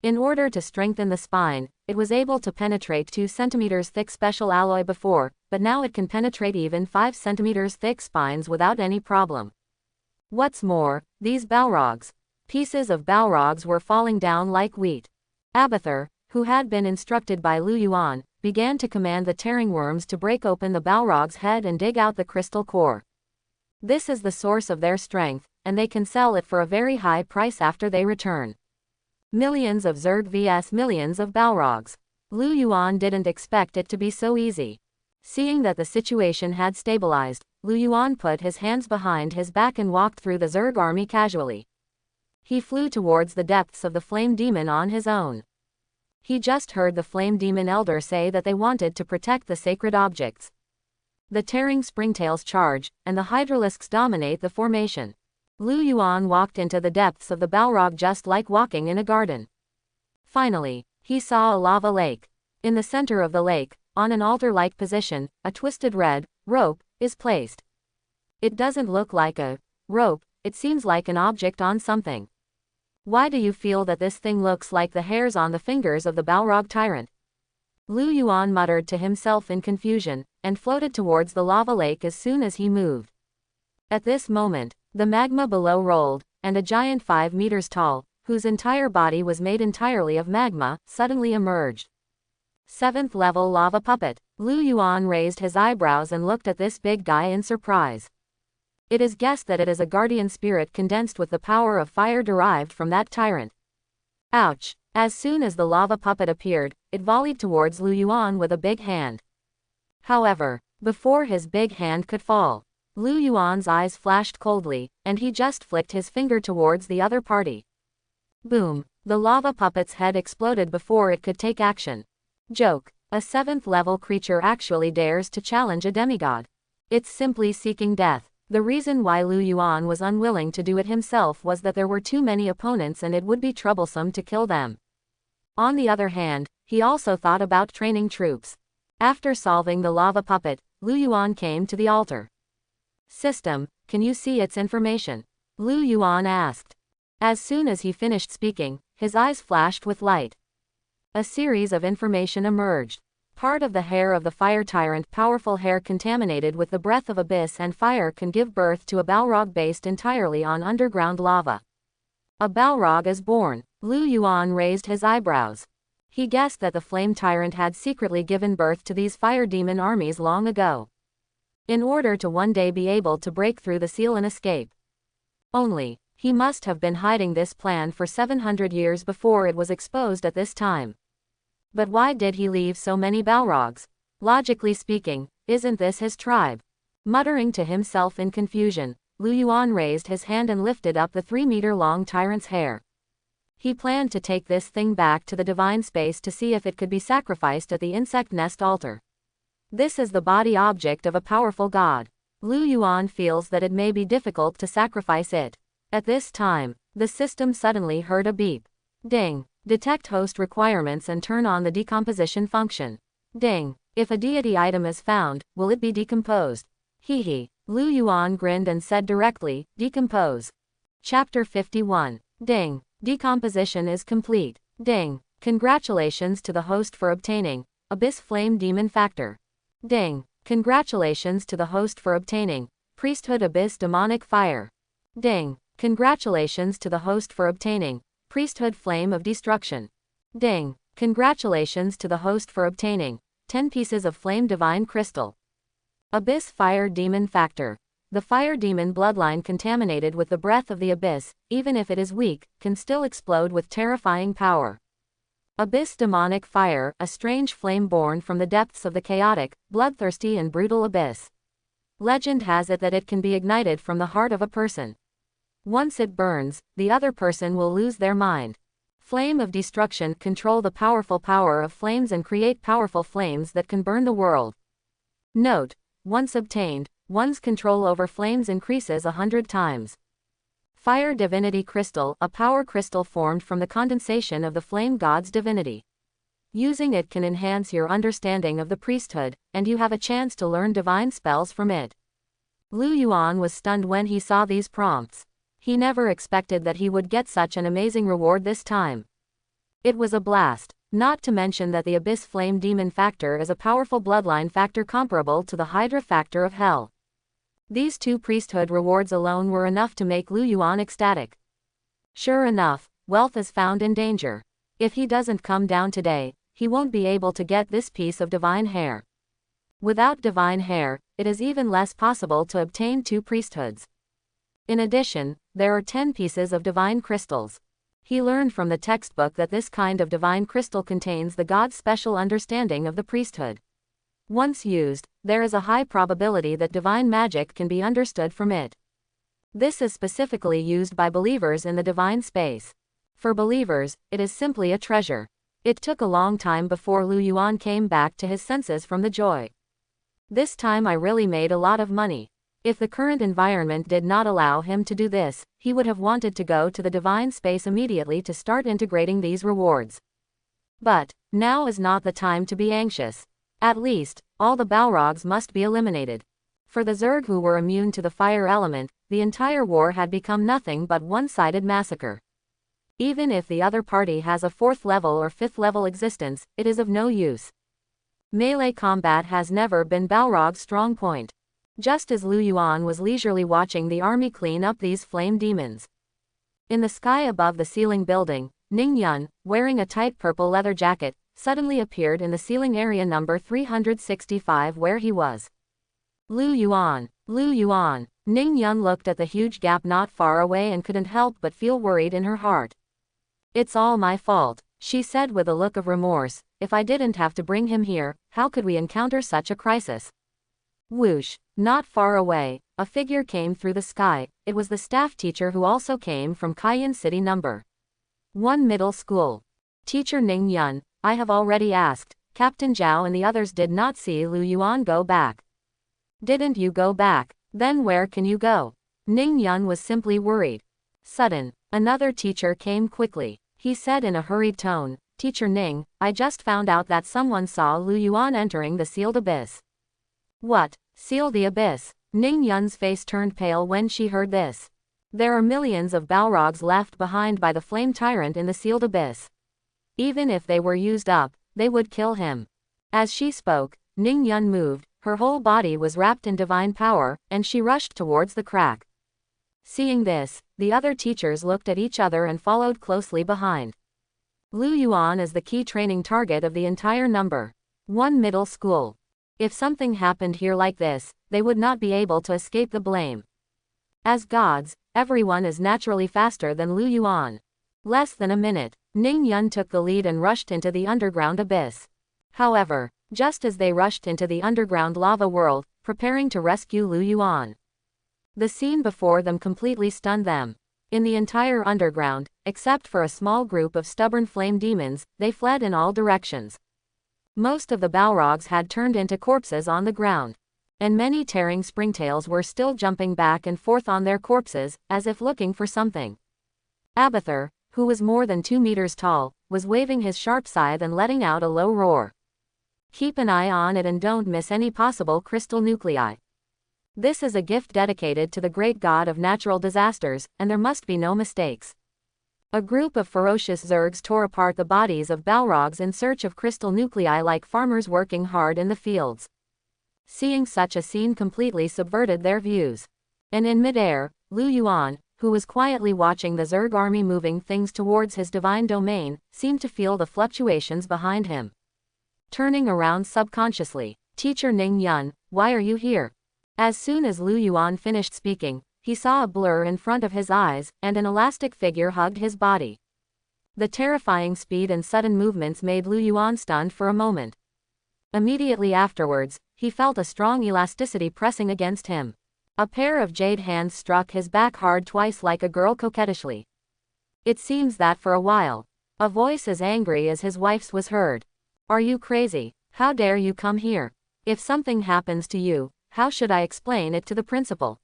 In order to strengthen the spine, it was able to penetrate 2 cm thick special alloy before, but now it can penetrate even 5 cm thick spines without any problem. What's more, these Balrogs. Pieces of Balrogs were falling down like wheat. Abathur, who had been instructed by Lu Yuan, began to command the tearing worms to break open the Balrog's head and dig out the crystal core. This is the source of their strength, and they can sell it for a very high price after they return. Millions of Zerg vs millions of Balrogs. Lu Yuan didn't expect it to be so easy. Seeing that the situation had stabilized, Lu Yuan put his hands behind his back and walked through the Zerg army casually. He flew towards the depths of the flame demon on his own. He just heard the flame demon elder say that they wanted to protect the sacred objects. The tearing springtails charge, and the Hydralisks dominate the formation. Lu Yuan walked into the depths of the Balrog just like walking in a garden. Finally, he saw a lava lake. In the center of the lake, on an altar-like position, a twisted red rope is placed. It doesn't look like a rope, it seems like an object on something. Why do you feel that this thing looks like the hairs on the fingers of the Balrog tyrant? Lu Yuan muttered to himself in confusion, and floated towards the lava lake as soon as he moved. At this moment, the magma below rolled, and a giant 5 meters tall, whose entire body was made entirely of magma, suddenly emerged. 7th level lava puppet. Lu Yuan raised his eyebrows and looked at this big guy in surprise. It is guessed that it is a guardian spirit condensed with the power of fire derived from that tyrant. Ouch! As soon as the lava puppet appeared, it volleyed towards Lu Yuan with a big hand. However, before his big hand could fall, Lu Yuan's eyes flashed coldly, and he just flicked his finger towards the other party. Boom! The lava puppet's head exploded before it could take action. Joke. A 7th level creature actually dares to challenge a demigod. It's simply seeking death. The reason why Lu Yuan was unwilling to do it himself was that there were too many opponents and it would be troublesome to kill them. On the other hand, he also thought about training troops. After solving the lava puppet, Lu Yuan came to the altar. System, can you see its information? Lu Yuan asked. As soon as he finished speaking, his eyes flashed with light. A series of information emerged. Part of the hair of the fire tyrant, powerful hair contaminated with the breath of abyss and fire, can give birth to a Balrog based entirely on underground lava. A Balrog is born. Lu Yuan raised his eyebrows. He guessed that the flame tyrant had secretly given birth to these fire demon armies long ago, in order to one day be able to break through the seal and escape. Only, he must have been hiding this plan for 700 years before it was exposed at this time. But why did he leave so many Balrogs? Logically speaking, isn't this his tribe? Muttering to himself in confusion, Lu Yuan raised his hand and lifted up the 3-meter-long tyrant's hair. He planned to take this thing back to the divine space to see if it could be sacrificed at the insect nest altar. This is the body object of a powerful god. Lu Yuan feels that it may be difficult to sacrifice it. At this time, the system suddenly heard a beep. Ding. Detect host requirements and turn on the decomposition function. Ding. If a deity item is found, will it be decomposed? Hee. Lu Yuan grinned and said directly, decompose. Chapter 51. Ding. Decomposition is complete. Ding. Congratulations to the host for obtaining Abyss Flame Demon Factor. Ding. Congratulations to the host for obtaining Priesthood Abyss Demonic Fire. Ding. Congratulations to the host for obtaining Priesthood Flame of Destruction. Ding. Congratulations to the host for obtaining 10 pieces of Flame Divine Crystal. Abyss Fire Demon Factor. The fire demon bloodline contaminated with the breath of the abyss, even if it is weak, can still explode with terrifying power. Abyss Demonic Fire, a strange flame born from the depths of the chaotic, bloodthirsty and brutal abyss. Legend has it that it can be ignited from the heart of a person. Once it burns, the other person will lose their mind. Flame of Destruction. Control the powerful power of flames and create powerful flames that can burn the world. Note: once obtained, one's control over flames increases 100 times. Fire Divinity Crystal, a power crystal formed from the condensation of the flame god's divinity. Using it can enhance your understanding of the priesthood, and you have a chance to learn divine spells from it. Lu Yuan was stunned when he saw these prompts. He never expected that he would get such an amazing reward this time. It was a blast, not to mention that the Abyss Flame Demon Factor is a powerful bloodline factor comparable to the Hydra Factor of Hell. These 2 priesthood rewards alone were enough to make Lu Yuan ecstatic. Sure enough, wealth is found in danger. If he doesn't come down today, he won't be able to get this piece of divine hair. Without divine hair, it is even less possible to obtain 2 priesthoods. In addition, there are 10 pieces of divine crystals. He learned from the textbook that this kind of divine crystal contains the god's special understanding of the priesthood. Once used, there is a high probability that divine magic can be understood from it. This is specifically used by believers in the divine space. For believers, it is simply a treasure. It took a long time before Lu Yuan came back to his senses from the joy. This time I really made a lot of money. If the current environment did not allow him to do this, he would have wanted to go to the divine space immediately to start integrating these rewards. But now is not the time to be anxious. At least, all the Balrogs must be eliminated. For the Zerg who were immune to the fire element, the entire war had become nothing but one-sided massacre. Even if the other party has a 4th level or 5th level existence, it is of no use. Melee combat has never been Balrog's strong point. Just as Lu Yuan was leisurely watching the army clean up these flame demons. In the sky above the ceiling building, Ning Yun, wearing a tight purple leather jacket, suddenly appeared in the ceiling area number 365 where he was. Lu Yuan. Lu Yuan. Ning Yun looked at the huge gap not far away and couldn't help but feel worried in her heart. It's all my fault, she said with a look of remorse. If I didn't have to bring him here, how could we encounter such a crisis? Whoosh. Not far away, a figure came through the sky. It was the staff teacher who also came from Cayenne City number 1 middle school. Teacher Ning Yun, I have already asked. Captain Zhao and the others did not see Lu Yuan go back. Didn't you go back? Then where can you go? Ning Yun was simply worried. Sudden, another teacher came quickly. He said in a hurried tone, Teacher Ning, I just found out that someone saw Lu Yuan entering the sealed abyss. What? Seal the abyss? Ning Yun's face turned pale when she heard this. There are millions of Balrogs left behind by the flame tyrant in the sealed abyss. Even if they were used up, they would kill him. As she spoke, Ning Yun moved, her whole body was wrapped in divine power, and she rushed towards the crack. Seeing this, the other teachers looked at each other and followed closely behind. Lu Yuan is the key training target of the entire number 1 middle school. If something happened here like this, they would not be able to escape the blame. As gods, everyone is naturally faster than Lu Yuan. Less than a minute, Ning Yun took the lead and rushed into the underground abyss. However, just as they rushed into the underground lava world, preparing to rescue Lu Yuan, the scene before them completely stunned them. In the entire underground, except for a small group of stubborn flame demons, they fled in all directions. Most of the Balrogs had turned into corpses on the ground, and many tearing springtails were still jumping back and forth on their corpses, as if looking for something. Abathur, who was more than 2 meters tall, was waving his sharp scythe and letting out a low roar. Keep an eye on it and don't miss any possible crystal nuclei. This is a gift dedicated to the great god of natural disasters, and there must be no mistakes. A group of ferocious Zergs tore apart the bodies of Balrogs in search of crystal nuclei like farmers working hard in the fields. Seeing such a scene completely subverted their views. And in midair, Lu Yuan, who was quietly watching the Zerg army moving things towards his divine domain, seemed to feel the fluctuations behind him. Turning around subconsciously, "Teacher Ning Yun, why are you here?" As soon as Lu Yuan finished speaking, he saw a blur in front of his eyes, and an elastic figure hugged his body. The terrifying speed and sudden movements made Lu Yuan stunned for a moment. Immediately afterwards, he felt a strong elasticity pressing against him. A pair of jade hands struck his back hard twice like a girl coquettishly. It seems that for a while, a voice as angry as his wife's was heard. "Are you crazy? How dare you come here? If something happens to you, how should I explain it to the principal?"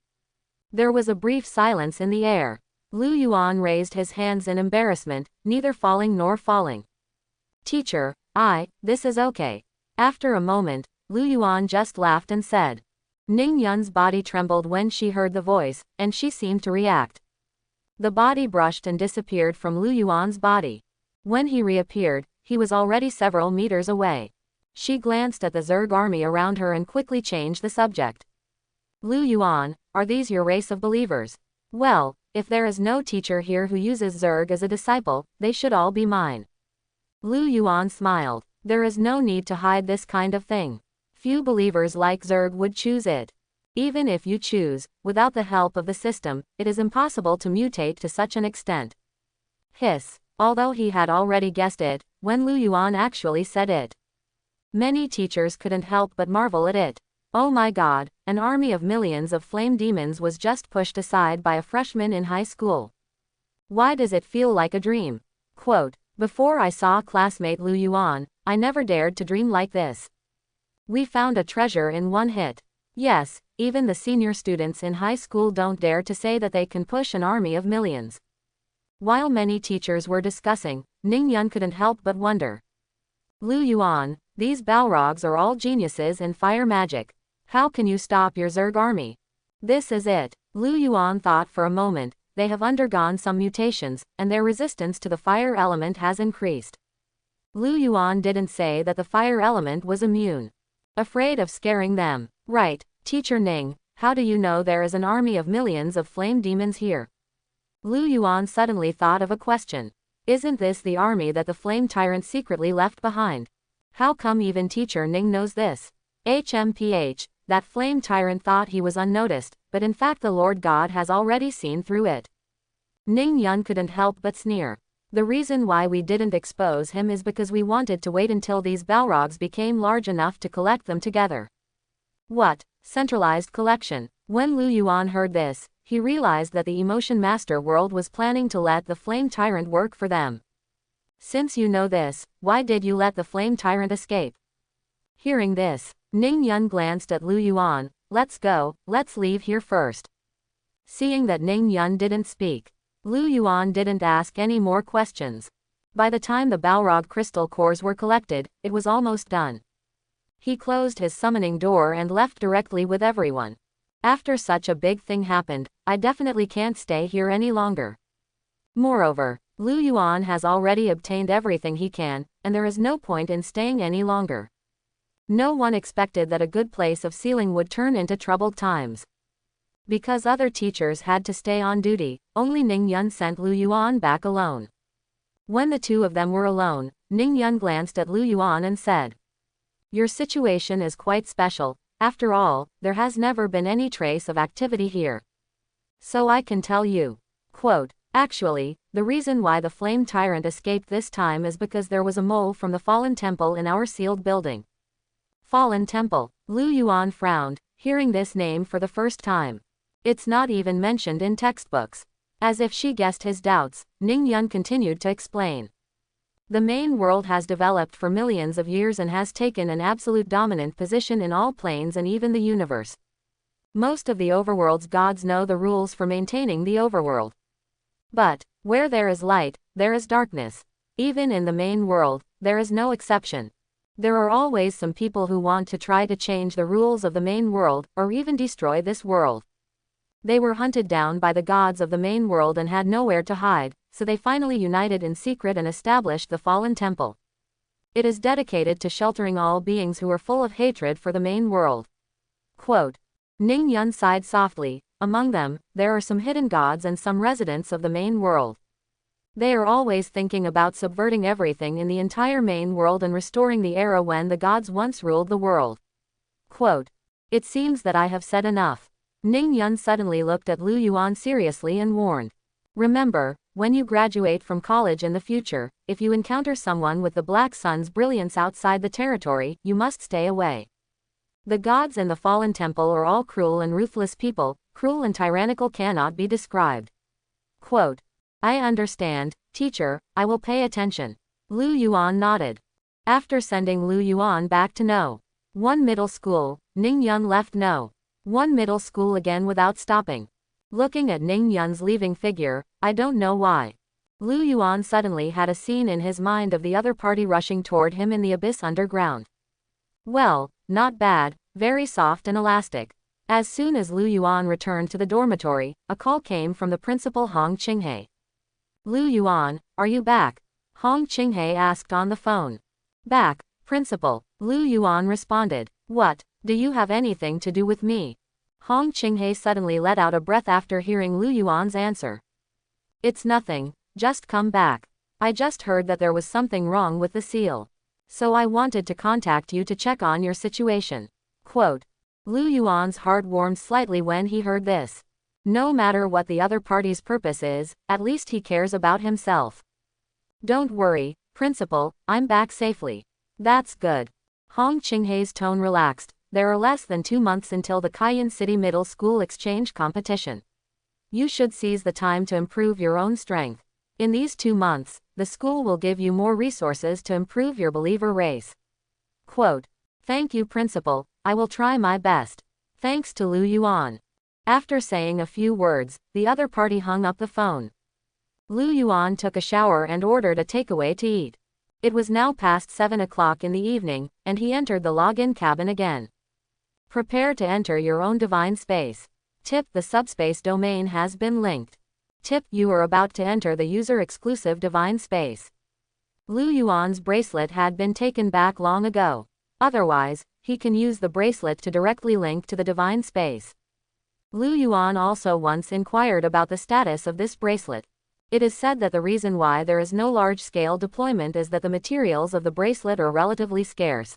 There was a brief silence in the air. Lu Yuan raised his hands in embarrassment, neither falling nor falling. "Teacher, this is okay." After a moment, Lu Yuan just laughed and said. Ning Yun's body trembled when she heard the voice, and she seemed to react. The body brushed and disappeared from Lu Yuan's body. When he reappeared, he was already several meters away. She glanced at the Zerg army around her and quickly changed the subject. "Lu Yuan, are these your race of believers? Well, if there is no teacher here who uses Zerg as a disciple, they should all be mine." Lu Yuan smiled. "There is no need to hide this kind of thing. Few believers like Zerg would choose it. Even if you choose, without the help of the system, it is impossible to mutate to such an extent." Hiss. Although he had already guessed it, when Lu Yuan actually said it, many teachers couldn't help but marvel at it. Oh my god, an army of millions of flame demons was just pushed aside by a freshman in high school. Why does it feel like a dream? Quote, "Before I saw classmate Lu Yuan, I never dared to dream like this. We found a treasure in one hit." Yes, even the senior students in high school don't dare to say that they can push an army of millions. While many teachers were discussing, Ning Yun couldn't help but wonder. "Lu Yuan, these Balrogs are all geniuses in fire magic. How can you stop your Zerg army?" "This is it." Lu Yuan thought for a moment. "They have undergone some mutations, and their resistance to the fire element has increased." Lu Yuan didn't say that the fire element was immune. Afraid of scaring them. "Right, Teacher Ning, how do you know there is an army of millions of flame demons here?" Lu Yuan suddenly thought of a question. "Isn't this the army that the flame tyrant secretly left behind? How come even Teacher Ning knows this?" HMPH, that flame tyrant thought he was unnoticed, but in fact the Lord God has already seen through it. Ning Yun couldn't help but sneer. "The reason why we didn't expose him is because we wanted to wait until these Balrogs became large enough to collect them together." What? Centralized collection? When Lu Yuan heard this, he realized that the Emotion Master World was planning to let the Flame Tyrant work for them. "Since you know this, why did you let the Flame Tyrant escape?" Hearing this, Ning Yun glanced at Lu Yuan. "Let's go, let's leave here first." Seeing that Ning Yun didn't speak, Lu Yuan didn't ask any more questions. By the time the Balrog crystal cores were collected, it was almost done. He closed his summoning door and left directly with everyone. "After such a big thing happened, I definitely can't stay here any longer. Moreover, Lu Yuan has already obtained everything he can, and there is no point in staying any longer." No one expected that a good place of sealing would turn into troubled times. Because other teachers had to stay on duty, only Ning Yun sent Lu Yuan back alone. When the two of them were alone, Ning Yun glanced at Lu Yuan and said, "Your situation is quite special. After all, there has never been any trace of activity here. So I can tell you." Quote, "Actually, the reason why the Flame Tyrant escaped this time is because there was a mole from the Fallen Temple in our sealed building." Fallen Temple. Lu Yuan frowned, hearing this name for the first time. It's not even mentioned in textbooks. As if she guessed his doubts, Ning Yun continued to explain. The main world has developed for millions of years and has taken an absolute dominant position in all planes and even the universe. Most of the overworld's gods know the rules for maintaining the overworld. But, where there is light, there is darkness. Even in the main world, there is no exception. There are always some people who want to try to change the rules of the main world, or even destroy this world. They were hunted down by the gods of the main world and had nowhere to hide, so they finally united in secret and established the Fallen Temple. It is dedicated to sheltering all beings who are full of hatred for the main world. Quote, Ning Yun sighed softly. Among them, there are some hidden gods and some residents of the main world. They are always thinking about subverting everything in the entire main world and restoring the era when the gods once ruled the world. Quote, "It seems that I have said enough." Ning Yun suddenly looked at Lu Yuan seriously and warned. "Remember, when you graduate from college in the future, if you encounter someone with the Black Sun's brilliance outside the territory, you must stay away. The gods in the Fallen Temple are all cruel and ruthless people, cruel and tyrannical cannot be described." Quote, "I understand, teacher, I will pay attention." Lu Yuan nodded. After sending Lu Yuan back to No. 1 middle school, Ning Yun left No. 1 middle school again without stopping. Looking at Ning Yun's leaving figure, I don't know why. Lu Yuan suddenly had a scene in his mind of the other party rushing toward him in the abyss underground. Well, not bad, very soft and elastic. As soon as Lu Yuan returned to the dormitory, a call came from the principal Hong Qinghe. "Lu Yuan, are you back?" Hong Qinghe asked on the phone. "Back, principal," Lu Yuan responded. "What, do you have anything to do with me?" Hong Qinghe suddenly let out a breath after hearing Lu Yuan's answer. "It's nothing, just come back. I just heard that there was something wrong with the seal. So I wanted to contact you to check on your situation." Quote, Lu Yuan's heart warmed slightly when he heard this. No matter what the other party's purpose is, at least he cares about himself. "Don't worry, principal, I'm back safely." "That's good." Hong Qinghe's tone relaxed. There are less than 2 months until the Cayenne City Middle School exchange competition. You should seize the time to improve your own strength. In these 2 months, the school will give you more resources to improve your believer race. Quote, "Thank you, principal, I will try my best." Thanks to Lu Yuan. After saying a few words, the other party hung up the phone. Lu Yuan took a shower and ordered a takeaway to eat. It was now past 7 o'clock in the evening, and he entered the login cabin again. Prepare to enter your own divine space. Tip: the subspace domain has been linked. Tip: you are about to enter the user-exclusive divine space. Lu Yuan's bracelet had been taken back long ago. Otherwise, he can use the bracelet to directly link to the divine space. Lu Yuan also once inquired about the status of this bracelet. It is said that the reason why there is no large-scale deployment is that the materials of the bracelet are relatively scarce.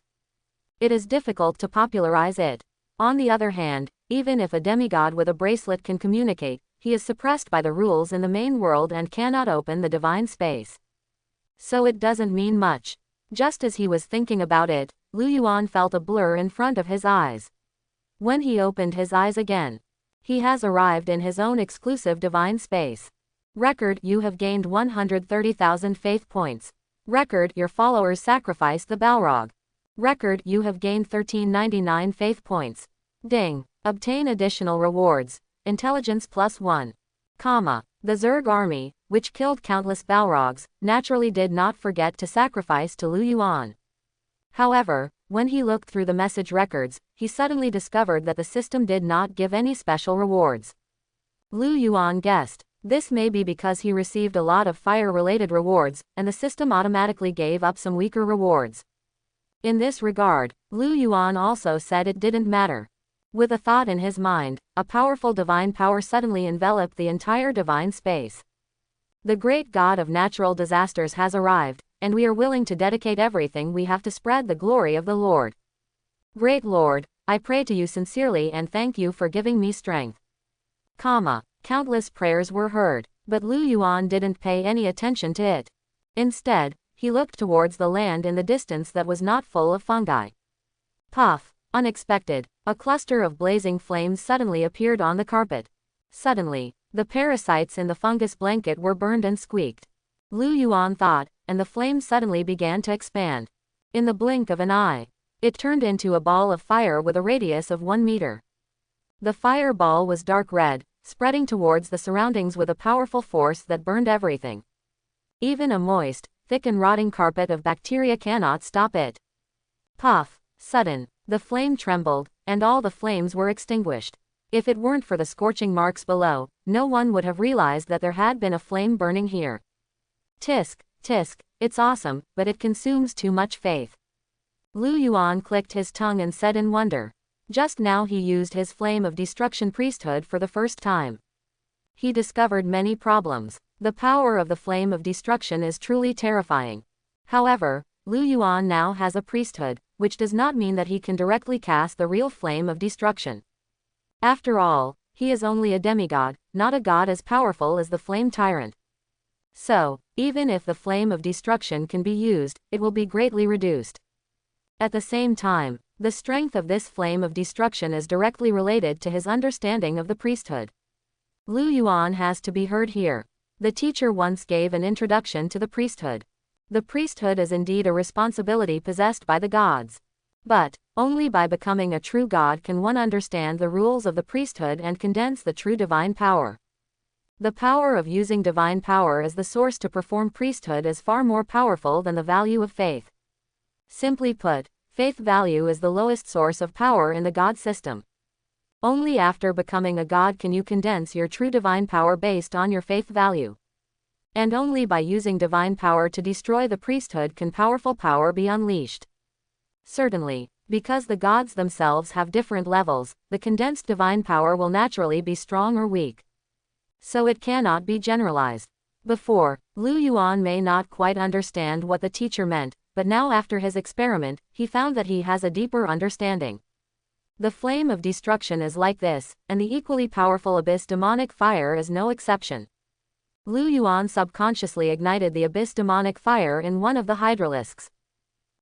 It is difficult to popularize it. On the other hand, even if a demigod with a bracelet can communicate, he is suppressed by the rules in the main world and cannot open the divine space. So it doesn't mean much. Just as he was thinking about it, Lu Yuan felt a blur in front of his eyes. When he opened his eyes again, he has arrived in his own exclusive divine space. Record: you have gained 130,000 faith points. Record: your followers sacrificed the Balrog. Record: you have gained 1399 faith points. Ding. Obtain additional rewards. Intelligence +1. The Zerg army, which killed countless Balrogs, naturally did not forget to sacrifice to Lu Yuan. However, when he looked through the message records, he suddenly discovered that the system did not give any special rewards. Lu Yuan guessed. This may be because he received a lot of fire-related rewards, and the system automatically gave up some weaker rewards. In this regard, Lu Yuan also said it didn't matter. With a thought in his mind, a powerful divine power suddenly enveloped the entire divine space. The great God of natural disasters has arrived, and we are willing to dedicate everything we have to spread the glory of the Lord. Great Lord, I pray to you sincerely and thank you for giving me strength. Countless prayers were heard, but Lu Yuan didn't pay any attention to it. Instead, he looked towards the land in the distance that was not full of fungi. Puff! Unexpected, a cluster of blazing flames suddenly appeared on the carpet. Suddenly, the parasites in the fungus blanket were burned and squeaked. Lu Yuan thought, and the flames suddenly began to expand. In the blink of an eye, it turned into a ball of fire with a radius of 1 meter. The fireball was dark red, spreading towards the surroundings with a powerful force that burned everything. Even a moist, thick and rotting carpet of bacteria cannot stop it. Puff! Sudden, the flame trembled, and all the flames were extinguished. If it weren't for the scorching marks below, no one would have realized that there had been a flame burning here. Tisk, tisk, it's awesome, but it consumes too much faith. Lu Yuan clicked his tongue and said in wonder. Just now he used his flame of destruction priesthood for the first time. He discovered many problems. The power of the flame of destruction is truly terrifying. However, Lu Yuan now has a priesthood, which does not mean that he can directly cast the real flame of destruction. After all, he is only a demigod, not a god as powerful as the flame tyrant. So, even if the flame of destruction can be used, it will be greatly reduced. At the same time, the strength of this flame of destruction is directly related to his understanding of the priesthood. Lu Yuan has to be heard here. The teacher once gave an introduction to the priesthood. The priesthood is indeed a responsibility possessed by the gods. But, only by becoming a true god can one understand the rules of the priesthood and condense the true divine power. The power of using divine power as the source to perform priesthood is far more powerful than the value of faith. Simply put, faith value is the lowest source of power in the god system. Only after becoming a god can you condense your true divine power based on your faith value. And only by using divine power to destroy the priesthood can powerful power be unleashed. Certainly, because the gods themselves have different levels, the condensed divine power will naturally be strong or weak. So it cannot be generalized. Before, Lu Yuan may not quite understand what the teacher meant, but now after his experiment, he found that he has a deeper understanding. The flame of destruction is like this, and the equally powerful abyss demonic fire is no exception. Lu Yuan subconsciously ignited the abyss demonic fire in one of the hydralisks.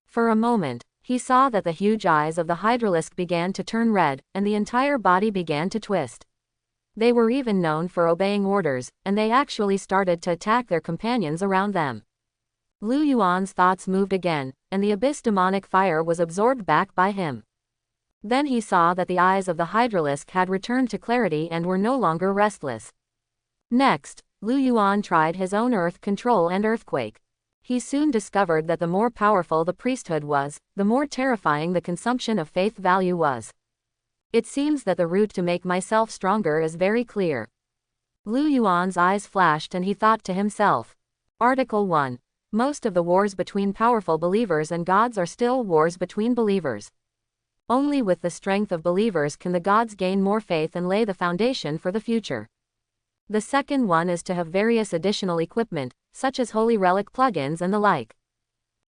For a moment, he saw that the huge eyes of the hydralisk began to turn red, and the entire body began to twist. They were even known for obeying orders, and they actually started to attack their companions around them. Lu Yuan's thoughts moved again, and the abyss demonic fire was absorbed back by him. Then he saw that the eyes of the hydralisk had returned to clarity and were no longer restless. Next, Lu Yuan tried his own earth control and earthquake. He soon discovered that the more powerful the priesthood was, the more terrifying the consumption of faith value was. It seems that the route to make myself stronger is very clear. Lu Yuan's eyes flashed and he thought to himself. Article 1. Most of the wars between powerful believers and gods are still wars between believers. Only with the strength of believers can the gods gain more faith and lay the foundation for the future. The second one is to have various additional equipment, such as holy relic plugins and the like.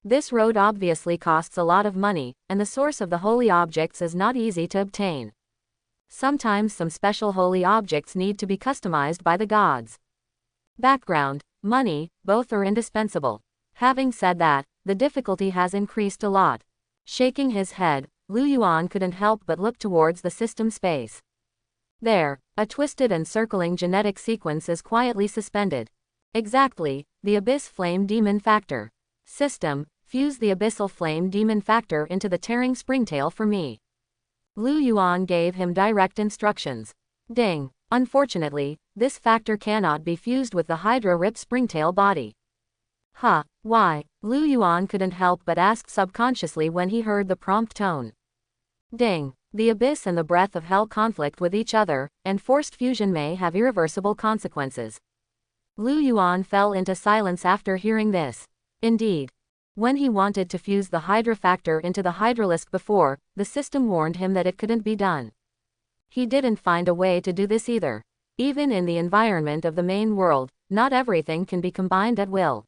This road obviously costs a lot of money, and the source of the holy objects is not easy to obtain. Sometimes some special holy objects need to be customized by the gods. Background, money, both are indispensable. Having said that, the difficulty has increased a lot. Shaking his head, Lu Yuan couldn't help but look towards the system space. There, a twisted and circling genetic sequence is quietly suspended. Exactly, the Abyss Flame Demon Factor. System, fuse the Abyssal Flame Demon Factor into the tearing springtail for me. Lu Yuan gave him direct instructions. Ding. Unfortunately, this factor cannot be fused with the Hydra Rip springtail body. Why? Lu Yuan couldn't help but ask subconsciously when he heard the prompt tone. Ding. The abyss and the breath of hell conflict with each other, and forced fusion may have irreversible consequences. Lu Yuan fell into silence after hearing this. Indeed. When he wanted to fuse the Hydra factor into the Hydralisk before, the system warned him that it couldn't be done. He didn't find a way to do this either. Even in the environment of the main world, not everything can be combined at will.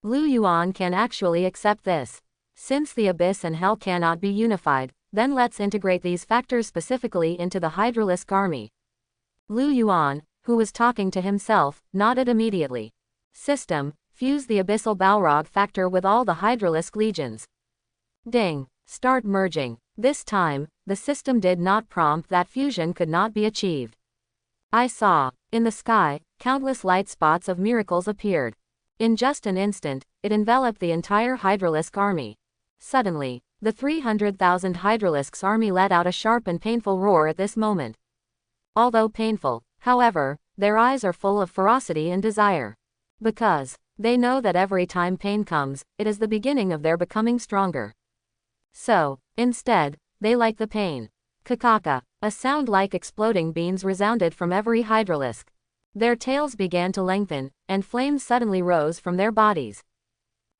Lu Yuan can actually accept this. Since the Abyss and Hell cannot be unified, then let's integrate these factors specifically into the Hydralisk army. Lu Yuan, who was talking to himself, nodded immediately. System, fuse the Abyssal Balrog factor with all the Hydralisk legions. Ding. Start merging. This time, the system did not prompt that fusion could not be achieved. I saw. In the sky, countless light spots of miracles appeared. In just an instant, it enveloped the entire Hydralisk army. Suddenly, the 300,000 Hydralisk's army let out a sharp and painful roar at this moment. Although painful, however, their eyes are full of ferocity and desire. Because they know that every time pain comes, it is the beginning of their becoming stronger. So, instead, they like the pain. Kakaka. A sound like exploding beans resounded from every Hydralisk. Their tails began to lengthen, and flames suddenly rose from their bodies.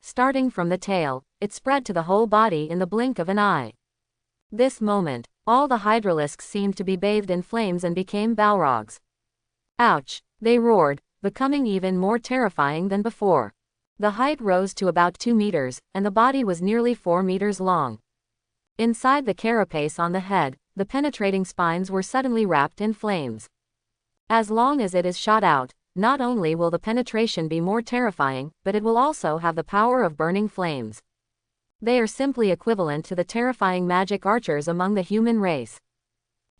Starting from the tail, it spread to the whole body in the blink of an eye. This moment, all the Hydralisks seemed to be bathed in flames and became Balrogs. Ouch! They roared, becoming even more terrifying than before. The height rose to about 2 meters, and the body was nearly 4 meters long. Inside the carapace on the head, the penetrating spines were suddenly wrapped in flames. As long as it is shot out, not only will the penetration be more terrifying, but it will also have the power of burning flames. They are simply equivalent to the terrifying magic archers among the human race.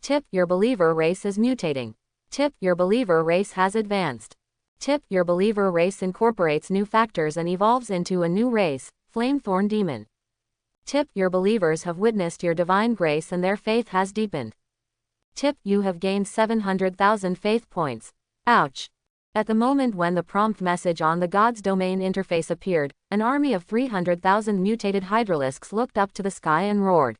Tip, your believer race is mutating. Tip, your believer race has advanced. Tip, your believer race incorporates new factors and evolves into a new race, Flamethorn Demon. Tip, your believers have witnessed your divine grace and their faith has deepened. Tip, you have gained 700,000 faith points. Ouch. At the moment when the prompt message on the God's Domain interface appeared, an army of 300,000 mutated Hydralisks looked up to the sky and roared.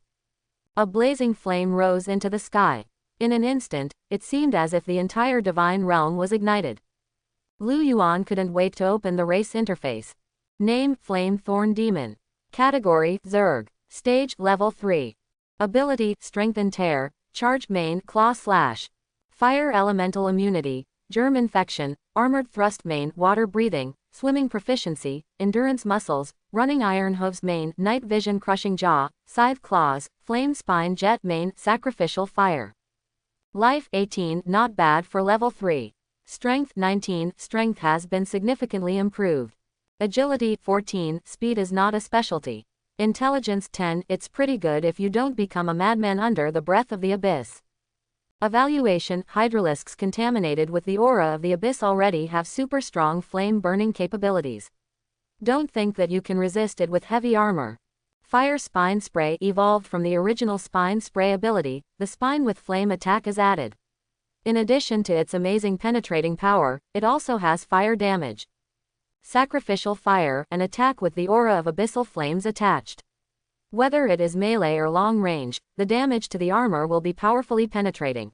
A blazing flame rose into the sky. In an instant, it seemed as if the entire divine realm was ignited. Lu Yuan couldn't wait to open the race interface. Name, Flamethorn Demon. Category, Zerg. Stage, Level 3. Ability, Strength and Tear, Charge Main, Claw Slash. Fire Elemental Immunity, Germ Infection, Armored Thrust Main, Water Breathing, Swimming Proficiency, Endurance Muscles, Running Iron Hooves Main, Night Vision Crushing Jaw, Scythe Claws, Flame Spine Jet Main, Sacrificial Fire. Life 18, not bad for Level 3. Strength 19, Strength has been significantly improved. Agility 14, Speed is not a specialty. Intelligence 10, it's pretty good if you don't become a madman under the breath of the Abyss. Evaluation, Hydralisks contaminated with the aura of the Abyss already have super strong flame burning capabilities. Don't think that you can resist it with heavy armor. Fire Spine Spray evolved from the original Spine Spray ability, the spine with flame attack is added. In addition to its amazing penetrating power, it also has fire damage. Sacrificial Fire, an attack with the aura of abyssal flames attached. Whether it is melee or long range, the damage to the armor will be powerfully penetrating.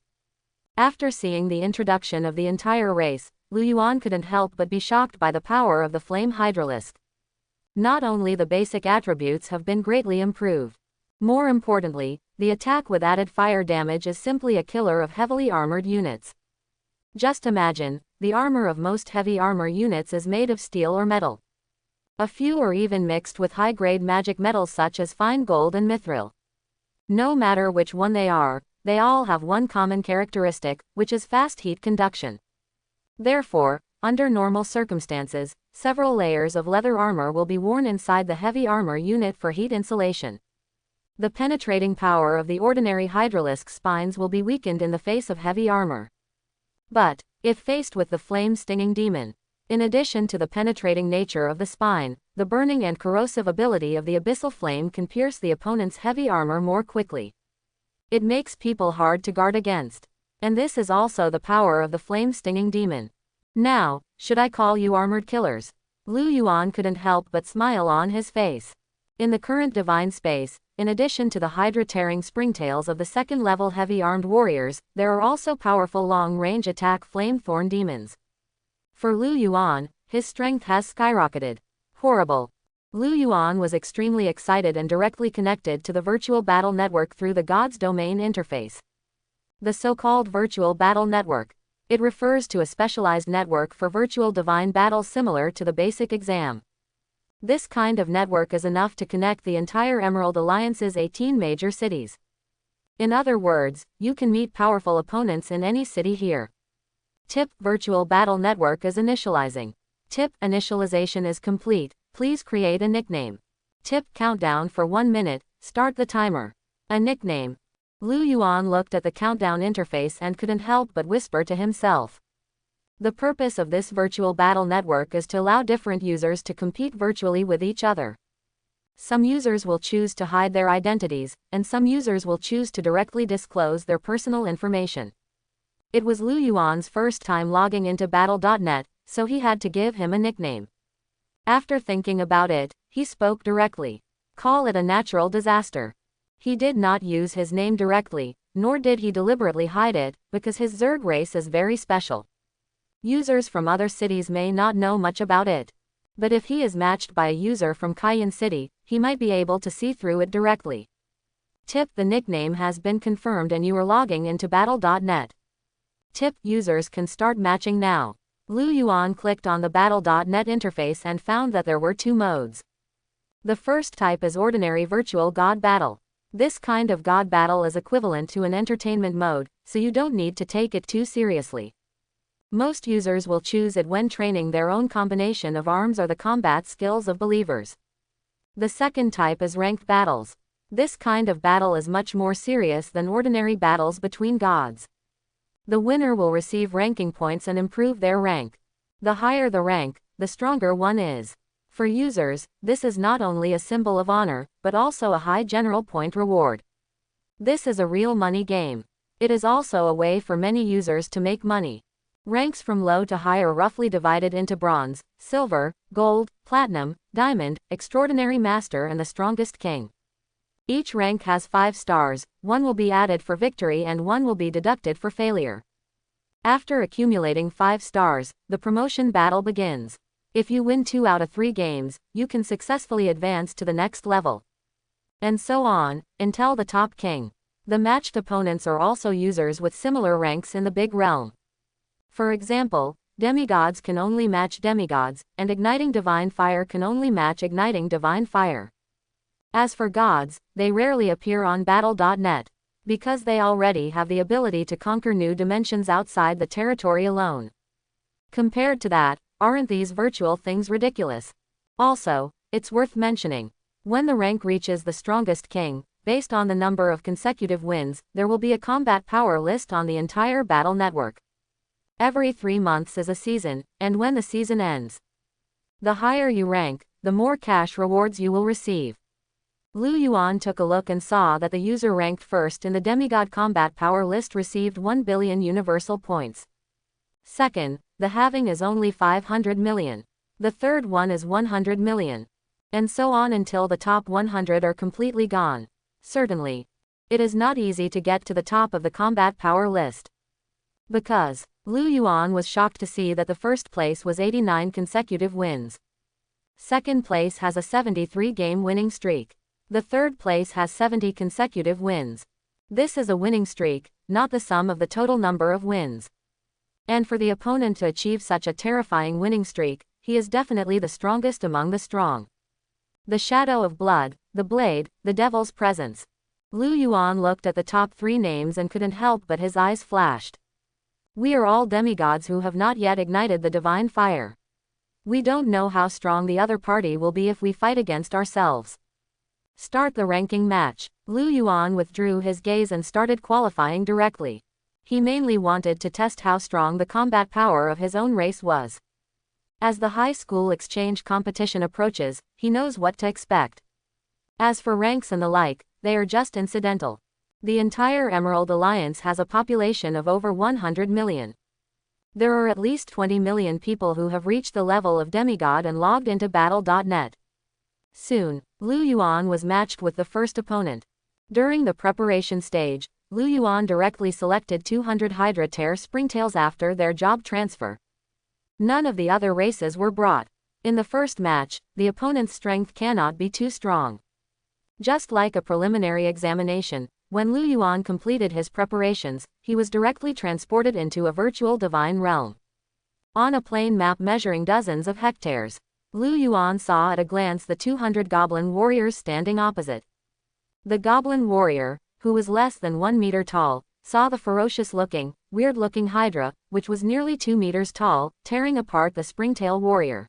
After seeing the introduction of the entire race, Lu Yuan couldn't help but be shocked by the power of the Flame Hydralisk. Not only the basic attributes have been greatly improved. More importantly, the attack with added fire damage is simply a killer of heavily armored units. Just imagine, the armor of most heavy armor units is made of steel or metal. A few are even mixed with high-grade magic metals such as fine gold and mithril. No matter which one they are, they all have one common characteristic, which is fast heat conduction. Therefore, under normal circumstances, several layers of leather armor will be worn inside the heavy armor unit for heat insulation. The penetrating power of the ordinary Hydralisk spines will be weakened in the face of heavy armor. But, if faced with the flame-stinging demon, in addition to the penetrating nature of the spine, the burning and corrosive ability of the abyssal flame can pierce the opponent's heavy armor more quickly. It makes people hard to guard against. And this is also the power of the flame-stinging demon. Now, should I call you armored killers? Lu Yuan couldn't help but smile on his face. In the current divine space, in addition to the Hydra-tearing springtails of the second-level heavy-armed warriors, there are also powerful long-range attack Flamethorn demons. For Lu Yuan, his strength has skyrocketed. Horrible. Lu Yuan was extremely excited and directly connected to the virtual battle network through the God's domain interface. The so-called virtual battle network. It refers to a specialized network for virtual divine battles similar to the basic exam. This kind of network is enough to connect the entire Emerald Alliance's 18 major cities. In other words, you can meet powerful opponents in any city here. Tip: Virtual Battle Network is initializing. Tip: Initialization is complete. Please create a nickname. Tip: Countdown for 1 minute. Start the timer. A nickname. Lu Yuan looked at the countdown interface and couldn't help but whisper to himself. The purpose of this virtual battle network is to allow different users to compete virtually with each other. Some users will choose to hide their identities, and some users will choose to directly disclose their personal information. It was Lu Yuan's first time logging into Battle.net, so he had to give him a nickname. After thinking about it, he spoke directly. Call it a natural disaster. He did not use his name directly, nor did he deliberately hide it, because his Zerg race is very special. Users from other cities may not know much about it. But if he is matched by a user from Cayenne City, he might be able to see through it directly. Tip: The nickname has been confirmed and you are logging into Battle.net. Tip: Users can start matching now. Lu Yuan clicked on the Battle.net interface and found that there were 2 modes. The first type is Ordinary Virtual God Battle. This kind of God battle is equivalent to an entertainment mode, so you don't need to take it too seriously. Most users will choose it when training their own combination of arms or the combat skills of believers. The second type is Ranked Battles. This kind of battle is much more serious than ordinary battles between gods. The winner will receive ranking points and improve their rank. The higher the rank, the stronger one is. For users, this is not only a symbol of honor, but also a high general point reward. This is a real money game. It is also a way for many users to make money. Ranks from low to high are roughly divided into bronze, silver, gold, platinum, diamond, extraordinary master and the strongest king. Each rank has 5 stars, 1 will be added for victory and 1 will be deducted for failure. After accumulating 5 stars, the promotion battle begins. If you win 2 out of 3 games, you can successfully advance to the next level. And so on, until the top king. The matched opponents are also users with similar ranks in the big realm. For example, demigods can only match demigods, and igniting divine fire can only match igniting divine fire. As for gods, they rarely appear on Battle.net, because they already have the ability to conquer new dimensions outside the territory alone. Compared to that, aren't these virtual things ridiculous? Also, it's worth mentioning, when the rank reaches the strongest king, based on the number of consecutive wins, there will be a combat power list on the entire battle network. Every 3 months is a season, and when the season ends, the higher you rank, the more cash rewards you will receive. Lu Yuan took a look and saw that the user ranked first in the demigod combat power list received 1 billion universal points. Second, the halving is only 500 million. The third one is 100 million. And so on until the top 100 are completely gone. Certainly, it is not easy to get to the top of the combat power list. Because Lu Yuan was shocked to see that the first place was 89 consecutive wins. Second place has a 73-game winning streak. The third place has 70 consecutive wins. This is a winning streak, not the sum of the total number of wins. And for the opponent to achieve such a terrifying winning streak, he is definitely the strongest among the strong. The shadow of blood, the blade, the devil's presence. Lu Yuan looked at the top 3 names and couldn't help but his eyes flashed. We are all demigods who have not yet ignited the divine fire. We don't know how strong the other party will be if we fight against ourselves. Start the ranking match. Lu Yuan withdrew his gaze and started qualifying directly. He mainly wanted to test how strong the combat power of his own race was. As the high school exchange competition approaches, he knows what to expect. As for ranks and the like, they are just incidental. The entire Emerald Alliance has a population of over 100 million. There are at least 20 million people who have reached the level of demigod and logged into Battle.net. Soon, Lu Yuan was matched with the first opponent. During the preparation stage, Lu Yuan directly selected 200 Hydra Tear Springtails after their job transfer. None of the other races were brought. In the first match, the opponent's strength cannot be too strong. Just like a preliminary examination, when Lu Yuan completed his preparations, he was directly transported into a virtual divine realm. On a plane map measuring dozens of hectares, Lu Yuan saw at a glance the 200 goblin warriors standing opposite. The goblin warrior, who was less than 1 meter tall, saw the ferocious-looking, weird-looking hydra, which was nearly 2 meters tall, tearing apart the springtail warrior.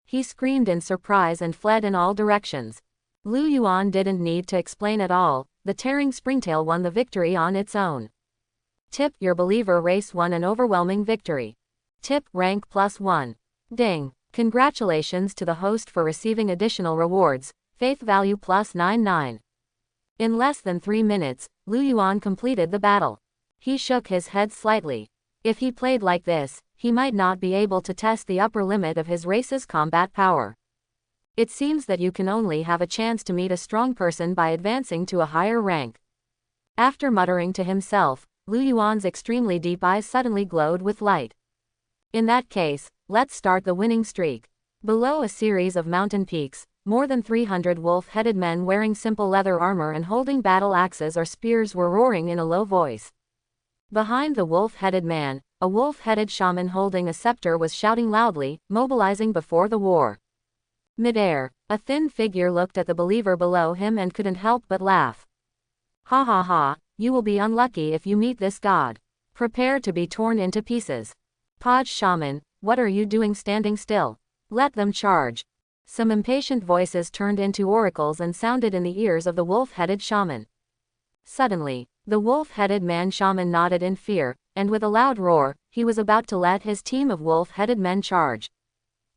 He screamed in surprise and fled in all directions. Lu Yuan didn't need to explain at all, the tearing springtail won the victory on its own. Tip: your believer race won an overwhelming victory. Tip: rank +1. Ding. Congratulations to the host for receiving additional rewards, faith value +99. In less than 3 minutes, Lu Yuan completed the battle. He shook his head slightly. If he played like this, he might not be able to test the upper limit of his race's combat power. It seems that you can only have a chance to meet a strong person by advancing to a higher rank. After muttering to himself, Lu Yuan's extremely deep eyes suddenly glowed with light. In that case, let's start the winning streak. Below a series of mountain peaks, more than 300 wolf-headed men wearing simple leather armor and holding battle axes or spears were roaring in a low voice. Behind the wolf-headed man, a wolf-headed shaman holding a scepter was shouting loudly, mobilizing before the war. Mid-air, a thin figure looked at the believer below him and couldn't help but laugh. Ha ha ha, you will be unlucky if you meet this god. Prepare to be torn into pieces. Podge shaman, what are you doing standing still? Let them charge. Some impatient voices turned into oracles and sounded in the ears of the wolf-headed shaman. Suddenly, the wolf-headed man shaman nodded in fear, and with a loud roar, he was about to let his team of wolf-headed men charge.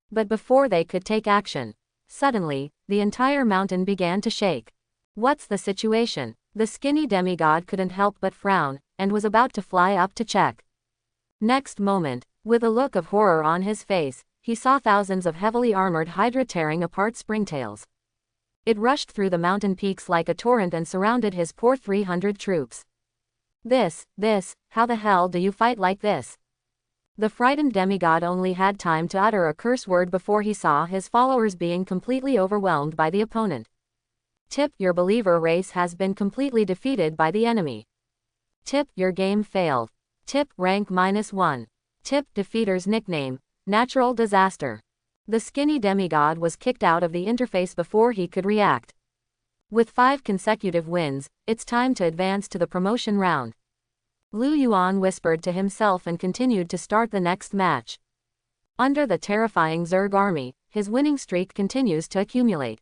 But before they could take action, suddenly, the entire mountain began to shake. What's the situation? The skinny demigod couldn't help but frown, and was about to fly up to check. Next moment, with a look of horror on his face, he saw thousands of heavily armored hydra tearing apart springtails. It rushed through the mountain peaks like a torrent and surrounded his poor 300 troops. This, how the hell do you fight like this? The frightened demigod only had time to utter a curse word before he saw his followers being completely overwhelmed by the opponent. Tip: your believer race has been completely defeated by the enemy. Tip: your game failed. Tip: rank -1. Tip: defeater's nickname, natural disaster. The skinny demigod was kicked out of the interface before he could react. With 5 consecutive wins, it's time to advance to the promotion round. Lu Yuan whispered to himself and continued to start the next match. Under the terrifying Zerg army, his winning streak continues to accumulate.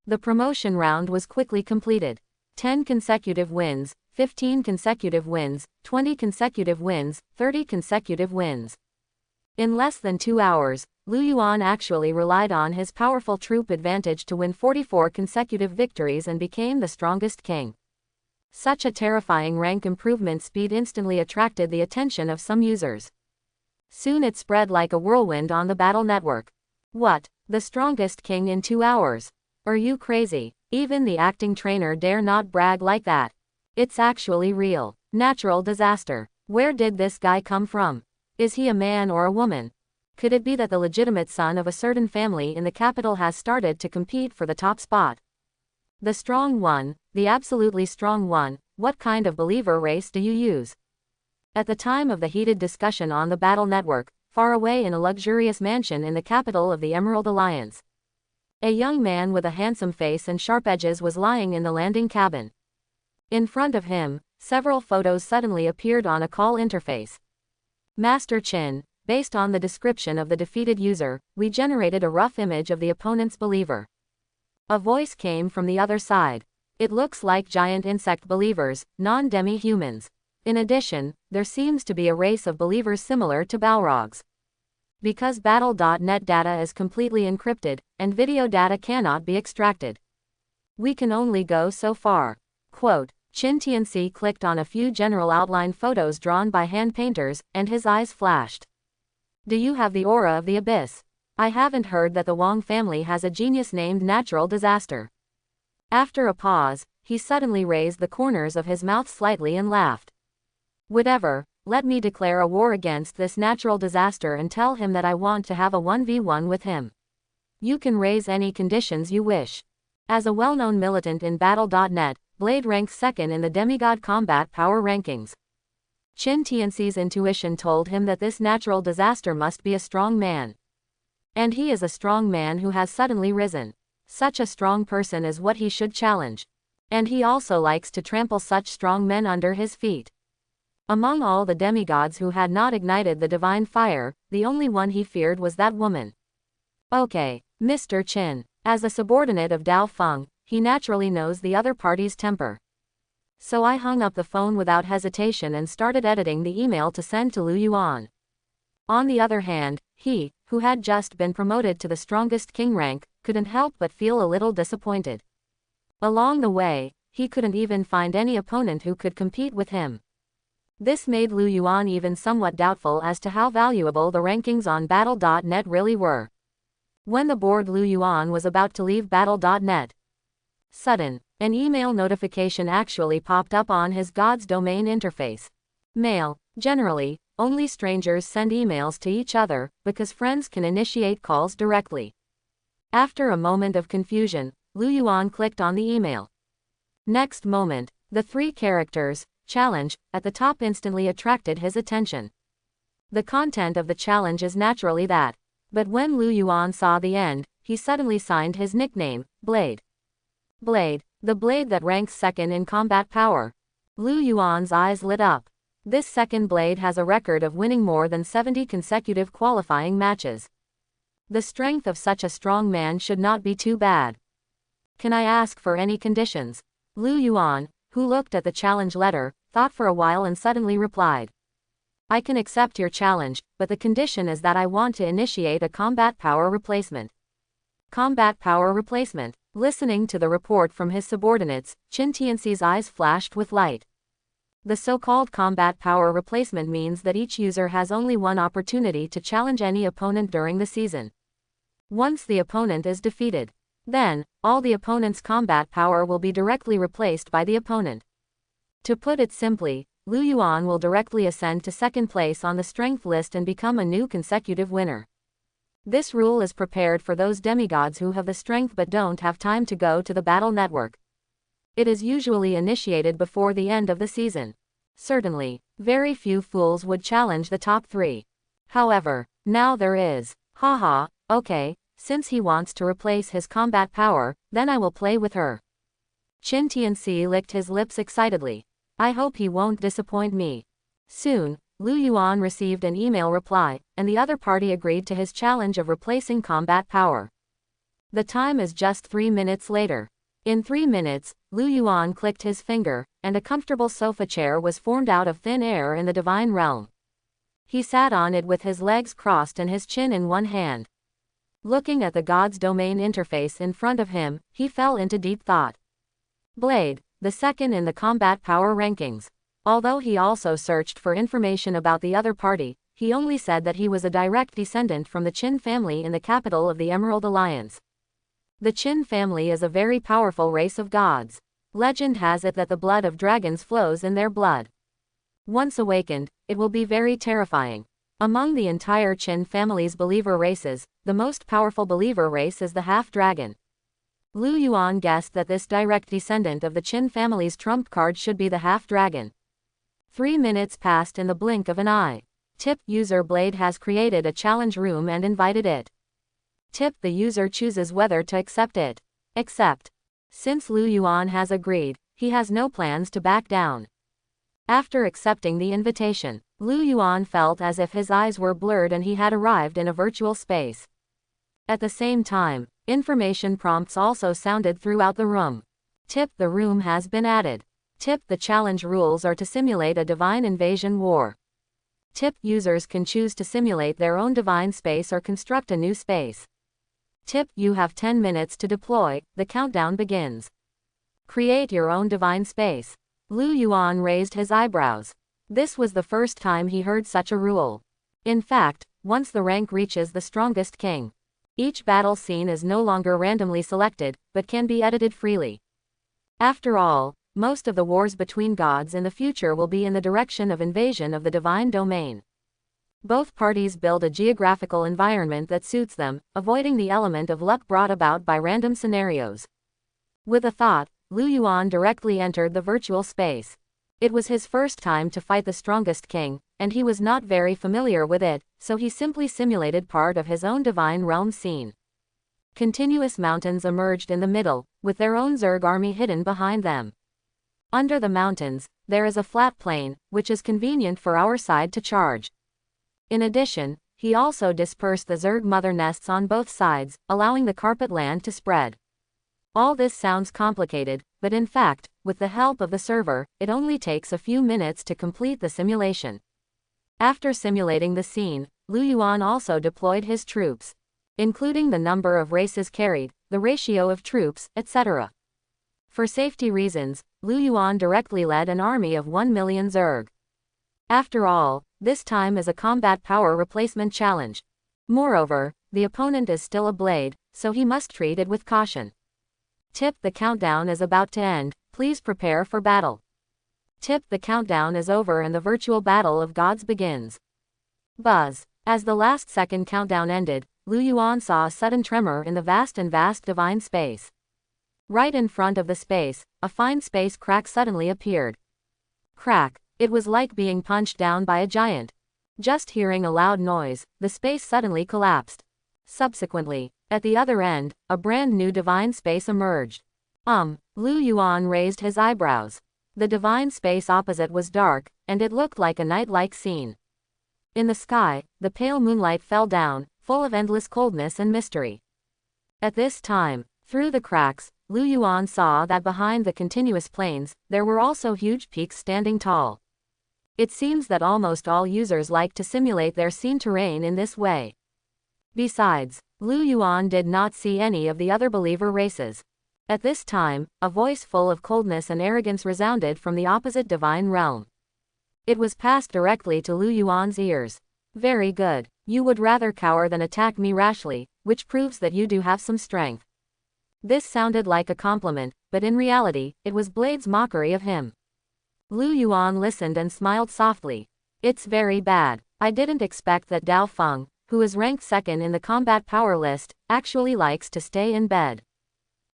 The promotion round was quickly completed. 10 consecutive wins, 15 consecutive wins, 20 consecutive wins, 30 consecutive wins. In less than 2 hours, Lu Yuan actually relied on his powerful troop advantage to win 44 consecutive victories and became the strongest king. Such a terrifying rank improvement speed instantly attracted the attention of some users. Soon it spread like a whirlwind on the battle network. What? The strongest king in 2 hours? Are you crazy? Even the acting trainer dare not brag like that. It's actually real. Natural disaster. Where did this guy come from? Is he a man or a woman? Could it be that the legitimate son of a certain family in the capital has started to compete for the top spot? The strong one, the absolutely strong one, what kind of believer race do you use? At the time of the heated discussion on the battle network, far away in a luxurious mansion in the capital of the Emerald Alliance, a young man with a handsome face and sharp edges was lying in the landing cabin. In front of him, several photos suddenly appeared on a call interface. Master Chin, based on the description of the defeated user, we generated a rough image of the opponent's believer. A voice came from the other side. It looks like giant insect believers, non-demi-humans. In addition, there seems to be a race of believers similar to Balrogs. Because Battle.net data is completely encrypted, and video data cannot be extracted, we can only go so far. Quote, Chin Tianxi clicked on a few general outline photos drawn by hand painters, and his eyes flashed. Do you have the aura of the abyss? I haven't heard that the Wang family has a genius named Natural Disaster. After a pause, he suddenly raised the corners of his mouth slightly and laughed. Whatever, let me declare a war against this natural disaster and tell him that I want to have a 1v1 with him. You can raise any conditions you wish. As a well-known militant in Battle.net, Blade ranks second in the demigod combat power rankings. Qin Tianxi's intuition told him that this natural disaster must be a strong man. And he is a strong man who has suddenly risen. Such a strong person is what he should challenge. And he also likes to trample such strong men under his feet. Among all the demigods who had not ignited the divine fire, the only one he feared was that woman. Okay, Mr. Qin. As a subordinate of Dao Feng, he naturally knows the other party's temper. So I hung up the phone without hesitation and started editing the email to send to Lu Yuan. On the other hand, he, who had just been promoted to the strongest king rank, couldn't help but feel a little disappointed. Along the way, he couldn't even find any opponent who could compete with him. This made Lu Yuan even somewhat doubtful as to how valuable the rankings on Battle.net really were. When the bored Lu Yuan was about to leave Battle.net, an email notification actually popped up on his God's domain interface. Mail. Generally, only strangers send emails to each other, because friends can initiate calls directly. After a moment of confusion, Lu Yuan clicked on the email. Next moment, the 3 characters, challenge, at the top instantly attracted his attention. The content of the challenge is naturally that. But when Lu Yuan saw the end, he suddenly signed his nickname, Blade. Blade, the blade that ranks second in combat power. Lu Yuan's eyes lit up. This second blade has a record of winning more than 70 consecutive qualifying matches. The strength of such a strong man should not be too bad. Can I ask for any conditions? Lu Yuan, who looked at the challenge letter, thought for a while and suddenly replied. I can accept your challenge, but the condition is that I want to initiate a combat power replacement. Combat power replacement. Listening to the report from his subordinates, Qin Tianxi's eyes flashed with light. The so-called combat power replacement means that each user has only one opportunity to challenge any opponent during the season. Once the opponent is defeated, then, all the opponent's combat power will be directly replaced by the opponent. To put it simply, Lu Yuan will directly ascend to second place on the strength list and become a new consecutive winner. This rule is prepared for those demigods who have the strength but don't have time to go to the battle network. It is usually initiated before the end of the season. Certainly, very few fools would challenge the top 3. However, now there is. Haha, okay, since he wants to replace his combat power, then I will play with her. Qin Tianxi licked his lips excitedly. I hope he won't disappoint me. Soon, Lu Yuan received an email reply, and the other party agreed to his challenge of replacing combat power. The time is just 3 minutes later. In 3 minutes, Lu Yuan clicked his finger, and a comfortable sofa chair was formed out of thin air in the divine realm. He sat on it with his legs crossed and his chin in one hand. Looking at the God's domain interface in front of him, he fell into deep thought. Blade, the second in the combat power rankings. Although he also searched for information about the other party, he only said that he was a direct descendant from the Qin family in the capital of the Emerald Alliance. The Qin family is a very powerful race of gods. Legend has it that the blood of dragons flows in their blood. Once awakened, it will be very terrifying. Among the entire Qin family's believer races, the most powerful believer race is the half-dragon. Lu Yuan guessed that this direct descendant of the Qin family's trump card should be the half-dragon. 3 minutes passed in the blink of an eye. Tip user Blade has created a challenge room and invited it. Tip the user chooses whether to accept it. Accept. Since Lu Yuan has agreed, he has no plans to back down. After accepting the invitation, Lu Yuan felt as if his eyes were blurred and he had arrived in a virtual space. At the same time, information prompts also sounded throughout the room. Tip the room has been added. Tip the challenge rules are to simulate a divine invasion war. Tip users can choose to simulate their own divine space or construct a new space. Tip you have 10 minutes to deploy, the countdown begins. Create your own divine space. Lu Yuan raised his eyebrows. This was the first time he heard such a rule. In fact, once the rank reaches the strongest king, each battle scene is no longer randomly selected, but can be edited freely. After all, most of the wars between gods in the future will be in the direction of invasion of the divine domain. Both parties build a geographical environment that suits them, avoiding the element of luck brought about by random scenarios. With a thought, Lu Yuan directly entered the virtual space. It was his first time to fight the strongest king, and he was not very familiar with it, so he simply simulated part of his own divine realm scene. Continuous mountains emerged in the middle, with their own Zerg army hidden behind them. Under the mountains, there is a flat plain, which is convenient for our side to charge. In addition, he also dispersed the Zerg mother nests on both sides, allowing the carpet land to spread. All this sounds complicated, but in fact, with the help of the server, it only takes a few minutes to complete the simulation. After simulating the scene, Lu Yuan also deployed his troops, including the number of races carried, the ratio of troops, etc. For safety reasons, Lu Yuan directly led an army of 1 million Zerg. After all, this time is a combat power replacement challenge. Moreover, the opponent is still a blade, so he must treat it with caution. Tip: the countdown is about to end, please prepare for battle. Tip: the countdown is over and the virtual battle of gods begins. Buzz. As the last second countdown ended, Lu Yuan saw a sudden tremor in the vast divine space. Right in front of the space, a fine space crack suddenly appeared. Crack. It was like being punched down by a giant. Just hearing a loud noise, the space suddenly collapsed. Subsequently, at the other end, a brand new divine space emerged. Lu Yuan raised his eyebrows. The divine space opposite was dark, and it looked like a night-like scene. In the sky, the pale moonlight fell down, full of endless coldness and mystery. At this time, through the cracks, Lu Yuan saw that behind the continuous plains, there were also huge peaks standing tall. It seems that almost all users like to simulate their scene terrain in this way. Besides, Lu Yuan did not see any of the other believer races. At this time, a voice full of coldness and arrogance resounded from the opposite divine realm. It was passed directly to Lu Yuan's ears. Very good. You would rather cower than attack me rashly, which proves that you do have some strength. This sounded like a compliment, but in reality, it was Blade's mockery of him. Lu Yuan listened and smiled softly. It's very bad. I didn't expect that Dao Feng, who is ranked second in the combat power list, actually likes to stay in bed.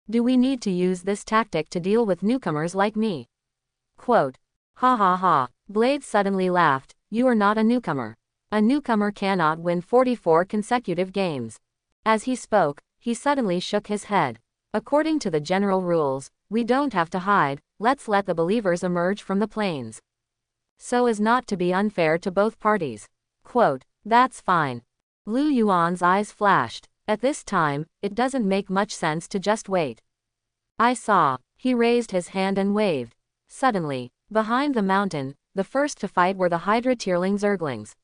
Do we need to use this tactic to deal with newcomers like me? Quote. Ha ha ha. Blade suddenly laughed. You are not a newcomer. A newcomer cannot win 44 consecutive games. As he spoke, he suddenly shook his head. According to the general rules, we don't have to hide, let's let the believers emerge from the plains. So as not to be unfair to both parties. Quote. That's fine. Lu Yuan's eyes flashed. At this time, it doesn't make much sense to just wait. I saw. He raised his hand and waved. Suddenly, behind the mountain, the first to fight were the Hydra Tierling Zerglings.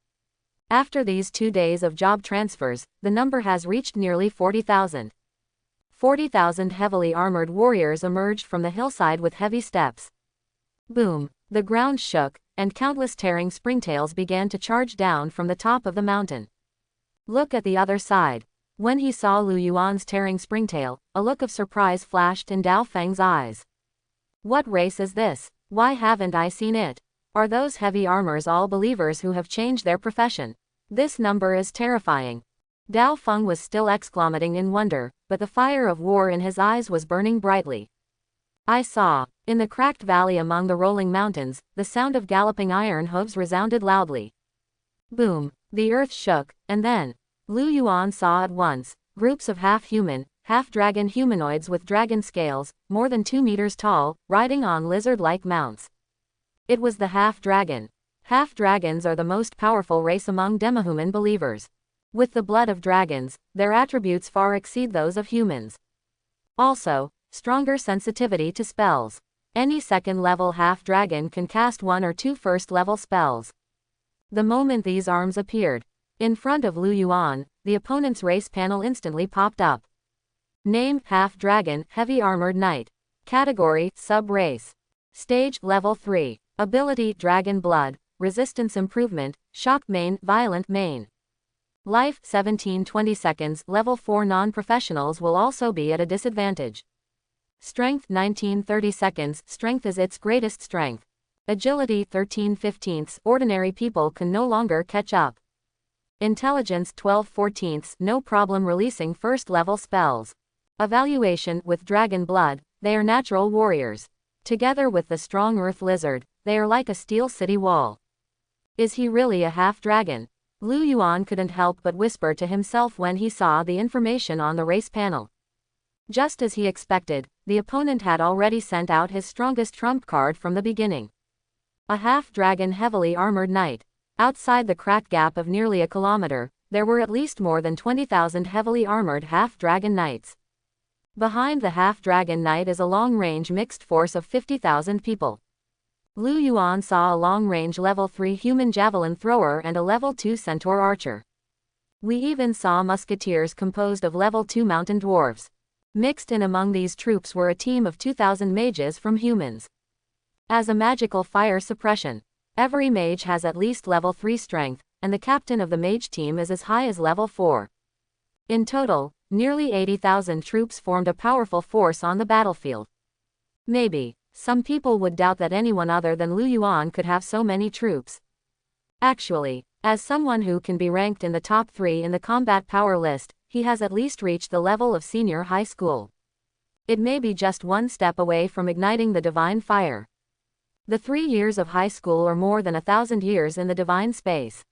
After these 2 days of job transfers, the number has reached nearly 40,000. 40,000 heavily armored warriors emerged from the hillside with heavy steps. Boom! The ground shook, and countless tearing springtails began to charge down from the top of the mountain. Look at the other side. When he saw Lu Yuan's tearing springtail, a look of surprise flashed in Dao Feng's eyes. What race is this? Why haven't I seen it? Are those heavy armors all believers who have changed their profession? This number is terrifying. Dao Feng was still exclamating in wonder, but the fire of war in his eyes was burning brightly. I saw. In the cracked valley among the rolling mountains, the sound of galloping iron hooves resounded loudly. Boom! The earth shook, and then, Lu Yuan saw at once, groups of half-human, half-dragon humanoids with dragon scales, more than 2 meters tall, riding on lizard-like mounts. It was the half-dragon. Half-dragons are the most powerful race among demihuman believers. With the blood of dragons, their attributes far exceed those of humans. Also, stronger sensitivity to spells. Any second-level half-dragon can cast 1 or 2 first-level spells. The moment these arms appeared in front of Lu Yuan, the opponent's race panel instantly popped up. Name: Half-Dragon, Heavy Armored Knight. Category: Sub-Race. Stage: Level 3. Ability: Dragon Blood. Resistance Improvement, Shock Main, Violent Main. Life: 17-20 seconds. Level 4 non-professionals will also be at a disadvantage. Strength: 19-30 seconds. Strength is its greatest strength. Agility: 13/15. Ordinary people can no longer catch up. Intelligence 12/14, no problem releasing first level spells. Evaluation with dragon blood, they are natural warriors. Together with the strong earth lizard, they are like a steel city wall. Is he really a half-dragon? Lu Yuan couldn't help but whisper to himself when he saw the information on the race panel. Just as he expected, the opponent had already sent out his strongest trump card from the beginning. A half-dragon heavily armored knight. Outside the crack gap of nearly a kilometer, there were at least more than 20,000 heavily armored half-dragon knights. Behind the half-dragon knight is a long-range mixed force of 50,000 people. Lu Yuan saw a long-range level 3 human javelin thrower and a level 2 centaur archer. We even saw musketeers composed of level 2 mountain dwarves. Mixed in among these troops were a team of 2,000 mages from humans. As a magical fire suppression, every mage has at least level 3 strength, and the captain of the mage team is as high as level 4. In total, nearly 80,000 troops formed a powerful force on the battlefield. Maybe, some people would doubt that anyone other than Lu Yuan could have so many troops. Actually, as someone who can be ranked in the top 3 in the combat power list, he has at least reached the level of senior high school. It may be just one step away from igniting the divine fire. The 3 years of high school are more than 1,000 years in the divine space.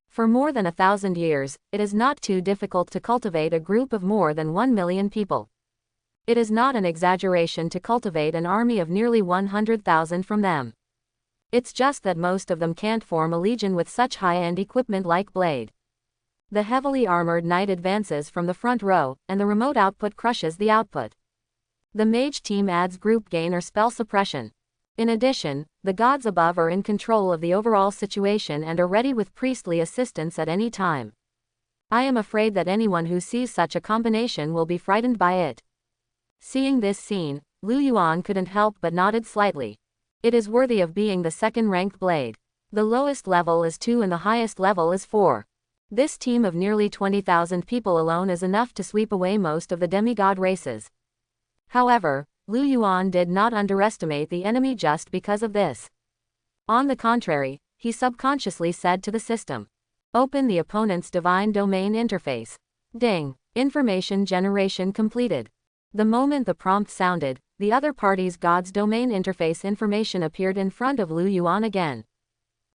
For more than 1,000 years, it is not too difficult to cultivate a group of more than 1 million people. It is not an exaggeration to cultivate an army of nearly 100,000 from them. It's just that most of them can't form a legion with such high-end equipment like Blade. The heavily armored knight advances from the front row, and the remote output crushes the output. The mage team adds group gain or spell suppression. In addition, the gods above are in control of the overall situation and are ready with priestly assistance at any time. I am afraid that anyone who sees such a combination will be frightened by it. Seeing this scene, Lu Yuan couldn't help but nodded slightly. It is worthy of being the second-ranked blade. The lowest level is 2 and the highest level is 4. This team of nearly 20,000 people alone is enough to sweep away most of the demigod races. However, Lu Yuan did not underestimate the enemy just because of this. On the contrary, he subconsciously said to the system, "Open the opponent's divine domain interface." Ding! Information generation completed. The moment the prompt sounded, the other party's god's domain interface information appeared in front of Lu Yuan again.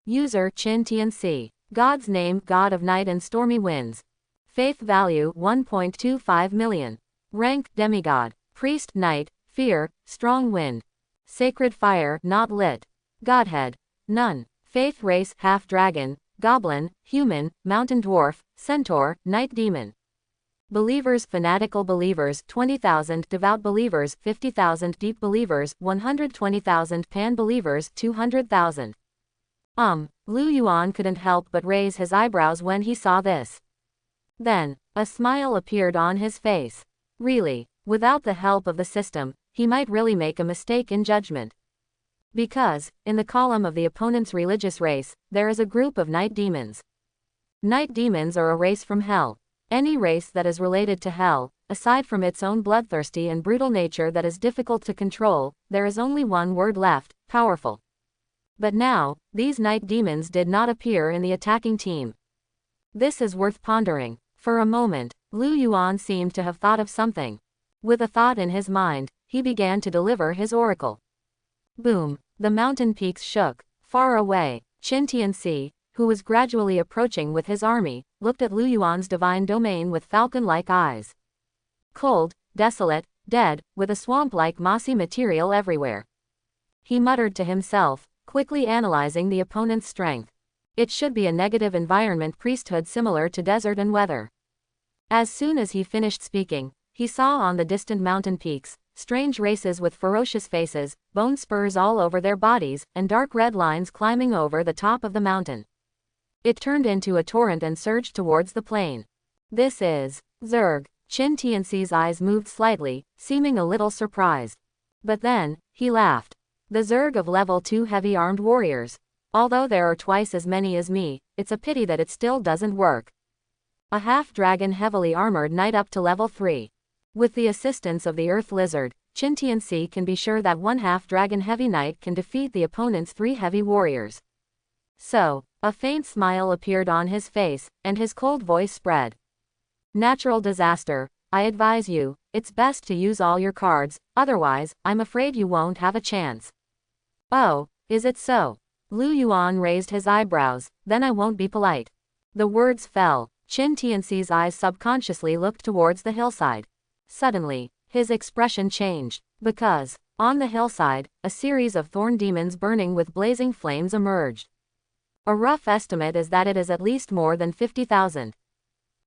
User Qin Tianxi. God's name, God of Night and Stormy Winds. Faith value 1.25 million. Rank demigod. Priest Knight. Fear, strong wind. Sacred fire, not lit. Godhead, none. Faith race, half-dragon, goblin, human, mountain dwarf, centaur, night demon. Believers, fanatical believers, 20,000, devout believers, 50,000, deep believers, 120,000, pan-believers, 200,000. Lu Yuan couldn't help but raise his eyebrows when he saw this. Then, a smile appeared on his face. Really, without the help of the system, he might really make a mistake in judgment. Because, in the column of the opponent's religious race, there is a group of night demons. Night demons are a race from hell. Any race that is related to hell, aside from its own bloodthirsty and brutal nature that is difficult to control, there is only one word left: powerful. But now, these night demons did not appear in the attacking team. This is worth pondering. For a moment, Lu Yuan seemed to have thought of something. With a thought in his mind, he began to deliver his oracle. Boom! The mountain peaks shook. Far away, Qin Tianxi, who was gradually approaching with his army, looked at Lu Yuan's divine domain with falcon-like eyes. Cold, desolate, dead, with a swamp-like mossy material everywhere. He muttered to himself, quickly analyzing the opponent's strength. It should be a negative environment priesthood similar to desert and weather. As soon as he finished speaking, he saw on the distant mountain peaks, strange races with ferocious faces, bone spurs all over their bodies, and dark red lines climbing over the top of the mountain. It turned into a torrent and surged towards the plain. This is Zerg. Qin Tianxi's eyes moved slightly, seeming a little surprised. But then, he laughed. The Zerg of level 2 heavy-armed warriors. Although there are twice as many as me, it's a pity that it still doesn't work. A half-dragon heavily armored knight up to level 3. With the assistance of the Earth Lizard, Qin Tianxi can be sure that one half-dragon heavy knight can defeat the opponent's 3 heavy warriors. So, A faint smile appeared on his face, and his cold voice spread. Natural disaster. I advise you, it's best to use all your cards, otherwise, I'm afraid you won't have a chance. Oh, is it so? Lu Yuan raised his eyebrows, then I won't be polite. The words fell. Qin Tianxi's eyes subconsciously looked towards the hillside. Suddenly, his expression changed, because, on the hillside, a series of thorn demons burning with blazing flames emerged. A rough estimate is that it is at least more than 50,000.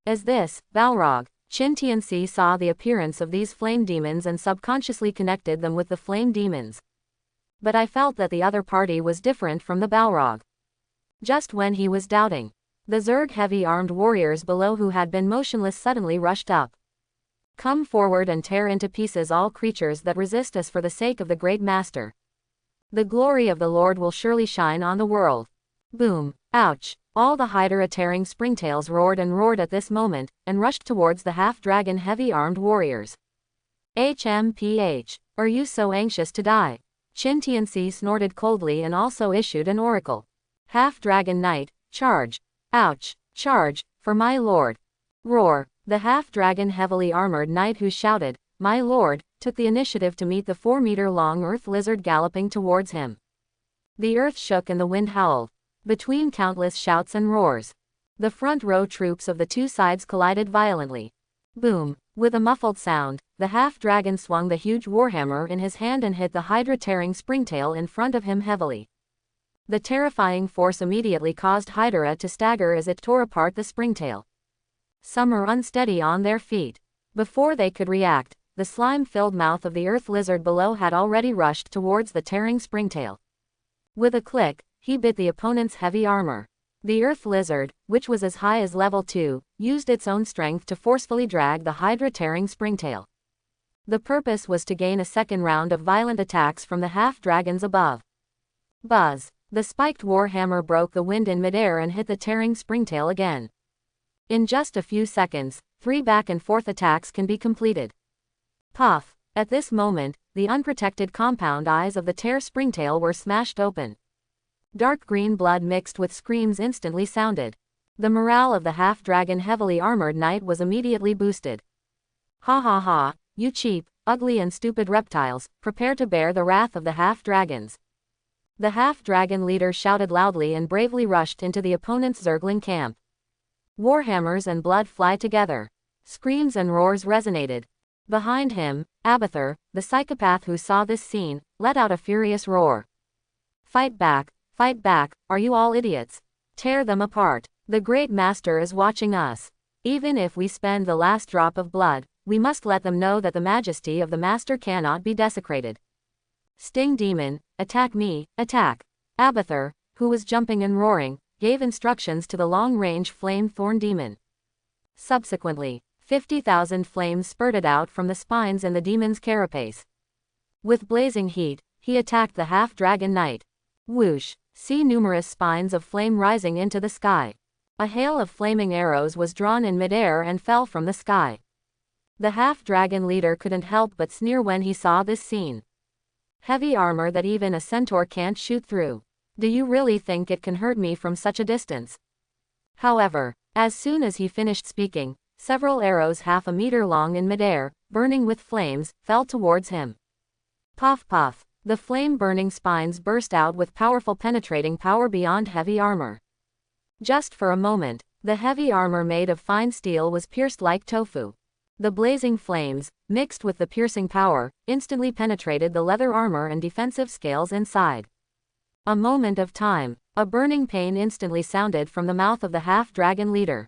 As this, Balrog, Qin Tianxi saw the appearance of these flame demons and subconsciously connected them with the flame demons. But I felt that the other party was different from the Balrog. Just when he was doubting, the Zerg heavy-armed warriors below who had been motionless suddenly rushed up. Come forward and tear into pieces all creatures that resist us for the sake of the Great Master. The glory of the Lord will surely shine on the world. Boom! Ouch! All the Hydra-tearing springtails roared and roared at this moment, and rushed towards the half-dragon heavy-armed warriors. HMPH, are you so anxious to die? Qin Tianxi snorted coldly and also issued an oracle. Half-dragon knight, charge! Ouch! Charge, for my lord! Roar! The half-dragon heavily armored knight who shouted, "My lord," took the initiative to meet the 4-meter-long earth lizard galloping towards him. The earth shook and the wind howled. Between countless shouts and roars, the front row troops of the two sides collided violently. Boom! With a muffled sound, the half-dragon swung the huge warhammer in his hand and hit the Hydra-tearing springtail in front of him heavily. The terrifying force immediately caused Hydra to stagger as it tore apart the springtail. Some are unsteady on their feet. Before they could react, the slime-filled mouth of the earth lizard below had already rushed towards the tearing springtail. With a click, he bit the opponent's heavy armor. The earth lizard, which was as high as level 2, used its own strength to forcefully drag the Hydra-tearing springtail. The purpose was to gain a second round of violent attacks from the half-dragons above. Buzz! The spiked warhammer broke the wind in midair and hit the tearing springtail again. In just a few seconds, 3 back-and-forth attacks can be completed. Puff! At this moment, the unprotected compound eyes of the tear springtail were smashed open. Dark green blood mixed with screams instantly sounded. The morale of the half-dragon heavily armored knight was immediately boosted. Ha ha ha, you cheap, ugly and stupid reptiles, prepare to bear the wrath of the half-dragons. The half-dragon leader shouted loudly and bravely rushed into the opponent's Zergling camp. Warhammers and blood fly together. Screams and roars resonated. Behind him, Abathur, the psychopath who saw this scene, let out a furious roar. Fight back, are you all idiots? Tear them apart. The Great Master is watching us. Even if we spend the last drop of blood, we must let them know that the majesty of the Master cannot be desecrated. Sting Demon, attack me, attack. Abathur, who was jumping and roaring, gave instructions to the long-range flame thorn demon. Subsequently, 50,000 flames spurted out from the spines in the demon's carapace. With blazing heat, he attacked the half-dragon knight. Whoosh! See numerous spines of flame rising into the sky. A hail of flaming arrows was drawn in midair and fell from the sky. The half-dragon leader couldn't help but sneer when he saw this scene. Heavy armor that even a centaur can't shoot through. Do you really think it can hurt me from such a distance? However, as soon as he finished speaking, several arrows half a meter long in midair, burning with flames, fell towards him. Puff puff! The flame-burning spines burst out with powerful penetrating power beyond heavy armor. Just for a moment, the heavy armor made of fine steel was pierced like tofu. The blazing flames, mixed with the piercing power, instantly penetrated the leather armor and defensive scales inside. A moment of time, a burning pain instantly sounded from the mouth of the half-dragon leader.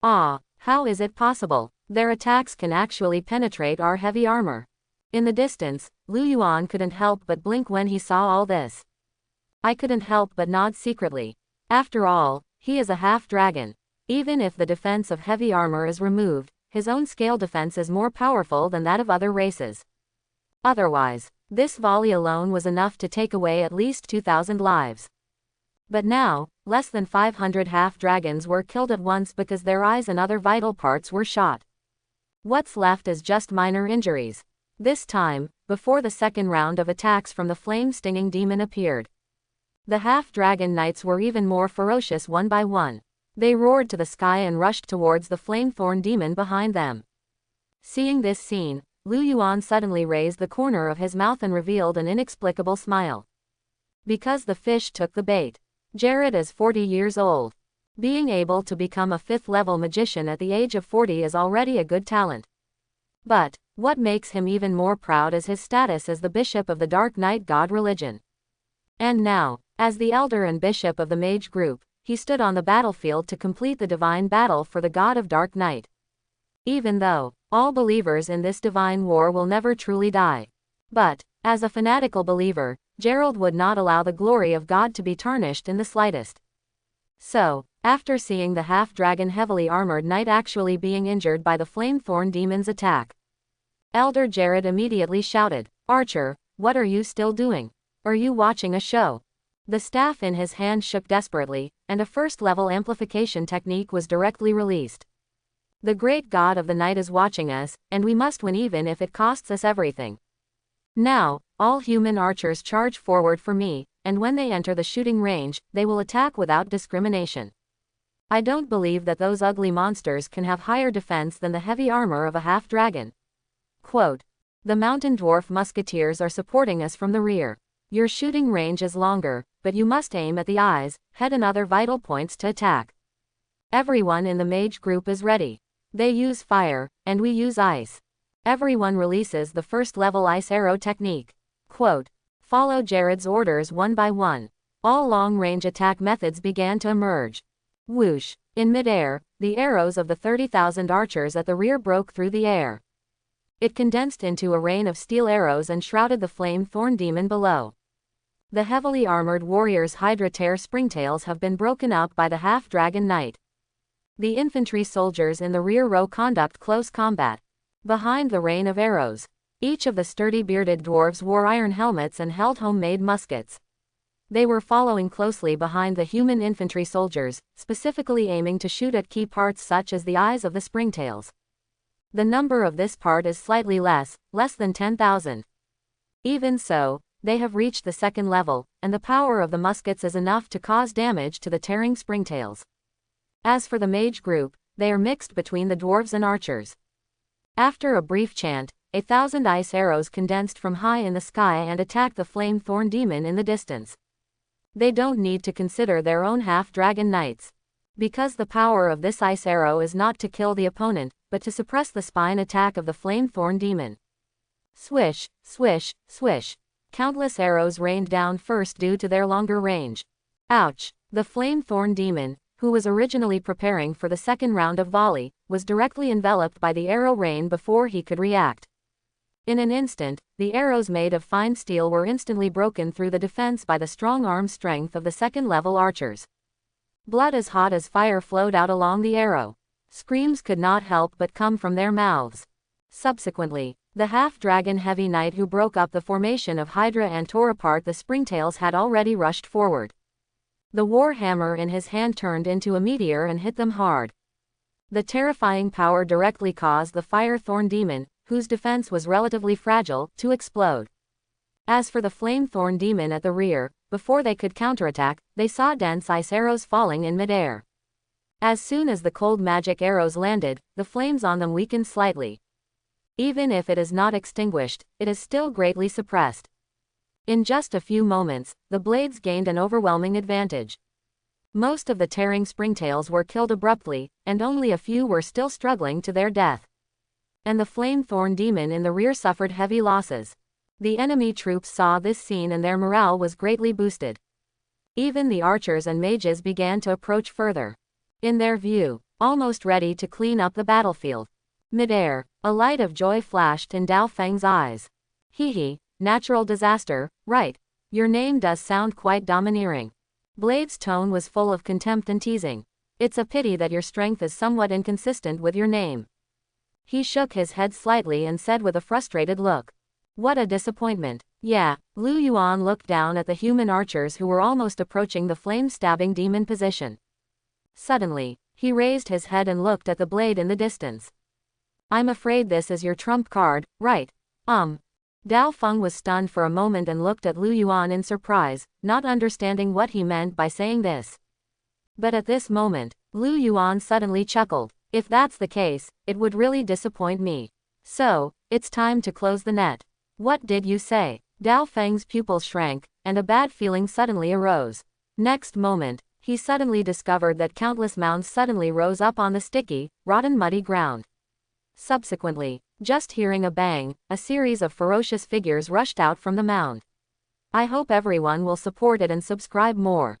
Ah, how is it possible? Their attacks can actually penetrate our heavy armor. In the distance, Lu Yuan couldn't help but blink when he saw all this. I couldn't help but nod secretly. After all, he is a half-dragon. Even if the defense of heavy armor is removed, his own scale defense is more powerful than that of other races. Otherwise, this volley alone was enough to take away at least 2,000 lives. But now, less than 500 half-dragons were killed at once because their eyes and other vital parts were shot. What's left is just minor injuries. This time, before the second round of attacks from the flame-stinging demon appeared. The half-dragon knights were even more ferocious one by one. They roared to the sky and rushed towards the flame-thorn demon behind them. Seeing this scene, Lu Yuan suddenly raised the corner of his mouth and revealed an inexplicable smile. Because the fish took the bait. Jared is 40 years old. Being able to become a 5th-level magician at the age of 40 is already a good talent. But what makes him even more proud is his status as the bishop of the Dark Knight God religion. And now, as the elder and bishop of the mage group, he stood on the battlefield to complete the divine battle for the God of Dark Knight. Even though all believers in this divine war will never truly die. But, as a fanatical believer, Gerald would not allow the glory of God to be tarnished in the slightest. So, after seeing the half-dragon heavily armored knight actually being injured by the flame-thorn demon's attack, Elder Jared immediately shouted, "Archer, what are you still doing? Are you watching a show?" The staff in his hand shook desperately, and a first-level amplification technique was directly released. The great God of the night is watching us, and we must win even if it costs us everything. Now, all human archers charge forward for me, and when they enter the shooting range, they will attack without discrimination. I don't believe that those ugly monsters can have higher defense than the heavy armor of a half-dragon. Quote, "The mountain dwarf musketeers are supporting us from the rear. Your shooting range is longer, but you must aim at the eyes, head and other vital points to attack. Everyone in the mage group is ready. They use fire, and we use ice. Everyone releases the first-level ice arrow technique." Quote, "Follow Jared's orders one by one." All long-range attack methods began to emerge. Whoosh! In midair, the arrows of the 30,000 archers at the rear broke through the air. It condensed into a rain of steel arrows and shrouded the flame-thorn demon below. The heavily armored warriors' Hydra Tear springtails have been broken up by the half-dragon knight. The infantry soldiers in the rear row conduct close combat. Behind the rain of arrows, each of the sturdy bearded dwarves wore iron helmets and held homemade muskets. They were following closely behind the human infantry soldiers, specifically aiming to shoot at key parts such as the eyes of the springtails. The number of this part is slightly less than 10,000. Even so, they have reached the second level, and the power of the muskets is enough to cause damage to the tearing springtails. As for the mage group, they are mixed between the dwarves and archers. After a brief chant, 1,000 ice arrows condensed from high in the sky and attacked the flame-thorn demon in the distance. They don't need to consider their own half-dragon knights. Because the power of this ice arrow is not to kill the opponent, but to suppress the spine attack of the flame-thorn demon. Swish, swish, swish. Countless arrows rained down first due to their longer range. Ouch! The flame-thorn demon, who was originally preparing for the second round of volley, was directly enveloped by the arrow rain before he could react. In an instant, the arrows made of fine steel were instantly broken through the defense by the strong arm strength of the second-level archers. Blood as hot as fire flowed out along the arrow. Screams could not help but come from their mouths. Subsequently, the half-dragon heavy knight who broke up the formation of Hydra and tore apart the springtails had already rushed forward. The war hammer in his hand turned into a meteor and hit them hard. The terrifying power directly caused the fire-thorn demon, whose defense was relatively fragile, to explode. As for the flame-thorn demon at the rear, before they could counterattack, they saw dense ice arrows falling in midair. As soon as the cold magic arrows landed, the flames on them weakened slightly. Even if it is not extinguished, it is still greatly suppressed. In just a few moments, the blades gained an overwhelming advantage. Most of the tearing springtails were killed abruptly, and only a few were still struggling to their death. And the flame-thorn demon in the rear suffered heavy losses. The enemy troops saw this scene and their morale was greatly boosted. Even the archers and mages began to approach further. In their view, almost ready to clean up the battlefield. Midair, a light of joy flashed in Dao Feng's eyes. Hee, natural disaster, right? Your name does sound quite domineering. Blade's tone was full of contempt and teasing. It's a pity that your strength is somewhat inconsistent with your name. He shook his head slightly and said with a frustrated look. What a disappointment. Yeah, Lu Yuan looked down at the human archers who were almost approaching the flame-stabbing demon position. Suddenly, he raised his head and looked at the blade in the distance. I'm afraid this is your trump card, right? Dao Feng was stunned for a moment and looked at Lu Yuan in surprise, not understanding what he meant by saying this. But at this moment, Lu Yuan suddenly chuckled. If that's the case, it would really disappoint me. So, it's time to close the net. What did you say? Dao Feng's pupils shrank, and a bad feeling suddenly arose. Next moment, he suddenly discovered that countless mounds suddenly rose up on the sticky, rotten muddy ground. Subsequently, just hearing a bang, a series of ferocious figures rushed out from the mound. I hope everyone will support it and subscribe more.